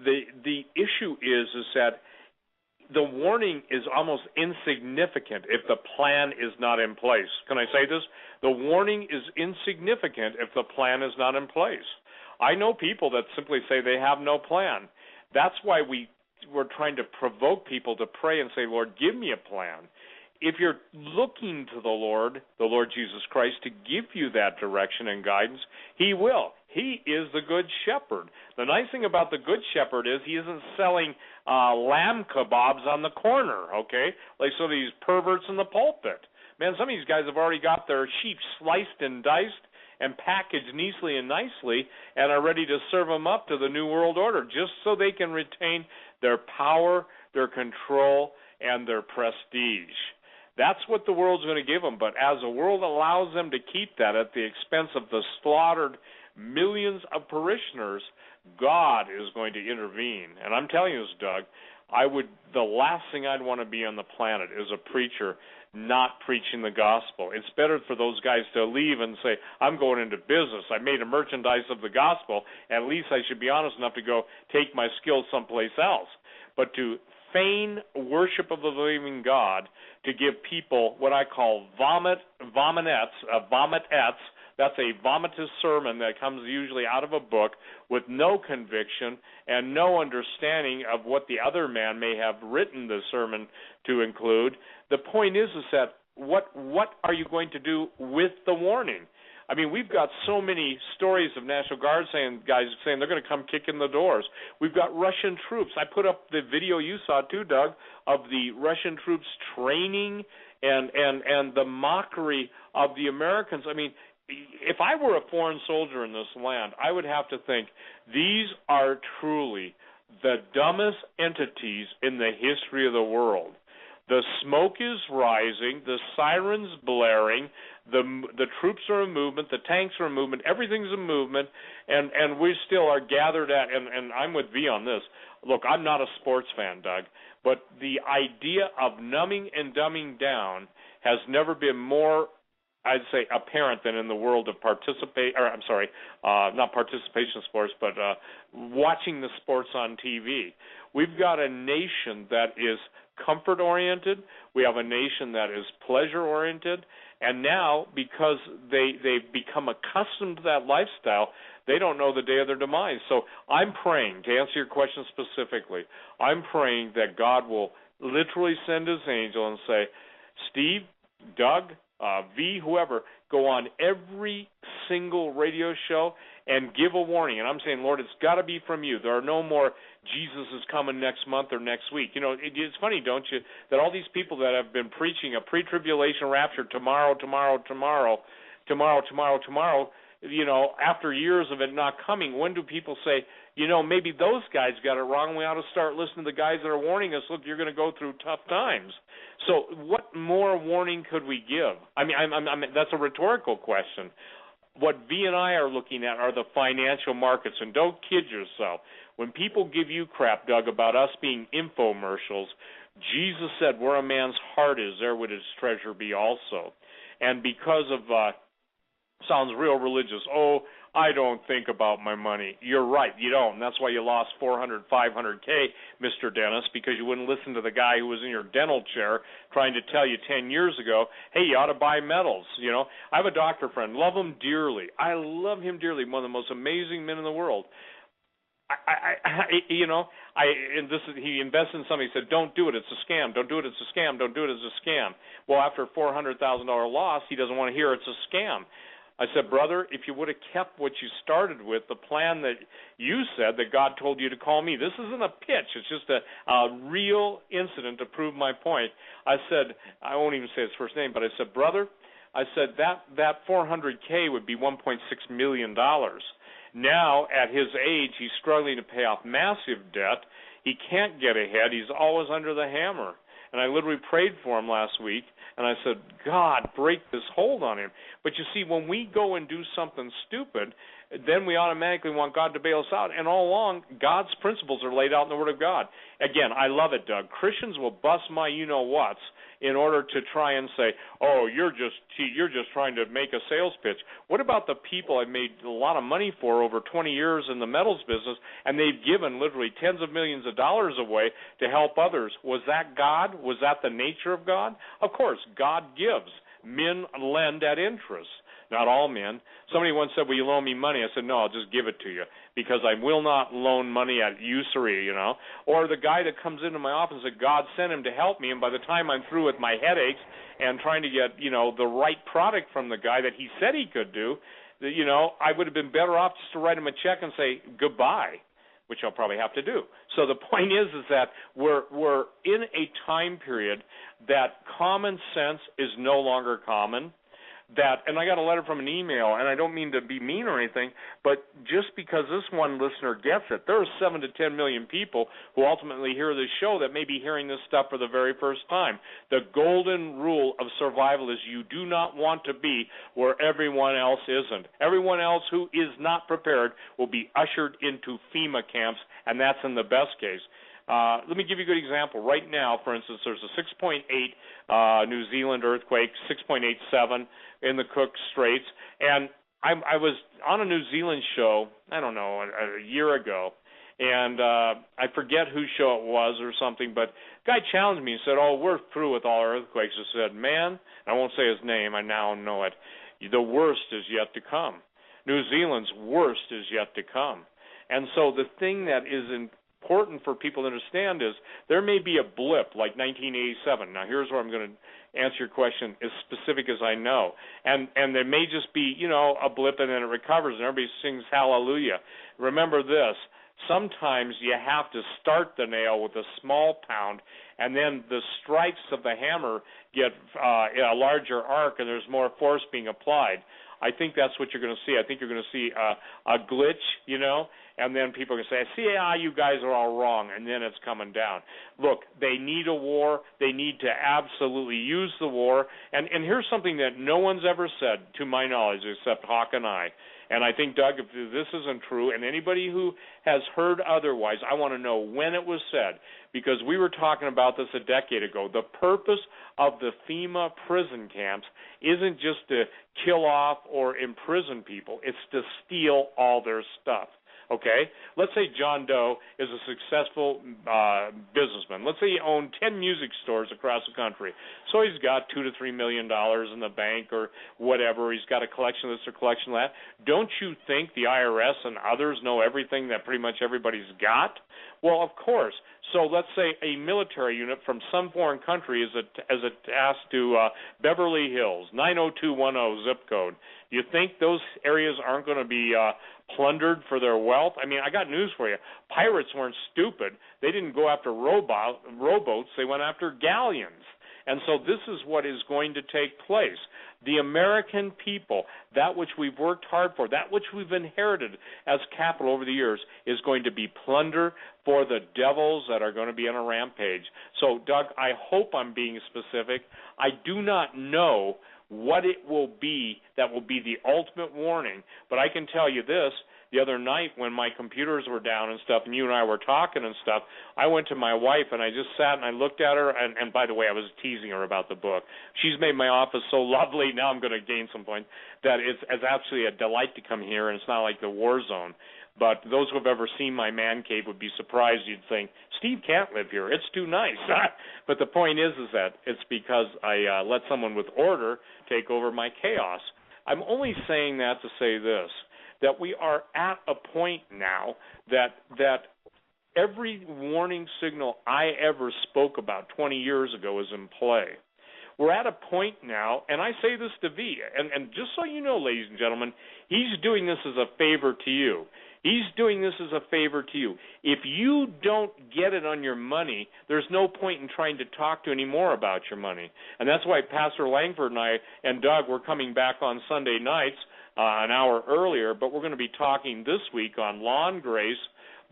The issue is that the warning is almost insignificant if the plan is not in place. Can I say this? The warning is insignificant if the plan is not in place. I know people that simply say they have no plan. That's why we're trying to provoke people to pray and say, Lord, give me a plan. If you're looking to the Lord Jesus Christ, to give you that direction and guidance, He will. He is the Good Shepherd. The nice thing about the Good Shepherd is He isn't selling lamb kebabs on the corner, okay, like some of these perverts in the pulpit. Man, some of these guys have already got their sheep sliced and diced and packaged neatly and nicely and are ready to serve them up to the New World Order just so they can retain their power, their control, and their prestige. That's what the world's going to give them, but as the world allows them to keep that at the expense of the slaughtered millions of parishioners, God is going to intervene. And I'm telling you this, Doug, the last thing I'd want to be on the planet is a preacher not preaching the gospel. It's better for those guys to leave and say, I'm going into business. I made a merchandise of the gospel. At least I should be honest enough to go take my skills someplace else. But to feign worship of the living God, to give people what I call vominettes. That's a vomitous sermon that comes usually out of a book with no conviction and no understanding of what the other man may have written the sermon to include. The point is that what are you going to do with the warning? I mean, we've got so many stories of National Guard guys saying they're going to come kick in the doors. We've got Russian troops. I put up the video you saw too, Doug, of the Russian troops training and the mockery of the Americans. I mean, if I were a foreign soldier in this land, I would have to think these are truly the dumbest entities in the history of the world. The smoke is rising, the sirens blaring, the troops are in movement, the tanks are in movement, everything's in movement, and we still are gathered at, and I'm with V on this. Look, I'm not a sports fan, Doug, but the idea of numbing and dumbing down has never been more, I'd say, apparent than in the world of not participation sports, but watching the sports on TV. We've got a nation that is comfort-oriented. We have a nation that is pleasure-oriented. And now, because they've become accustomed to that lifestyle, they don't know the day of their demise. So I'm praying, to answer your question specifically, I'm praying that God will literally send His angel and say, Steve, Doug, V, whoever, go on every single radio show and give a warning. And I'm saying, Lord, it's got to be from you. There are no more Jesus is coming next month or next week. You know, it's funny, don't you, that all these people that have been preaching a pre-tribulation rapture tomorrow, you know, after years of it not coming, when do people say, you know, maybe those guys got it wrong, we ought to start listening to the guys that are warning us, look, you're going to go through tough times. So what more warning could we give? I mean, that's a rhetorical question. What V and I are looking at are the financial markets, and don't kid yourself. When people give you crap, Doug, about us being infomercials, Jesus said, where a man's heart is, there would his treasure be also. And because of, sounds real religious, I don't think about my money. You're right, you don't. And that's why you lost $400,000, $500K, Mr. Dennis, because you wouldn't listen to the guy who was in your dental chair trying to tell you 10 years ago, hey, you ought to buy metals. You know, I have a doctor friend, love him dearly. I love him dearly, one of the most amazing men in the world. He invested in something. He said, don't do it, it's a scam. Don't do it, it's a scam. Don't do it, it's a scam. Well, after $400,000 loss, he doesn't want to hear it's a scam. I said, brother, if you would have kept what you started with, the plan that you said that God told you to call me, this isn't a pitch. It's just a real incident to prove my point. I said, I won't even say his first name, but I said, brother, I said that $400K would be $1.6 million. Now, at his age, he's struggling to pay off massive debt. He can't get ahead. He's always under the hammer. And I literally prayed for him last week, and I said, God, break this hold on him. But you see, when we go and do something stupid, then we automatically want God to bail us out. And all along, God's principles are laid out in the Word of God. Again, I love it, Doug. Christians will bust my you-know-whats in order to try and say, oh, you're just trying to make a sales pitch. What about the people I've made a lot of money for over 20 years in the metals business, and they've given literally tens of millions of dollars away to help others? Was that God? Was that the nature of God? Of course, God gives. Men lend at interest. Not all men. Somebody once said, will you loan me money? I said, no, I'll just give it to you because I will not loan money at usury, you know. Or the guy that comes into my office and said, God sent him to help me, and by the time I'm through with my headaches and trying to get, you know, the right product from the guy that he said he could do, you know, I would have been better off just to write him a check and say goodbye, which I'll probably have to do. So the point is that we're in a time period that common sense is no longer common. And I got a letter from an email, and I don't mean to be mean or anything, but just because this one listener gets it, there are 7 to 10 million people who ultimately hear this show that may be hearing this stuff for the very first time. The golden rule of survival is you do not want to be where everyone else isn't. Everyone else who is not prepared will be ushered into FEMA camps, and that's in the best case. Let me give you a good example. Right now, for instance, there's a 6.8 New Zealand earthquake, 6.87 in the Cook Straits, and I was on a New Zealand show, I don't know, a year ago, and I forget whose show it was or something, but a guy challenged me and said, oh, we're through with all our earthquakes. I said, man, I won't say his name, I now know it, the worst is yet to come. New Zealand's worst is yet to come. And so the thing that is important for people to understand is there may be a blip like 1987. Now, here's where I'm going to answer your question as specific as I know. And there may just be, you know, a blip and then it recovers and everybody sings hallelujah. Remember this. Sometimes you have to start the nail with a small pound, and then the strikes of the hammer get a larger arc and there's more force being applied. I think that's what you're going to see. I think you're going to see a glitch, you know, and then people are going to say, see, you guys are all wrong, and then it's coming down. Look, they need a war. They need to absolutely use the war. And here's something that no one's ever said, to my knowledge, except Hawk and I. And I think, Doug, if this isn't true, and anybody who has heard otherwise, I want to know when it was said, because we were talking about this a decade ago. The purpose of the FEMA prison camps isn't just to kill off or imprison people. It's to steal all their stuff. Okay? Let's say John Doe is a successful businessman. Let's say he owned 10 music stores across the country. So he's got $2 to $3 million in the bank or whatever. He's got a collection of this or collection of that. Don't you think the IRS and others know everything that pretty much everybody's got? Well, of course. So let's say a military unit from some foreign country is asked to Beverly Hills, 90210 zip code. Do you think those areas aren't going to be plundered for their wealth? I mean, I got news for you. Pirates weren't stupid. They didn't go after rowboats. They went after galleons. And so this is what is going to take place. The American people, that which we've worked hard for, that which we've inherited as capital over the years, is going to be plunder for the devils that are going to be on a rampage. So, Doug, I hope I'm being specific. I do not know what it will be that will be the ultimate warning, but I can tell you this. The other night when my computers were down and stuff and you and I were talking and stuff, I went to my wife and I just sat and I looked at her, and by the way, I was teasing her about the book. She's made my office so lovely, now I'm going to gain some points, that it's actually a delight to come here, and it's not like the war zone. But those who have ever seen my man cave would be surprised. You'd think, Steve can't live here. It's too nice. But the point is that it's because I let someone with order take over my chaos. I'm only saying that to say this, that we are at a point now that every warning signal I ever spoke about 20 years ago is in play. we're at a point now, and I say this to V, and just so you know, ladies and gentlemen, he's doing this as a favor to you. He's doing this as a favor to you. If you don't get it on your money, there's no point in trying to talk to any more about your money. And that's why Pastor Langford and I and Doug, we're coming back on Sunday nights an hour earlier, but we're going to be talking this week on law and grace,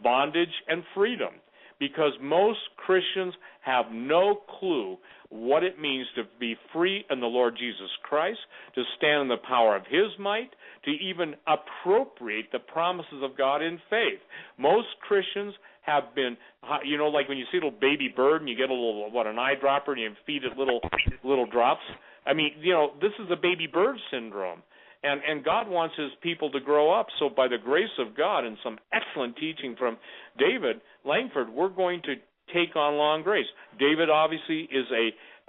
bondage and freedom, because most Christians have no clue what it means to be free in the Lord Jesus Christ, to stand in the power of His might, to even appropriate the promises of God in faith. Most Christians have been, like when you see a little baby bird and you get a little, an eyedropper and you feed it little drops. I mean, this is a baby bird syndrome. And God wants His people to grow up. So by the grace of God and some excellent teaching from David Langford, we're going to take on law and grace. David obviously is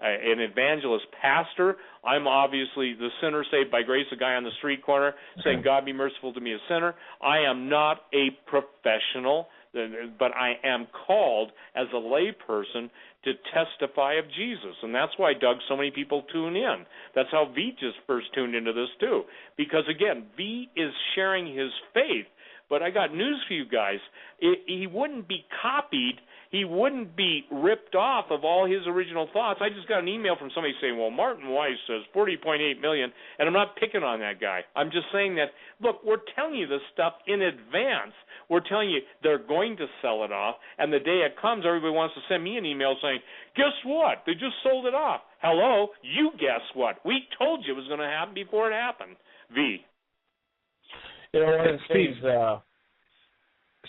an evangelist pastor. I'm obviously the sinner saved by grace, a guy on the street corner saying, God be merciful to me, a sinner. I am not a professional, but I am called as a layperson to testify of Jesus. And that's why, Doug, so many people tune in. That's how V just first tuned into this too. Because, again, V is sharing his faith. But I got news for you guys. He wouldn't be copied. He wouldn't be ripped off of all his original thoughts. I just got an email from somebody saying, well, Martin Weiss says $40.8 million, and I'm not picking on that guy. I'm just saying that, look, we're telling you this stuff in advance. We're telling you they're going to sell it off, and the day it comes, everybody wants to send me an email saying, guess what? They just sold it off. Hello? You guess what? We told you it was going to happen before it happened. V.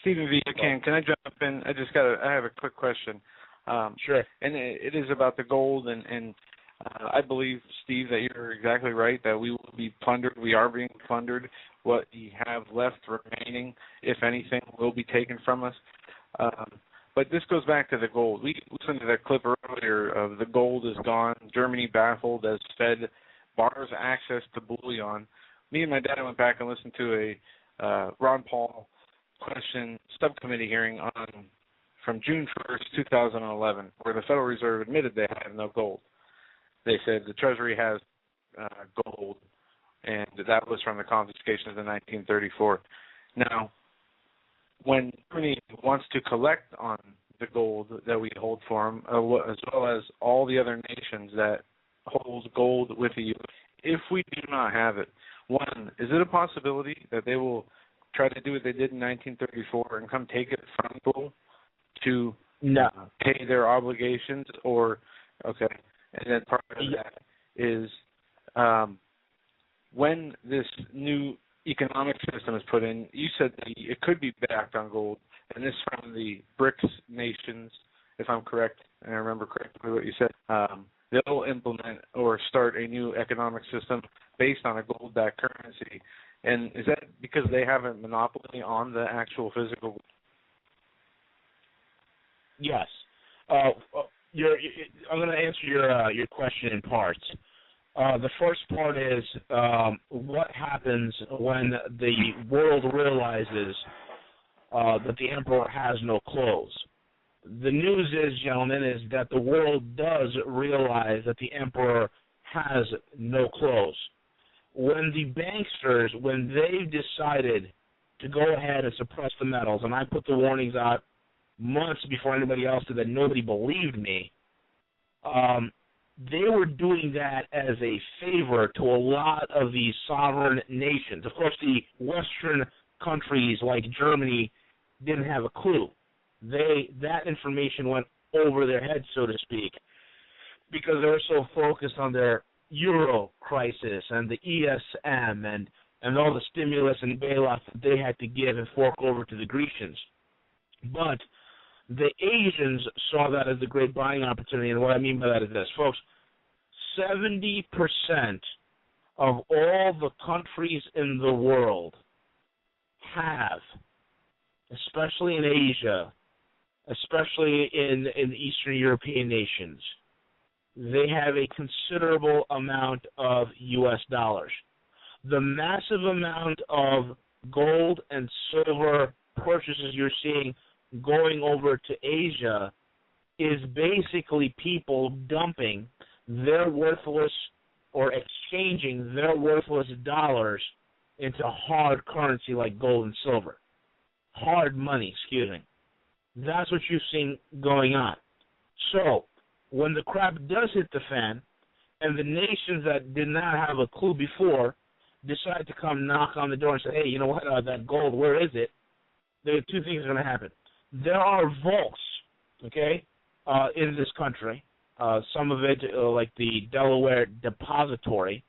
Stephen V, can I jump in? I have a quick question. Sure. And it is about the gold, and I believe, Steve, that you're exactly right, that we will be plundered. We are being plundered. What we have left remaining, if anything, will be taken from us. But this goes back to the gold. We listened to that clip earlier of the gold is gone, Germany baffled as Fed bars access to bullion. Me and my dad went back and listened to a Ron Paul question subcommittee hearing from June 1st, 2011, where the Federal Reserve admitted they had no gold. They said the Treasury has gold, and that was from the confiscations in 1934. Now, when Germany wants to collect on the gold that we hold for them, as well as all the other nations that hold gold with the U.S., if we do not have it, one, is it a possibility that they will try to do what they did in 1934 and come take it from people to pay their obligations? Or, okay, and then part of that is when this new economic system is put in, you said that it could be backed on gold, and this from the BRICS nations, if I'm correct, and I remember correctly what you said. They'll implement or start a new economic system based on a gold-backed currency. And is that because they have a monopoly on the actual physical? Yes. I'm going to answer your question in parts. The first part is what happens when the world realizes that the emperor has no clothes. The news is, gentlemen, is that the world does realize that the emperor has no clothes. When the banksters, when they've decided to go ahead and suppress the metals, and I put the warnings out months before anybody else did that nobody believed me, they were doing that as a favor to a lot of these sovereign nations. Of course, the Western countries like Germany didn't have a clue. That information went over their heads, so to speak, because they were so focused on their Euro crisis and the ESM and all the stimulus and bailouts that they had to give and fork over to the Grecians. But the Asians saw that as a great buying opportunity, and what I mean by that is this, folks, 70% of all the countries in the world have, especially in Asia, especially in the Eastern European nations, they have a considerable amount of U.S. dollars. The massive amount of gold and silver purchases you're seeing going over to Asia is basically people dumping their worthless or exchanging their worthless dollars into hard currency like gold and silver. Hard money, excuse me. That's what you've seen going on. So, when the crap does hit the fan, and the nations that did not have a clue before decide to come knock on the door and say, hey, you know what, that gold, where is it? There are two things are going to happen. There are vaults, okay, in this country. Some of it, like the Delaware Depository,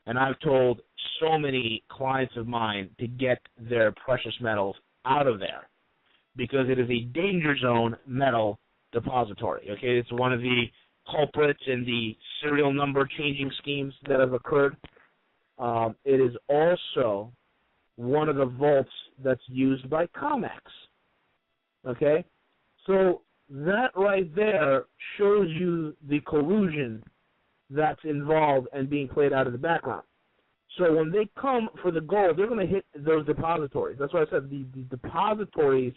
and I've told so many clients of mine to get their precious metals out of there because it is a danger zone metal depository. Okay, it's one of the culprits in the serial number changing schemes that have occurred. It is also one of the vaults that's used by COMEX. Okay, so that right there shows you the collusion that's involved and being played out in the background. So when they come for the gold, they're going to hit those depositories. That's why I said the depositories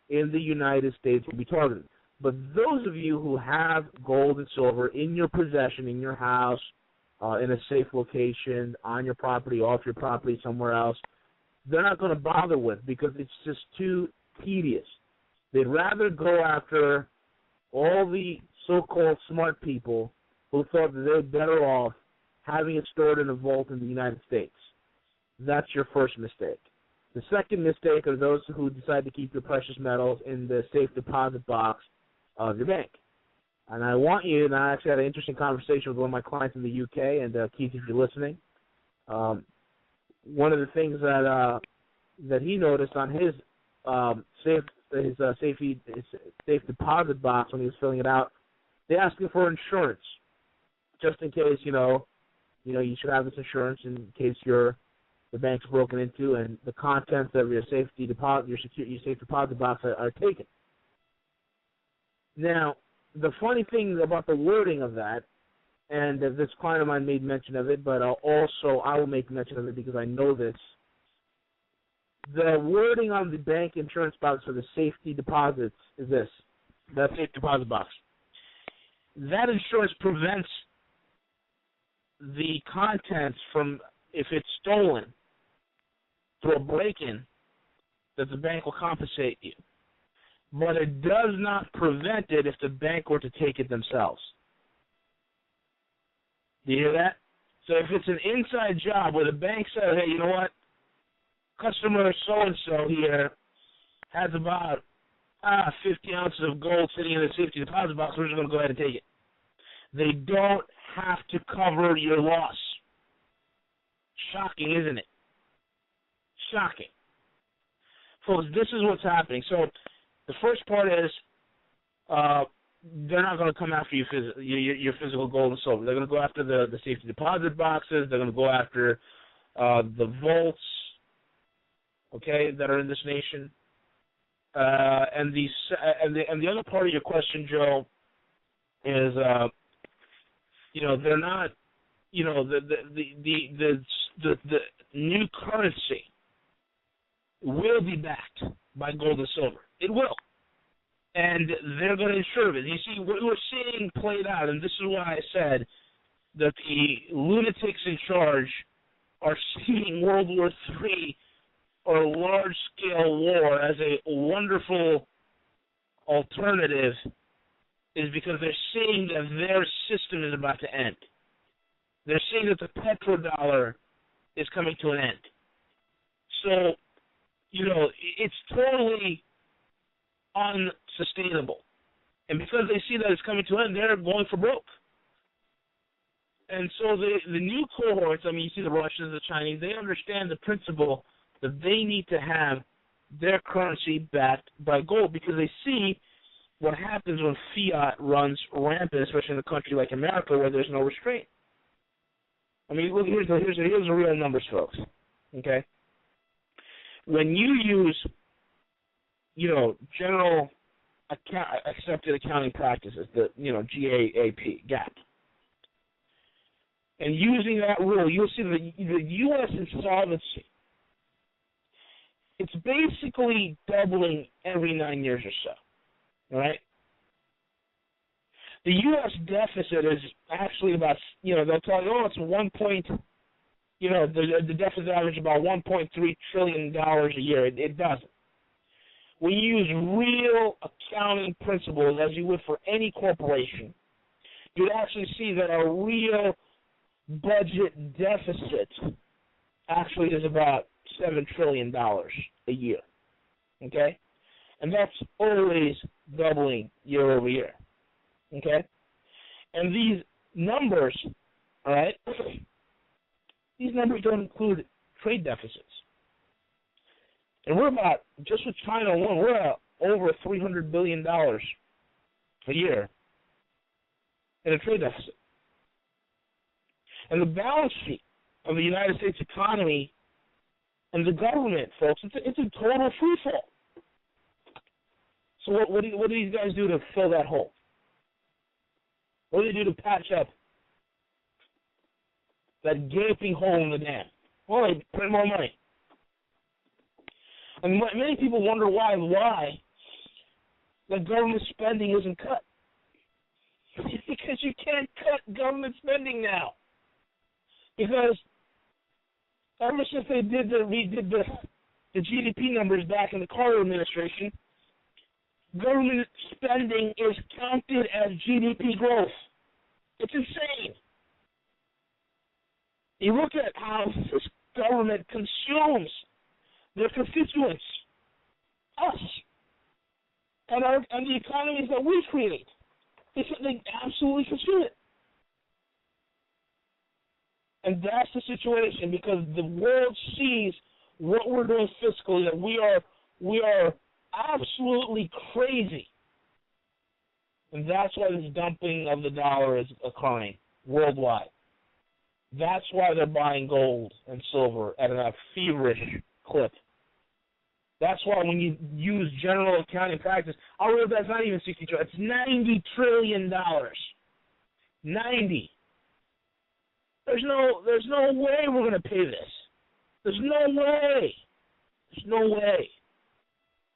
in the United States will be targeted. But those of you who have gold and silver in your possession, in your house, in a safe location, on your property, off your property, somewhere else, they're not going to bother with because it's just too tedious. They'd rather go after all the so-called smart people who thought that they're better off having it stored in a vault in the United States. That's your first mistake. The second mistake are those who decide to keep your precious metals in the safe deposit box of your bank. And I want you, and I actually had an interesting conversation with one of my clients in the UK, and Keith, if you're listening, one of the things that he noticed on his safe deposit box when he was filling it out, they asked him for insurance, just in case, you should have this insurance in case the bank's broken into and the contents of your safe deposit box are taken. Now, the funny thing about the wording of that, and this client of mine made mention of it, but also I will make mention of it because I know this. The wording on the bank insurance box for the safety deposits is this, that safe deposit box. That insurance prevents the contents from, if it's stolen through a break-in, that the bank will compensate you. But it does not prevent it if the bank were to take it themselves. Do you hear that? So if it's an inside job where the bank says, hey, you know what, customer so-and-so here has about 50 ounces of gold sitting in the safety deposit box, we're just going to go ahead and take it. They don't have to cover your loss. Shocking, isn't it? Shocking. Folks, this is what's happening. So the first part is they're not going to come after your physical gold and silver. They're going to go after the safety deposit boxes. They're going to go after the vaults, okay, that are in this nation. And the other part of your question, Joe, is they're not, the new currency will be backed by gold and silver. It will. And they're going to insure it. You see, what we're seeing played out, and this is why I said that the lunatics in charge are seeing World War III or large-scale war as a wonderful alternative, is because they're seeing that their system is about to end. They're seeing that the petrodollar is coming to an end. So, it's totally unsustainable. And because they see that it's coming to an end, they're going for broke. And so the new cohorts, you see the Russians, the Chinese, they understand the principle that they need to have their currency backed by gold because they see what happens when fiat runs rampant, especially in a country like America where there's no restraint. Look, here's the real numbers, folks. Okay? When you use, general accepted accounting practices, the, GAAP, and using that rule, you'll see that the U.S. insolvency, it's basically doubling every 9 years or so. All right? The U.S. deficit is actually about, they'll tell you, it's the deficit average about $1.3 trillion a year. It doesn't. When you use real accounting principles, as you would for any corporation, you'd actually see that a real budget deficit actually is about $7 trillion a year. Okay? And that's always doubling year over year. Okay? And these numbers, all right, these numbers don't include trade deficits. And we're about, just with China alone, we're at over $300 billion a year in a trade deficit. And the balance sheet of the United States economy and the government, folks, it's a total free fall. So what do these guys do to fill that hole? What do they do to patch up that gaping hole in the dam? Well, they print more money. And many people wonder why the government spending isn't cut. It's because you can't cut government spending now. Because ever since they redid the GDP numbers back in the Carter administration, government spending is counted as GDP growth. It's insane. You look at how this government consumes their constituents, us, and the economies that we create. They absolutely consume it. And that's the situation, because the world sees what we're doing fiscally, that we are absolutely crazy. And that's why this dumping of the dollar is occurring worldwide. That's why they're buying gold and silver at a feverish clip. That's why when you use general accounting practice, I'll realize that's not even 60 trillion. It's $90 trillion. 90. There's no way we're going to pay this. There's no way. There's no way.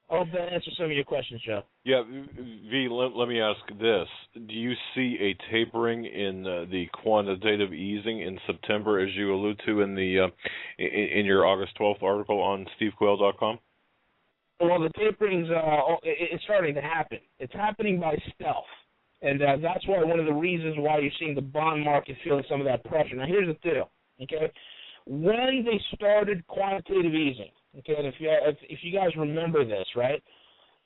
I hope that answers some of your questions, Joe. Yeah, V, let me ask this. Do you see a tapering in the quantitative easing in September, as you allude to in in your August 12th article on stevequayle.com? Well, the tapering's it's starting to happen. It's happening by stealth. And that's why one of the reasons why you're seeing the bond market feeling some of that pressure. Now, here's the deal, okay? When they started quantitative easing, okay, and if you guys remember this, right?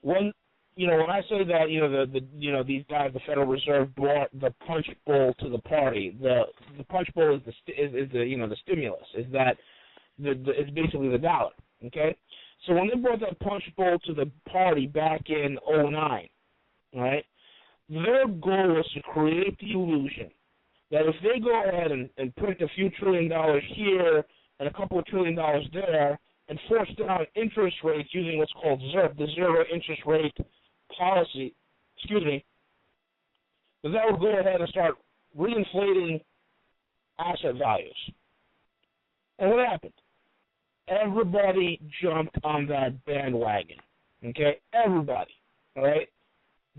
When I say that these guys, the Federal Reserve, brought the punch bowl to the party. The punch bowl is the stimulus. It's basically the dollar, okay? So when they brought that punch bowl to the party back in 2009, right? Their goal was to create the illusion that if they go ahead and print a few $1 trillion here and a couple of $1 trillion there and force down interest rates using what's called ZIRP, the zero interest rate policy, that would go ahead and start reinflating asset values. And what happened? Everybody jumped on that bandwagon, okay? Everybody, all right?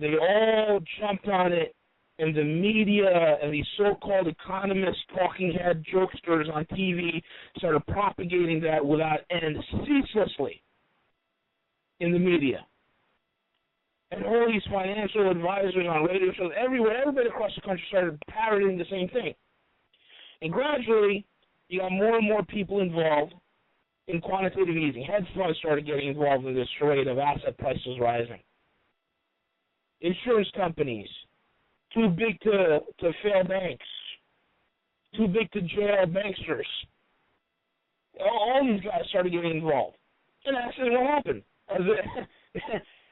They all jumped on it, and the media and these so-called economists, talking head jokesters on TV started propagating that without end ceaselessly in the media. And all these financial advisors on radio shows everywhere, everybody across the country started parroting the same thing. And gradually, you got more and more people involved in quantitative easing. Hedge funds started getting involved in this charade of asset prices rising. Insurance companies, too big to fail banks, too big to jail banksters. All these guys started getting involved. And actually, what happened?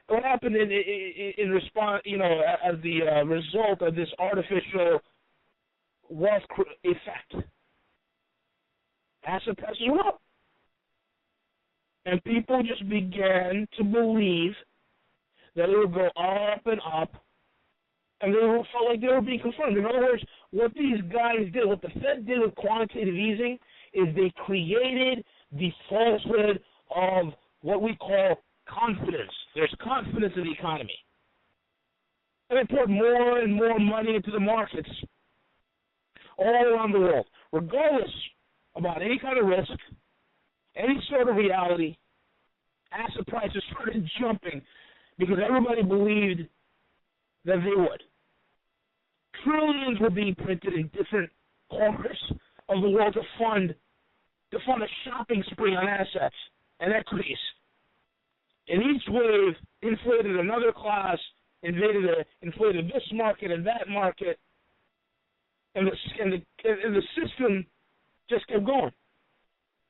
What happened in response, as the result of this artificial wealth effect? Asset prices went up. And people just began to believe that it would go up and up, and they felt like they were being confirmed. In other words, what these guys did, what the Fed did with quantitative easing, is they created the falsehood of what we call confidence. There's confidence in the economy. And they poured more and more money into the markets all around the world, regardless about any kind of risk, any sort of reality. Asset prices started jumping because everybody believed that they would. Trillions were being printed in different corners of the world to fund a shopping spree on assets and equities. And each wave inflated another class, inflated this market and that market, and the system just kept going.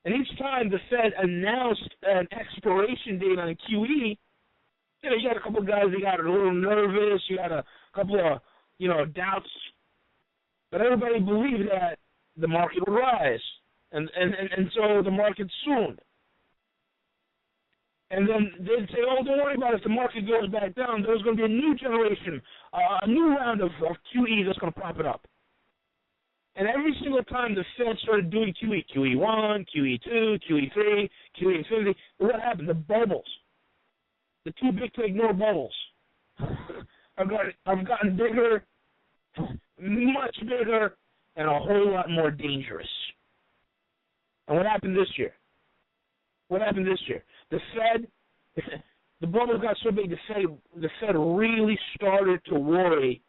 And each time the Fed announced an expiration date on QE, you got a couple of guys that got a little nervous, you had a couple of, doubts, but everybody believed that the market would rise, and so the market swooned. And then they'd say, oh, don't worry about it, if the market goes back down, there's going to be a new generation, a new round of QE that's going to prop it up. And every single time the Fed started doing QE, QE1, QE2, QE3, QE infinity, what happened? The bubbles, the too big to ignore bubbles, have gotten bigger, much bigger, and a whole lot more dangerous. And what happened this year? The Fed, the bubble got so big, the Fed really started to worry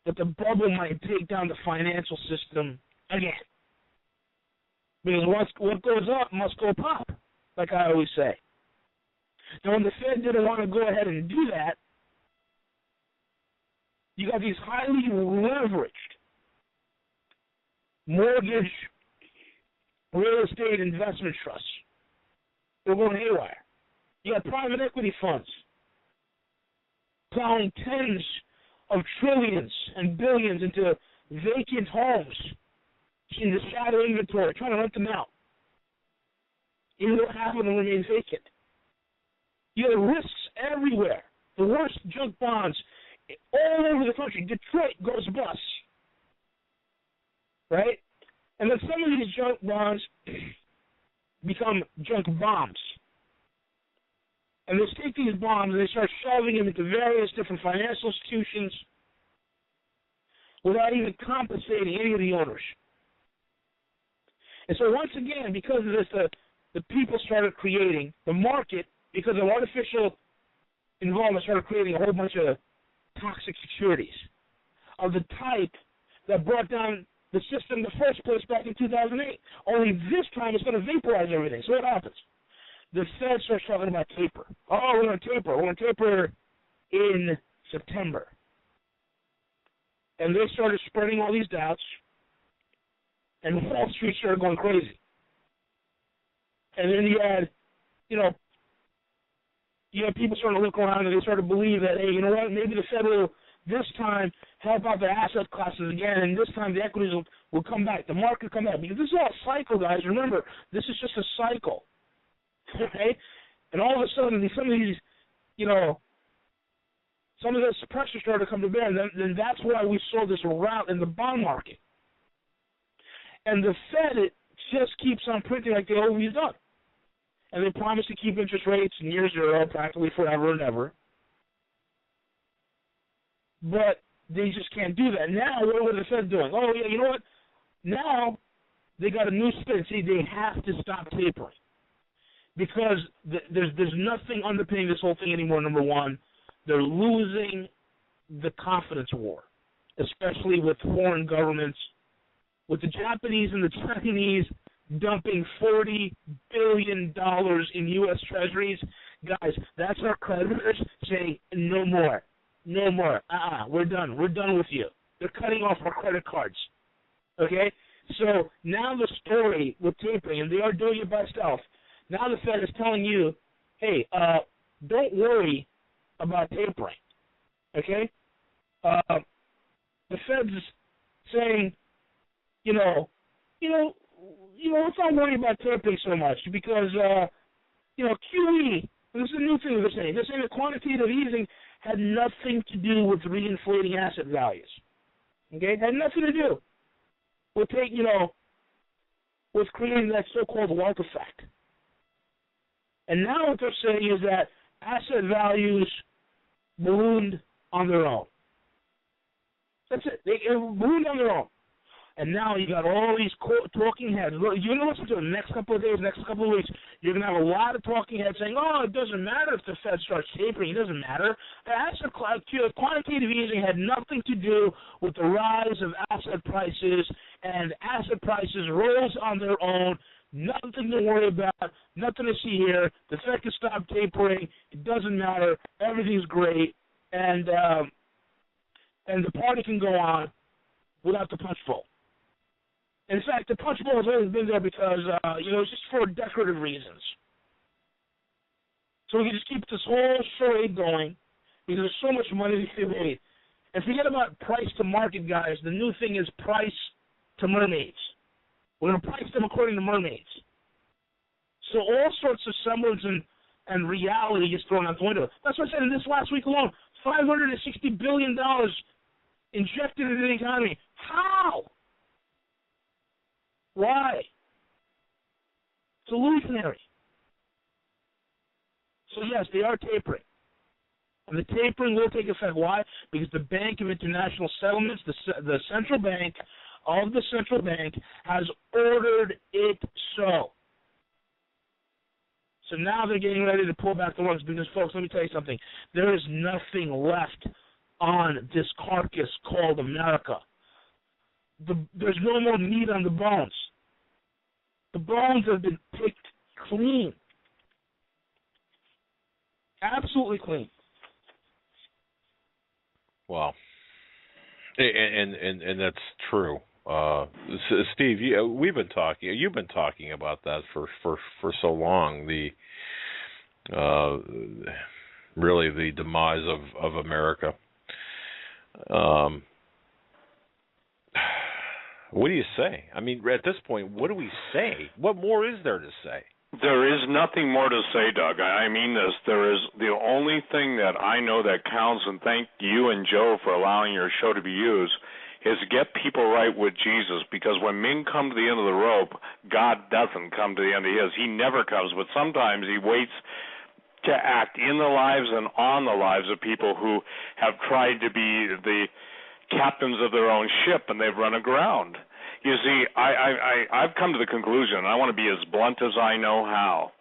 that the bubble might take down the financial system again. Because what goes up must go pop, like I always say. Now, when the Fed didn't want to go ahead and do that, you got these highly leveraged mortgage real estate investment trusts. They're going haywire. You got private equity funds plowing tens of trillions and billions into vacant homes in the shadow inventory, trying to rent them out. Even though half of them remain vacant. You have risks everywhere. The worst junk bonds all over the country. Detroit goes bust. Right? And then some of these junk bonds become junk bombs. And they take these bombs and they start shoving them into various different financial institutions without even compensating any of the owners. And so once again, because of this, the people started creating, the market, because of artificial involvement, started creating a whole bunch of toxic securities of the type that brought down the system in the first place back in 2008. Only this time it's going to vaporize everything. So what happens? The Fed starts talking about taper. Oh, we're going to taper. We're going to taper in September. And they started spreading all these doubts, and Wall Street started going crazy. And then you had people starting to look around and they started to believe that, hey, you know what, maybe the Fed will this time help out the asset classes again, and this time the equities will come back, the market will come back. Because this is all a cycle, guys. Remember, this is just a cycle. Okay? And all of a sudden, some of this pressure started to come to bear, and then that's why we saw this rout in the bond market. And the Fed, it just keeps on printing like they always done. And they promise to keep interest rates near zero practically forever and ever. But they just can't do that. Now, what are the Fed doing? Oh, yeah, you know what? Now, they got a new spin. See, they have to stop tapering. Because there's nothing underpinning this whole thing anymore, number one. They're losing the confidence war, especially with foreign governments, with the Japanese and the Chinese dumping $40 billion in U.S. Treasuries. Guys, that's our creditors saying, no more. No more. We're done. We're done with you. They're cutting off our credit cards. Okay? So now the story with tapering, and they are doing it by stealth. Now the Fed is telling you, hey, don't worry about tapering. Okay? The Fed's saying, let's not worry about tapering so much because, QE, this is a new thing they're saying. They're saying that quantitative easing had nothing to do with reinflating asset values. Okay? It had nothing to do with with creating that so-called wealth effect. And now what they're saying is that asset values ballooned on their own. That's it. They ballooned on their own. And now you got all these talking heads. You're going to listen to the next couple of days, next couple of weeks. You're going to have a lot of talking heads saying, oh, it doesn't matter if the Fed starts tapering. It doesn't matter. Quantitative easing had nothing to do with the rise of asset prices, and asset prices rose on their own. Nothing to worry about. Nothing to see here. The Fed can stop tapering. It doesn't matter. Everything's great. And the party can go on without the punch bowl. In fact, the punch bowl has always been there because, it's just for decorative reasons. So we can just keep this whole charade going because there's so much money to be made. And forget about price to market, guys. The new thing is price to mermaids. We're going to price them according to mermaids. So all sorts of semblance and reality is thrown out the window. That's what I said in this last week alone. $560 billion injected into the economy. How? Why? It's illusionary. So yes, they are tapering. And the tapering will take effect. Why? Because the Bank of International Settlements, the central bank of the central bank, has ordered it so. So now they're getting ready to pull back the lungs because, folks, let me tell you something. There is nothing left on this carcass called America. There's no more meat on the bones. The bones have been picked clean. Absolutely clean. Wow. And that's true. Steve, you've been talking about that for so long. Really the demise of America. What do you say? I mean, at this point, what do we say? What more is there to say? There is nothing more to say, Doug. I mean this. There is the only thing that I know that counts, and thank you and Joe for allowing your show to be used, is get people right with Jesus, because when men come to the end of the rope, God doesn't come to the end of his. He never comes, but sometimes he waits to act in the lives and on the lives of people who have tried to be the captains of their own ship and they've run aground. You see, I've come to the conclusion, and I want to be as blunt as I know how.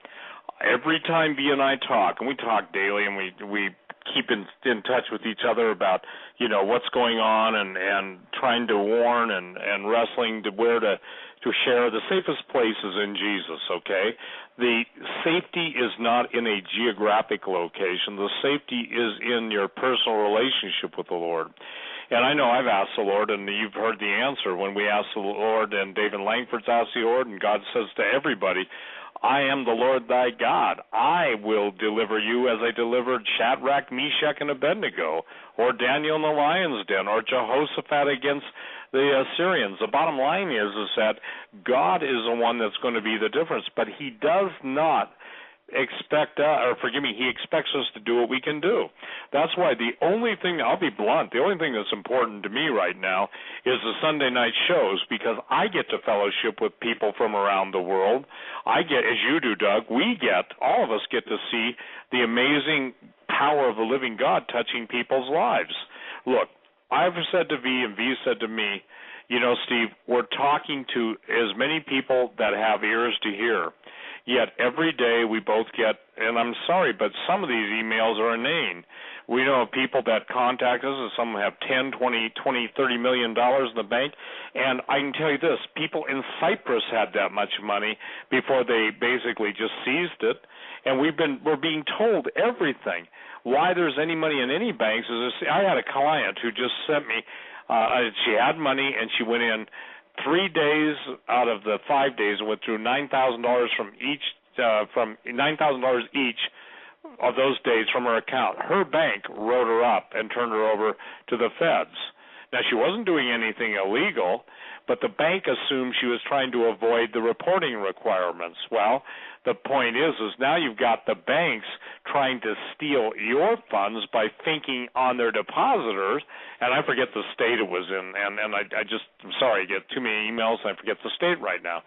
Every time V and I talk, and we talk daily, and we keep in touch with each other about, what's going on and trying to warn and wrestling to where to share. The safest place is in Jesus, okay? The safety is not in a geographic location. The safety is in your personal relationship with the Lord. And I know I've asked the Lord, and you've heard the answer when we asked the Lord, and David Langford's asked the Lord, and God says to everybody, I am the Lord thy God. I will deliver you as I delivered Shadrach, Meshach, and Abednego, or Daniel in the lion's den, or Jehoshaphat against the Assyrians. The bottom line is that God is the one that's going to be the difference, but he does not he expects us to do what we can do. That's why the only thing, I'll be blunt, the only thing that's important to me right now is the Sunday night shows, because I get to fellowship with people from around the world. I get, as you do, Doug, all of us get to see the amazing power of the living God touching people's lives. Look, I've said to V, and V said to me, Steve, we're talking to as many people that have ears to hear. Yet every day we both get, and I'm sorry, but some of these emails are inane. We know of people that contact us, and some have $10, $20, $30 million in the bank. And I can tell you this, people in Cyprus had that much money before they basically just seized it. And we're being told everything. Why there's any money in any banks is this. I had a client who just sent me, she had money, and she went in 3 days out of the 5 days and withdrew $9,000 from $9,000 each of those days from her account. Her bank wrote her up and turned her over to the feds. Now, she wasn't doing anything illegal, but the bank assumed she was trying to avoid the reporting requirements. Well, the point is now you've got the banks trying to steal your funds by thinking on their depositors, and I forget the state it was in, and I'm sorry, I get too many emails and I forget the state right now.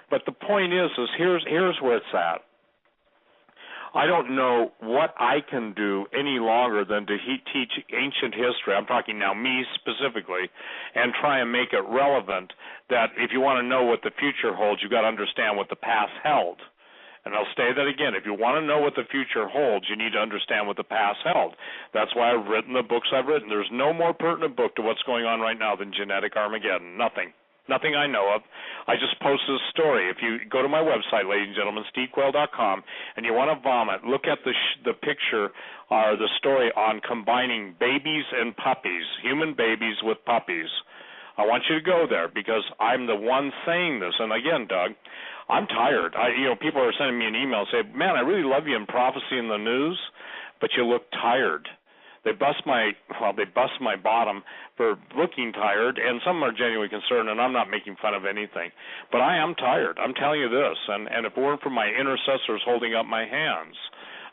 But the point is here's where it's at. I don't know what I can do any longer than to teach ancient history. I'm talking now me specifically, and try and make it relevant that if you want to know what the future holds, you've got to understand what the past held. And I'll say that again. If you want to know what the future holds, you need to understand what the past held. That's why I've written the books I've written. There's no more pertinent book to what's going on right now than Genetic Armageddon. Nothing I know of. I just posted a story. If you go to my website, ladies and gentlemen, stevequayle.com, and you want to vomit, look at the picture or the story on combining babies and puppies, human babies with puppies. I want you to go there because I'm the one saying this. And again, Doug, I'm tired. People are sending me an email and say, man, I really love you in prophecy in the news, but you look tired. They bust my bottom for looking tired, and some are genuinely concerned, and I'm not making fun of anything. But I am tired. I'm telling you this, and if it weren't for my intercessors holding up my hands,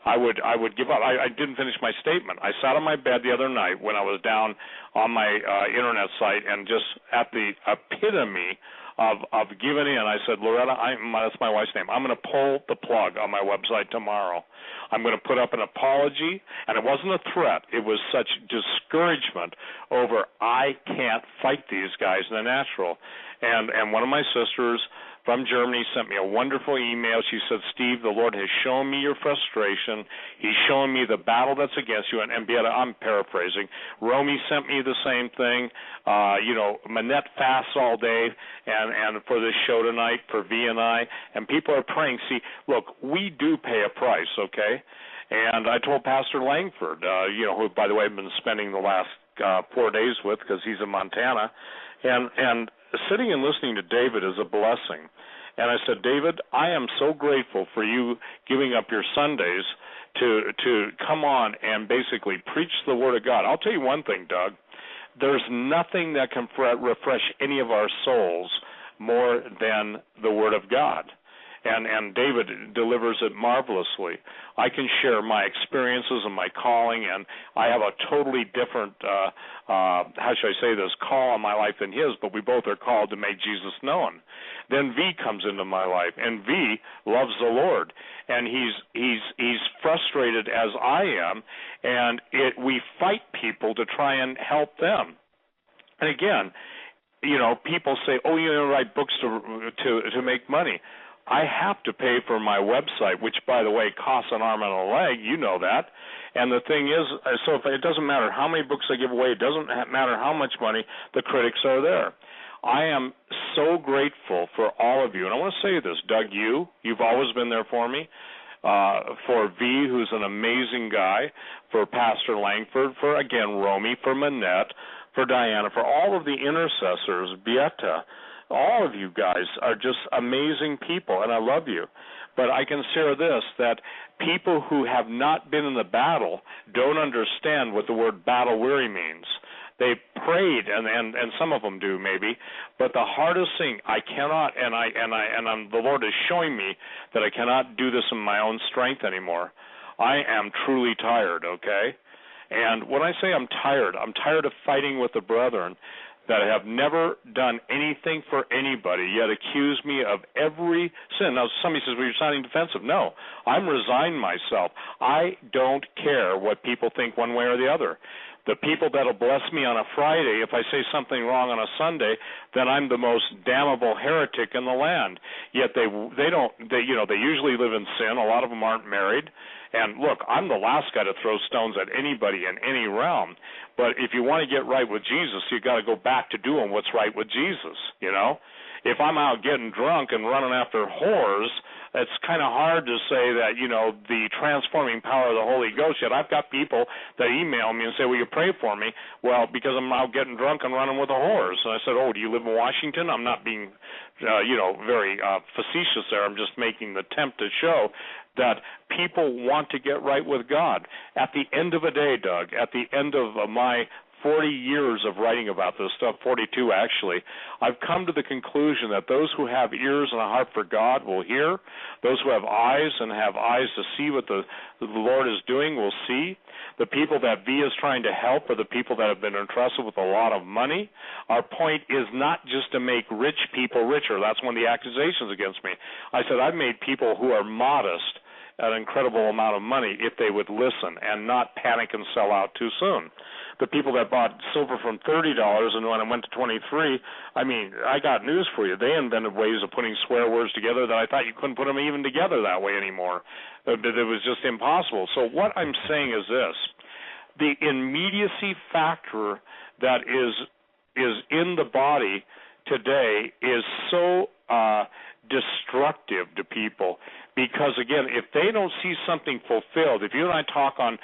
I would give up. I didn't finish my statement. I sat on my bed the other night when I was down on my internet site and just at the epitome of giving in. I said, Loretta, that's my wife's name. I'm going to pull the plug on my website tomorrow. I'm going to put up an apology, and it wasn't a threat. It was such discouragement over I can't fight these guys in the natural. And one of my sisters from Germany sent me a wonderful email. She said, Steve, the Lord has shown me your frustration. He's shown me the battle that's against you. And Beata, I'm paraphrasing. Romy sent me the same thing. Manette fasts all day and for this show tonight, for V and I, and people are praying. See, look, we do pay a price, okay? And I told Pastor Langford, who, by the way, I've been spending the last 4 days with because he's in Montana, and sitting and listening to David is a blessing. And I said, David, I am so grateful for you giving up your Sundays to come on and basically preach the Word of God. I'll tell you one thing, Doug. There's nothing that can refresh any of our souls more than the Word of God. And David delivers it marvelously. I can share my experiences and my calling, and I have a totally different, how should I say this, call on my life than his, but we both are called to make Jesus known. Then V comes into my life, and V loves the Lord, and he's frustrated as I am, and we fight people to try and help them. And again, people say, oh, you write books to make money. I have to pay for my website, which, by the way, costs an arm and a leg. You know that. And the thing is, so it doesn't matter how many books I give away. It doesn't matter how much money. The critics are there. I am so grateful for all of you. And I want to say this, Doug, you've always been there for me. For V, who's an amazing guy, for Pastor Langford, for, again, Romy, for Manette, for Diana, for all of the intercessors, Beata. All of you guys are just amazing people, and I love you. But I can share this, that people who have not been in the battle don't understand what the word battle-weary means. They prayed, and some of them do maybe, but the hardest thing, I cannot, the Lord is showing me that I cannot do this in my own strength anymore. I am truly tired, okay? And when I say I'm tired of fighting with the brethren that have never done anything for anybody, yet accuse me of every sin. Now, somebody says, well, you're sounding defensive. No, I'm resigned myself. I don't care what people think one way or the other. The people that will bless me on a Friday, if I say something wrong on a Sunday, then I'm the most damnable heretic in the land. Yet they usually live in sin. A lot of them aren't married. And look, I'm the last guy to throw stones at anybody in any realm. But if you want to get right with Jesus, you got to go back to doing what's right with Jesus, If I'm out getting drunk and running after whores, it's kind of hard to say that, the transforming power of the Holy Ghost. Yet I've got people that email me and say, will you pray for me? Well, because I'm out getting drunk and running with the whores. And I said, oh, do you live in Washington? I'm not being, very facetious there. I'm just making the attempt to show that people want to get right with God. At the end of a day, Doug, at the end of my 40 years of writing about this stuff, 42 actually, I've come to the conclusion that those who have ears and a heart for God will hear. Those who have eyes and have eyes to see what the Lord is doing will see. The people that V is trying to help are the people that have been entrusted with a lot of money. Our point is not just to make rich people richer. That's one of the accusations against me. I said I've made people who are modest an incredible amount of money if they would listen and not panic and sell out too soon. The people that bought silver from $30 and when it went to $23, I mean, I got news for you. They invented ways of putting swear words together that I thought you couldn't put them even together that way anymore. It was just impossible. So what I'm saying is this. The immediacy factor that is in the body today is so destructive to people because, again, if they don't see something fulfilled, if you and I talk on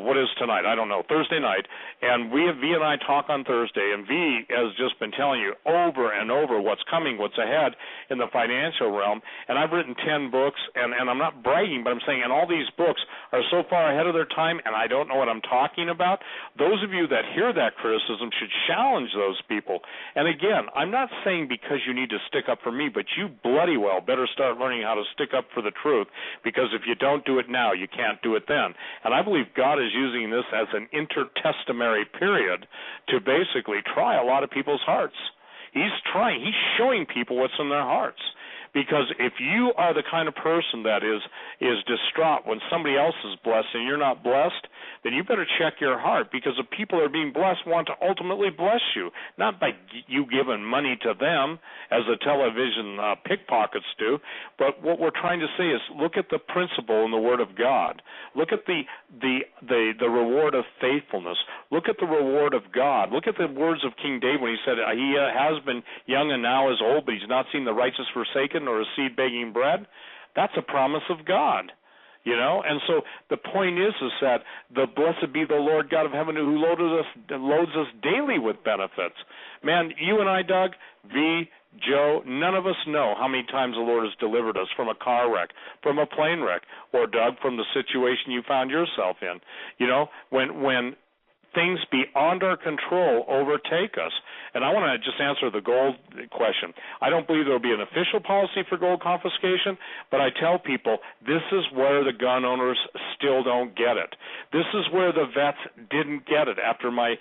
what is tonight, I don't know, Thursday night, and V and I talk on Thursday, and V has just been telling you over and over what's coming, what's ahead in the financial realm, and I've written 10 books, and I'm not bragging, but I'm saying, and all these books are so far ahead of their time, and I don't know what I'm talking about. Those of you that hear that criticism should challenge those people. And again, I'm not saying because you need to stick up for me, but you bloody well better start learning how to stick up for the truth, because if you don't do it now, you can't do it then. And I believe God is using this as an intertestamental period to basically try a lot of people's hearts. He's showing people what's in their hearts. Because if you are the kind of person that is distraught when somebody else is blessed and you're not blessed, then you better check your heart, because the people that are being blessed want to ultimately bless you, not by you giving money to them as the television pickpockets do. But what we're trying to say is look at the principle in the Word of God. Look at the reward of faithfulness. Look at the reward of God. Look at the words of King David when he said, he has been young and now is old, but he's not seen the righteous forsaken or a seed begging bread. That's a promise of God, you know. And so the point is that the blessed be the Lord God of heaven, who loads us daily with benefits. Man, you and I, Doug, V, Joe, none of us know how many times the Lord has delivered us from a car wreck, from a plane wreck, or, Doug, from the situation you found yourself in. You know, when things beyond our control overtake us. And I want to just answer the gold question. I don't believe there will be an official policy for gold confiscation, but I tell people this is where the gun owners still don't get it. This is where the vets didn't get it after my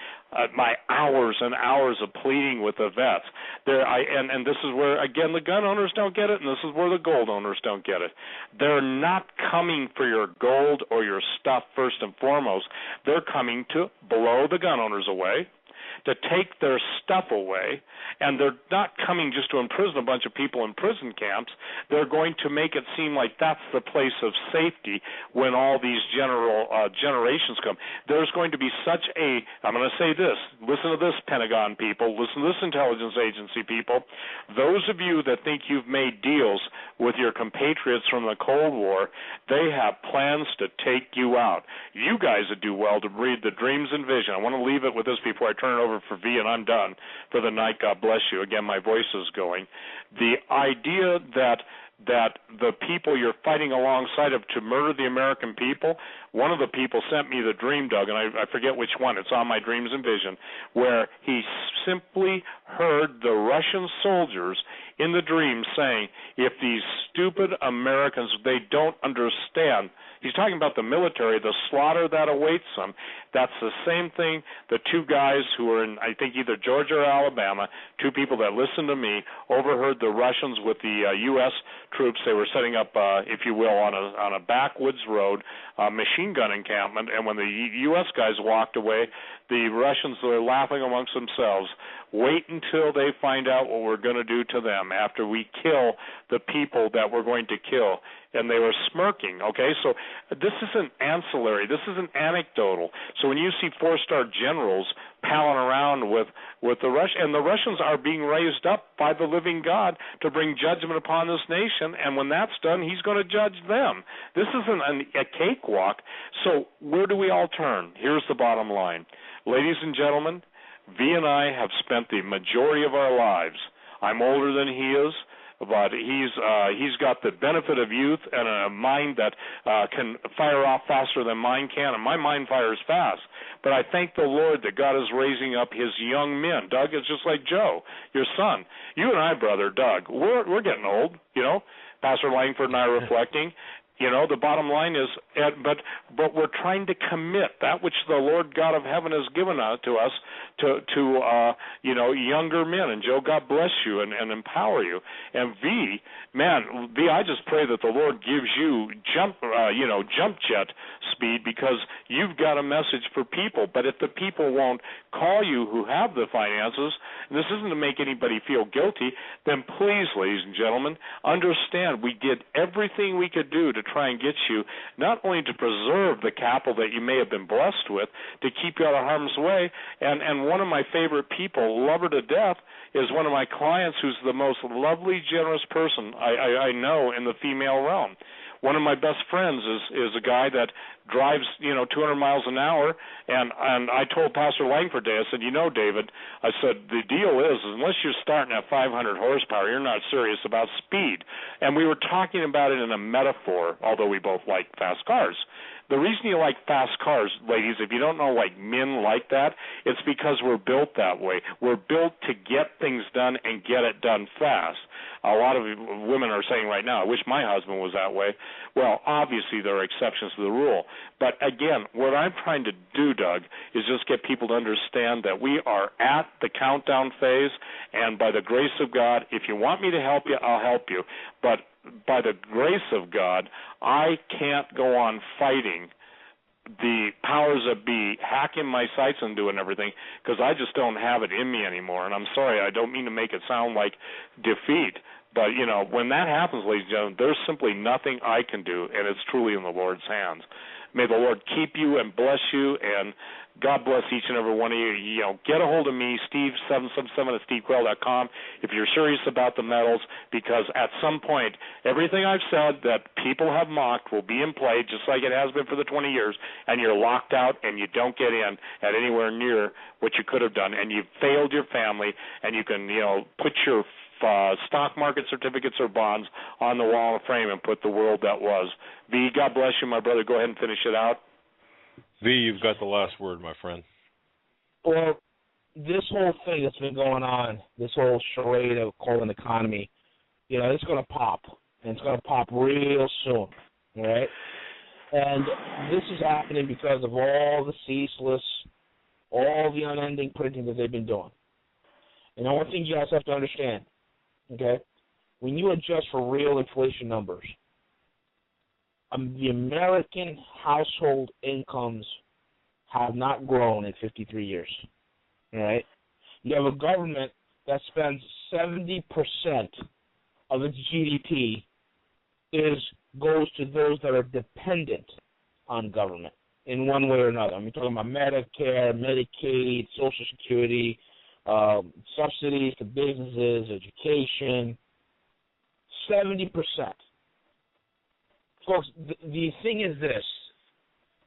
hours and hours of pleading with the vets. And this is where, again, the gun owners don't get it, and this is where the gold owners don't get it. They're not coming for your gold or your stuff first and foremost. They're coming to blow the gun owners away, to take their stuff away, and they're not coming just to imprison a bunch of people in prison camps. They're going to make it seem like that's the place of safety when all these generations come. There's going to be such a, I'm going to say this, listen to this, Pentagon people, listen to this intelligence agency people, those of you that think you've made deals with your compatriots from the Cold War, they have plans to take you out. You guys would do well to read the dreams and vision. I want to leave it with this before I turn it over for V, and I'm done for the night. God bless you. Again, my voice is going. The idea that the people you're fighting alongside of to murder the American people, one of the people sent me the dream, Doug, and I forget which one. It's on my dreams and vision, where he simply heard the Russian soldiers in the dream saying, if these stupid Americans, they don't understand. He's talking about the military, the slaughter that awaits them. That's the same thing the two guys who were in, I think, either Georgia or Alabama, two people that listened to me, overheard the Russians with the U.S. troops. They were setting up, if you will, on a backwoods road, machine gun encampment. And when the U.S. guys walked away, the Russians were laughing amongst themselves. Wait until they find out what we're going to do to them after we kill the people that we're going to kill. And they were smirking, okay? So this isn't ancillary. This isn't anecdotal. So when you see four-star generals palling around with the Russians, and the Russians are being raised up by the living God to bring judgment upon this nation, and when that's done, he's going to judge them. This isn't a cakewalk. So where do we all turn? Here's the bottom line. Ladies and gentlemen, V and I have spent the majority of our lives. I'm older than he is, but he's got the benefit of youth and a mind that can fire off faster than mine can, and my mind fires fast. But I thank the Lord that God is raising up his young men. Doug is just like Joe, your son. You and I, brother Doug, we're getting old, you know. Pastor Langford and I are reflecting. The bottom line is, but we're trying to commit that which the Lord God of heaven has given to us to younger men. And Joe, God bless you and empower you. And V, I just pray that the Lord gives you jump jet speed, because you've got a message for people. But if the people won't call you who have the finances, and this isn't to make anybody feel guilty, then please, ladies and gentlemen, understand we did everything we could do to try and get you not only to preserve the capital that you may have been blessed with, to keep you out of harm's way. And one of my favorite people, love her to death, is one of my clients who's the most lovely, generous person I know in the female realm. One of my best friends is a guy that drives 200 miles an hour, and I told Pastor Langford today, I said, David, I said, the deal is unless you're starting at 500 horsepower, you're not serious about speed. And we were talking about it in a metaphor, although we both like fast cars. The reason you like fast cars, ladies, if you don't know why men like that, it's because we're built that way. We're built to get things done and get it done fast. A lot of women are saying right now, I wish my husband was that way. Well, obviously there are exceptions to the rule. But again, what I'm trying to do, Doug, is just get people to understand that we are at the countdown phase, and by the grace of God, if you want me to help you, I'll help you. But by the grace of God, I can't go on fighting the powers that be, hacking my sites and doing everything, because I just don't have it in me anymore. And I'm sorry, I don't mean to make it sound like defeat. But, when that happens, ladies and gentlemen, there's simply nothing I can do, and it's truly in the Lord's hands. May the Lord keep you and bless you, and God bless each and every one of you. Get a hold of me, Steve777@stevequayle.com, if you're serious about the metals, because at some point, everything I've said that people have mocked will be in play, just like it has been for the 20 years, and you're locked out and you don't get in at anywhere near what you could have done, and you've failed your family, and you can, put your stock market certificates or bonds on the wall of frame and put the world that was. V, God bless you, my brother. Go ahead and finish it out. V, you've got the last word, my friend. Well, this whole thing that's been going on, this whole charade of calling economy, it's going to pop, and it's going to pop real soon, all right? And this is happening because of all the ceaseless, all the unending printing that they've been doing. And one thing you guys have to understand, okay, when you adjust for real inflation numbers, the American household incomes have not grown in 53 years, all right? You have a government that spends 70% of its GDP goes to those that are dependent on government in one way or another. I'm talking about Medicare, Medicaid, Social Security, subsidies to businesses, education, 70%. Folks, the thing is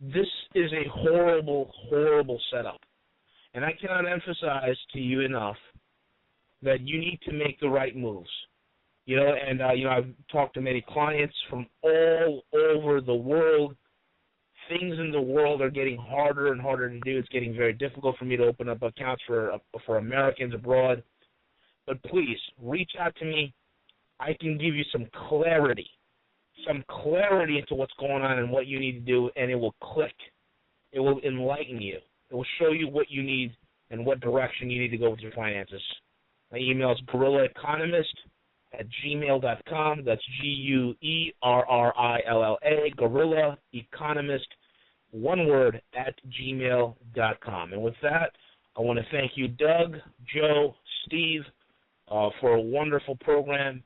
this is a horrible, horrible setup. And I cannot emphasize to you enough that you need to make the right moves. I've talked to many clients from all over the world. Things in the world are getting harder and harder to do. It's getting very difficult for me to open up accounts for Americans abroad. But please, reach out to me. I can give you some clarity into what's going on and what you need to do, and it will click. It will enlighten you. It will show you what you need and what direction you need to go with your finances. My email is gorillaeconomist@gmail.com. That's GUERRILLA, Gorilla Economist, one word, @gmail.com. And with that, I want to thank you, Doug, Joe, Steve, for a wonderful program.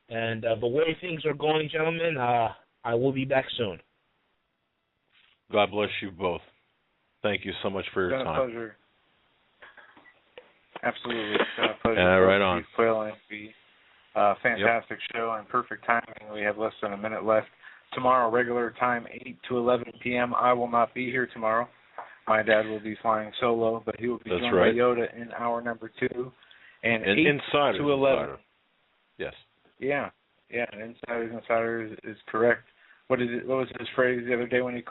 And the way things are going, gentlemen, I will be back soon. God bless you both. Thank you so much for your time. It's been a pleasure. Absolutely. It's been a pleasure. Right on. Steve Quayle and V. Fantastic show and perfect timing. We have less than a minute left. Tomorrow, regular time, 8 to 11 p.m. I will not be here tomorrow. My dad will be flying solo, but he will be joined by Yoda in hour number 2. And 8 Insider, to 11. Insider. Yes. Yeah, and Insiders is correct. What was his phrase the other day when he called?